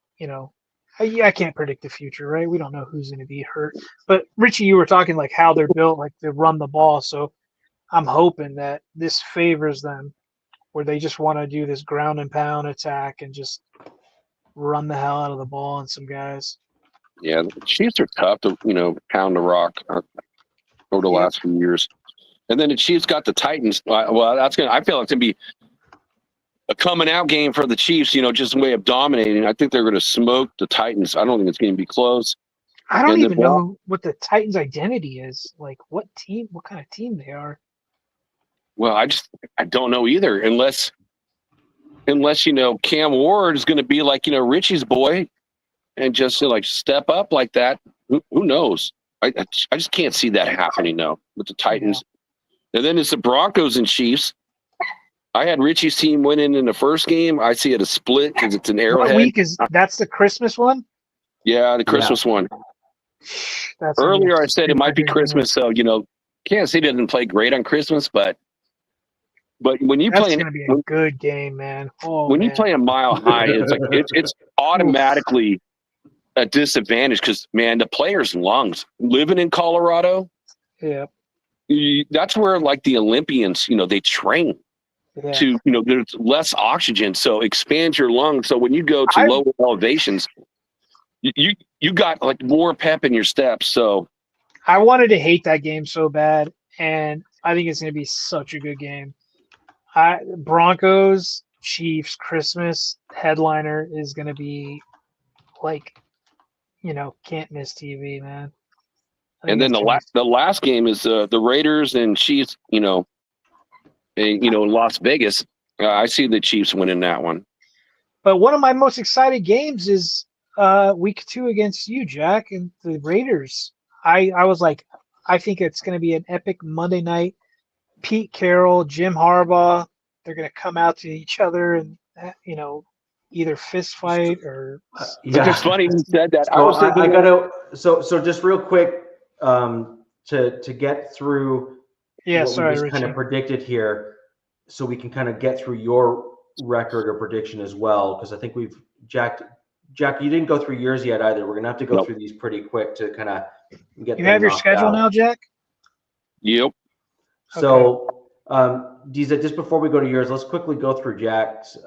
I can't predict the future, right? We don't know who's going to be hurt. But Richie, you were talking like how they're built, like they run the ball. So I'm hoping that this favors them where they just want to do this ground and pound attack and just run the hell out of the ball on some guys. Yeah, the Chiefs are tough to, pound the rock over the last few years. And then the Chiefs got the Titans. Well, I feel like it's going to be a coming out game for the Chiefs, just a way of dominating. I think they're going to smoke the Titans. I don't think it's going to be close. I don't even know what the Titans' identity is. Like what kind of team they are. Well, I don't know either. Unless Cam Ward is going to be like, Richie's boy and just like step up like that. Who knows? I just can't see that happening now with the Titans. Yeah. And then it's the Broncos and Chiefs. I had Richie's team winning in the first game. I see it a split because it's an Arrowhead. What week that's the Christmas one? Yeah, the Christmas one. Earlier I said it might be Christmas, so Kansas City doesn't play great on Christmas, but when you play, it's gonna be a good game, man. You play a Mile High, it's like it's automatically a disadvantage because the players' lungs living in Colorado. Yeah, that's where like the Olympians, they train. Yeah. To there's less oxygen, so expand your lungs. So when you go to lower elevations, you got like more pep in your steps. So I wanted to hate that game so bad, and I think it's going to be such a good game. Broncos Chiefs Christmas headliner is going to be like, can't miss TV, man. And then the last game is the Raiders and Chiefs. Las Vegas. I see the Chiefs winning that one. But one of my most excited games is week 2 against you, Jack, and the Raiders. I was like, I think it's going to be an epic Monday night. Pete Carroll, Jim Harbaugh, they're going to come out to each other and, either fist fight or. It's funny you said that. So just real quick to get through. Yeah, what sorry, we just Richie. kind of predicted here, so we can kind of get through your record or prediction as well, because I think we've Jack, you didn't go through yours yet either. We're gonna have to go through these pretty quick to kind of get. You have your schedule now, Jack? Yep. So, Diza, just before we go to yours, let's quickly go through Jack's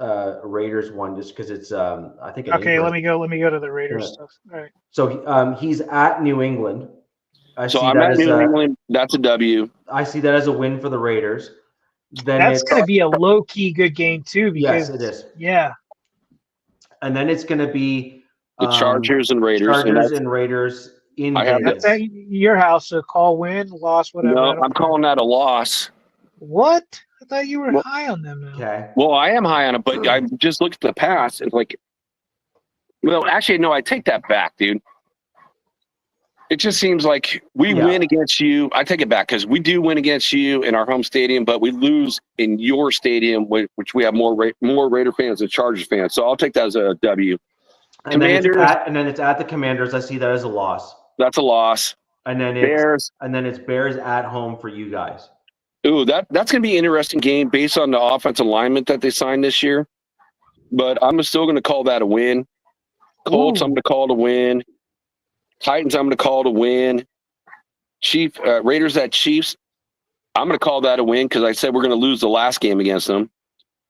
Raiders one, just because it's I think. Okay, let me go to the Raiders stuff. All right. So he's at New England. I'm at New England. That's a W. I see that as a win for the Raiders. Then that's going to be a low-key good game too. Because, yes, it is. Yeah. And then it's going to be the Chargers and Raiders. Chargers and Raiders in Vegas. That's at your house. So call, win, loss, whatever. No, I'm calling that a loss. What? I thought you were high on them now. Okay. Well, I am high on it, but I just looked at the past and well, actually, no, I take that back, dude. It just seems like we win against you. I take it back because we do win against you in our home stadium, but we lose in your stadium, which we have more Raider fans than Chargers fans. So I'll take that as a W. And Commanders, then it's at the Commanders. I see that as a loss. That's a loss. And then Bears. And then it's Bears at home for you guys. Ooh, that's going to be an interesting game based on the offensive alignment that they signed this year. But I'm still going to call that a win. Colts, I'm going to call it a win. Titans, I'm going to call it a win. Raiders at Chiefs, I'm going to call that a win because I said we're going to lose the last game against them.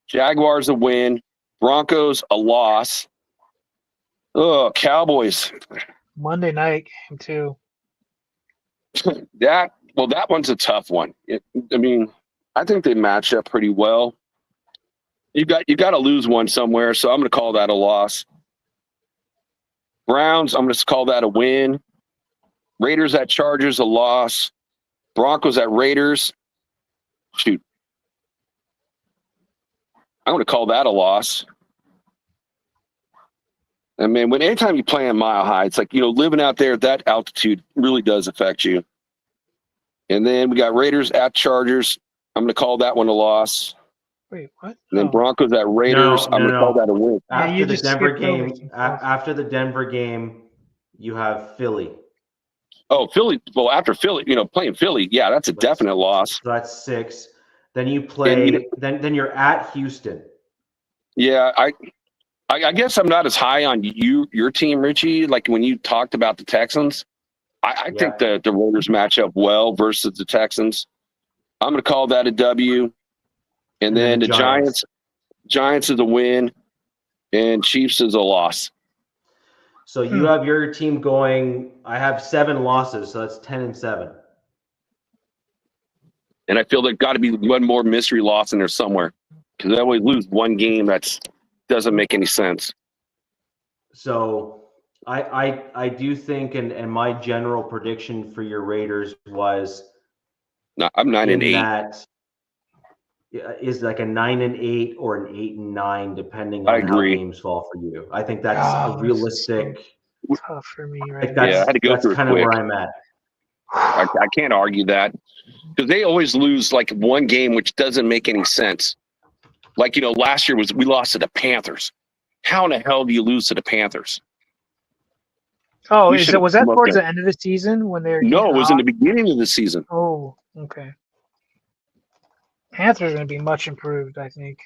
Jaguars a win. Broncos a loss. Oh, Cowboys. Monday night game too. That one's a tough one. I think they match up pretty well. You got to lose one somewhere, so I'm going to call that a loss. Browns, I'm going to call that a win. Raiders at Chargers, a loss. Broncos at Raiders. Shoot. I'm going to call that a loss. I mean, anytime you play on Mile High, it's like, living out there at that altitude really does affect you. And then we got Raiders at Chargers. I'm going to call that one a loss. Wait, what? And then Broncos at Raiders. I'm going to call that a win. After the Denver game, after the Denver game, you have Philly. Oh, Philly. Well, after Philly, playing Philly, yeah, that's a definite loss. So that's 6. Then you play. Then you're at Houston. Yeah, I guess I'm not as high on your team, Richie. Like when you talked about the Texans, I think the Raiders match up well versus the Texans. I'm going to call that a W. And then the Giants is a win, and Chiefs is a loss. So you have your team going. I have 7 losses, so that's 10-7. And I feel there got to be one more mystery loss in there somewhere because they always lose one game that doesn't make any sense. So I do think, and my general prediction for your Raiders was. No, I'm 9-8. That is like a 9-8 or an 8-9, depending on how games fall for you. I think that's a realistic. Tough for me, right? I had to go through kind of where I'm at. I can't argue that because they always lose like one game, which doesn't make any sense. Like last year we lost to the Panthers. How in the hell do you lose to the Panthers? Oh, was that towards the end of the season when they're? No, it was in the beginning of the season. Oh, okay. Panthers are going to be much improved, I think.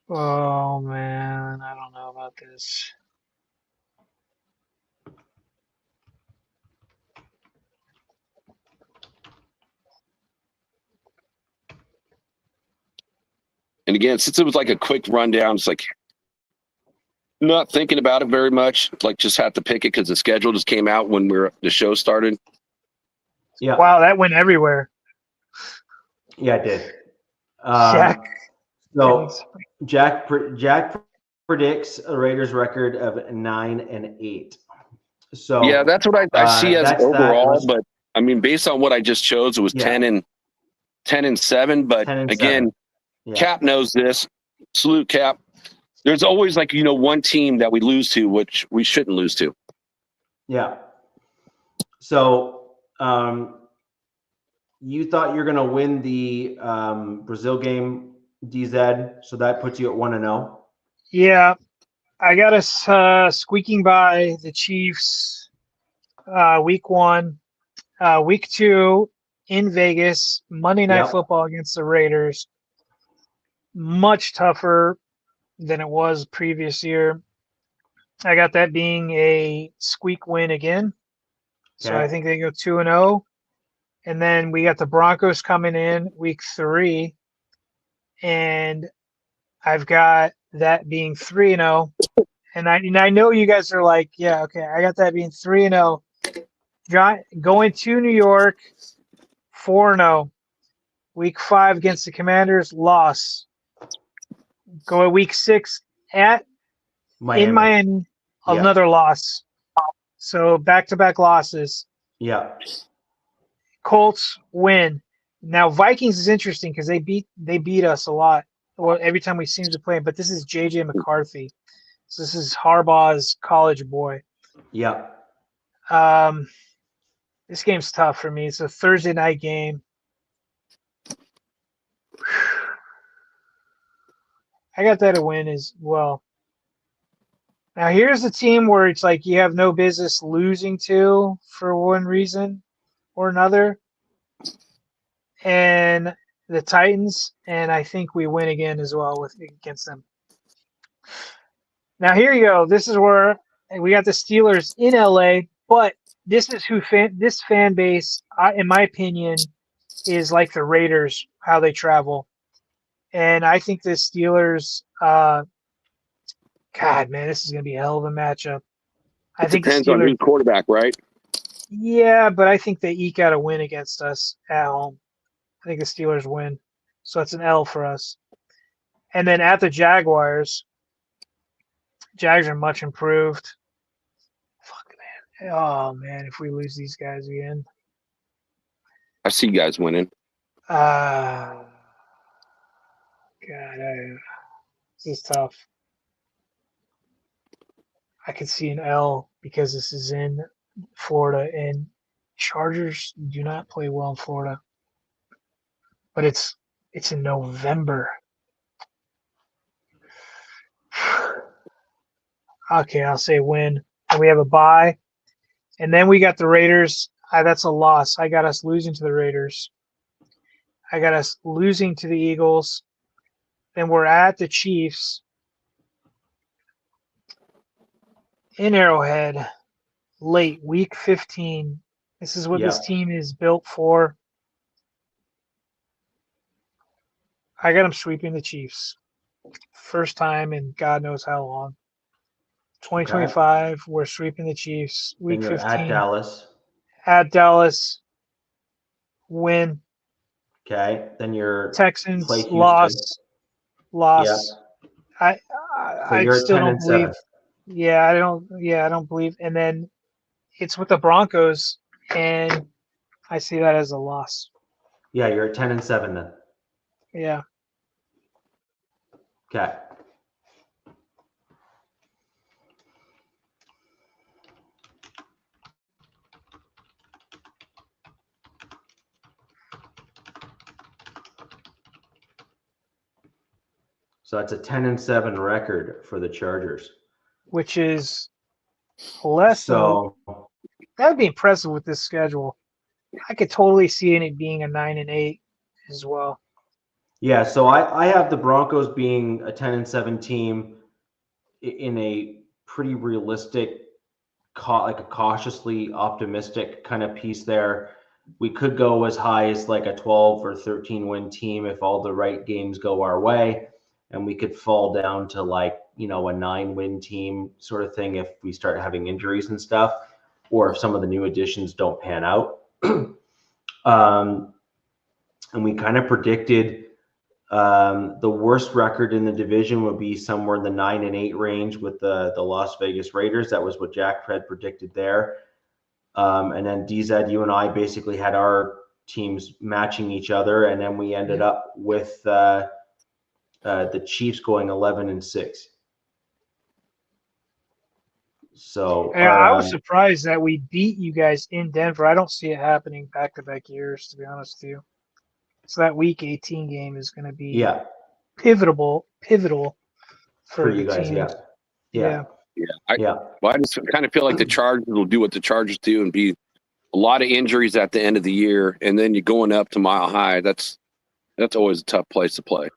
Oh, man. I don't know about this. And again, since it was like a quick rundown, it's like not thinking about it very much. Like just had to pick it because the schedule just came out when the show started. Yeah. Wow, that went everywhere. Yeah, it did. Jack. So Jack predicts a Raiders record of 9-8. So yeah, that's what I see as overall. But I mean, based on what I just chose, it was 10-7. But 10-7. Again, Cap knows this. Salute, Cap. There's always one team that we lose to, which we shouldn't lose to. Yeah. So you thought you're going to win the Brazil game, DZ. So that puts you at 1-0. Yeah. I got us squeaking by the Chiefs week 1. Week 2 in Vegas, Monday Night Football against the Raiders. Much tougher than it was previous year. I got that being a squeak win again. So I think they go 2-0. And then we got the Broncos coming in week 3. And I've got that being 3-0. And I know you guys are like, yeah, okay, I got that being 3-0. Going to New York, 4-0. Week 5 against the Commanders, loss. Go week 6 in Miami, another loss. So back-to-back losses. Yeah. Colts win. Now Vikings is interesting because they beat us a lot. Well, every time we seem to play, but this is JJ McCarthy. So this is Harbaugh's college boy. Yeah. This game's tough for me. It's a Thursday night game. I got that a win as well. Now here's the team where it's like you have no business losing to for one reason or another. And the Titans, and I think we win again as well against them. Now here you go. This is where we got the Steelers in LA, but this is this fan base, in my opinion, is like the Raiders, how they travel. And I think the Steelers, God, man, this is going to be a hell of a matchup. I think depends on who's quarterback, right? Yeah, but I think they eke out a win against us at home. I think the Steelers win. So it's an L for us. And then at the Jaguars, Jags are much improved. Fuck, man. Oh, man, if we lose these guys again. I see you guys winning. God, this is tough. I could see an L because this is in Florida, and Chargers do not play well in Florida. But it's in November. Okay, I'll say win. And we have a bye. And then we got the Raiders. That's a loss. I got us losing to the Raiders. I got us losing to the Eagles. Then we're at the Chiefs in Arrowhead late, week 15. This is what this team is built for. I got them sweeping the Chiefs. First time in God knows how long. 2025, we're sweeping the Chiefs. Week 15. At Dallas. At Dallas. Win. Okay. Then you're Texans loss. Yeah. I still don't believe. Yeah, I don't believe. And then it's with the Broncos, and I see that as a loss. Yeah, you're at 10-7 then. Yeah. Okay. So that's a 10-7 record for the Chargers, which is less. So that would be impressive with this schedule. I could totally see it being a 9-8 as well. Yeah, so I have the Broncos being a 10-7 team in a pretty realistic, like a cautiously optimistic kind of piece there. We could go as high as like a 12 or 13 win team if all the right games go our way. And we could fall down to like, a 9-win team sort of thing if we start having injuries and stuff, or if some of the new additions don't pan out. And we kind of predicted the worst record in the division would be somewhere in the 9-8 range with the Las Vegas Raiders. That was what Jack Fred predicted there. And then DZ, you and I basically had our teams matching each other, and then we ended up with the Chiefs going 11-6. So I was surprised that we beat you guys in Denver. I don't see it happening back-to-back years, to be honest with you. So that Week 18 game is going to be pivotal for you guys. Teams. Yeah. Well, I just kind of feel like the Chargers will do what the Chargers do and be a lot of injuries at the end of the year, and then you're going up to Mile High. That's always a tough place to play.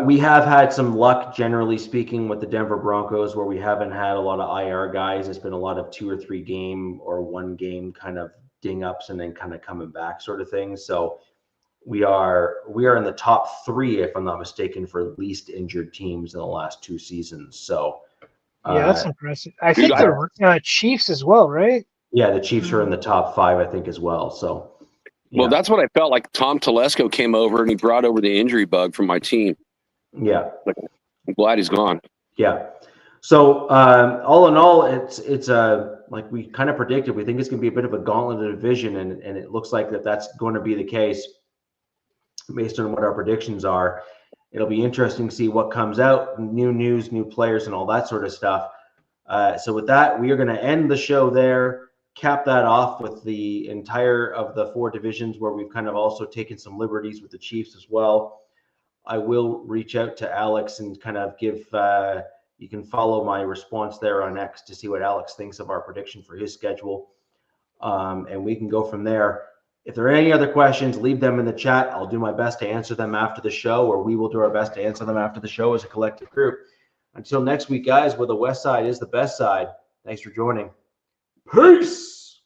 We have had some luck, generally speaking, with the Denver Broncos, where we haven't had a lot of IR guys. It's been a lot of 2 or 3 game or 1 game kind of ding ups and then kind of coming back sort of thing. So we are in the top 3, if I'm not mistaken, for least injured teams in the last 2 seasons. So yeah, that's impressive. I think the Chiefs as well, right? Yeah, the Chiefs are in the top 5, I think, as well. So. Yeah. Well, that's what I felt like. Tom Telesco came over and he brought over the injury bug from my team. Yeah. I'm glad he's gone. Yeah. So all in all, it's like we kind of predicted. We think it's going to be a bit of a gauntlet division, and it looks like that's going to be the case based on what our predictions are. It'll be interesting to see what comes out, new news, new players, and all that sort of stuff. So with that, we are going to end the show there. Cap that off with the entire of the 4 divisions, where we've kind of also taken some liberties with the Chiefs as well. I will reach out to Alex and kind of give you can follow my response there on X to see what Alex thinks of our prediction for his schedule, and we can go from there. If there are any other questions, leave them in the chat. I'll do my best to answer them after the show, or we will do our best to answer them after the show as a collective group. Until next week, guys, where the West Side is the best side. Thanks for joining. Peace.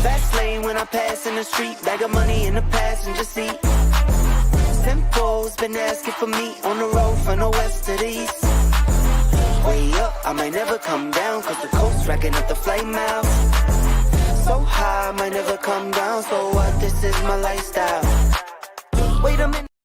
Fast lane when I pass in the street, bag of money in the passenger seat. Simcoe's been asking for me on the road from the west to the east. Way up, I might never come down, cause the coast racking up the flame out. So high, I might never come down, so what, this is my lifestyle. Wait a minute.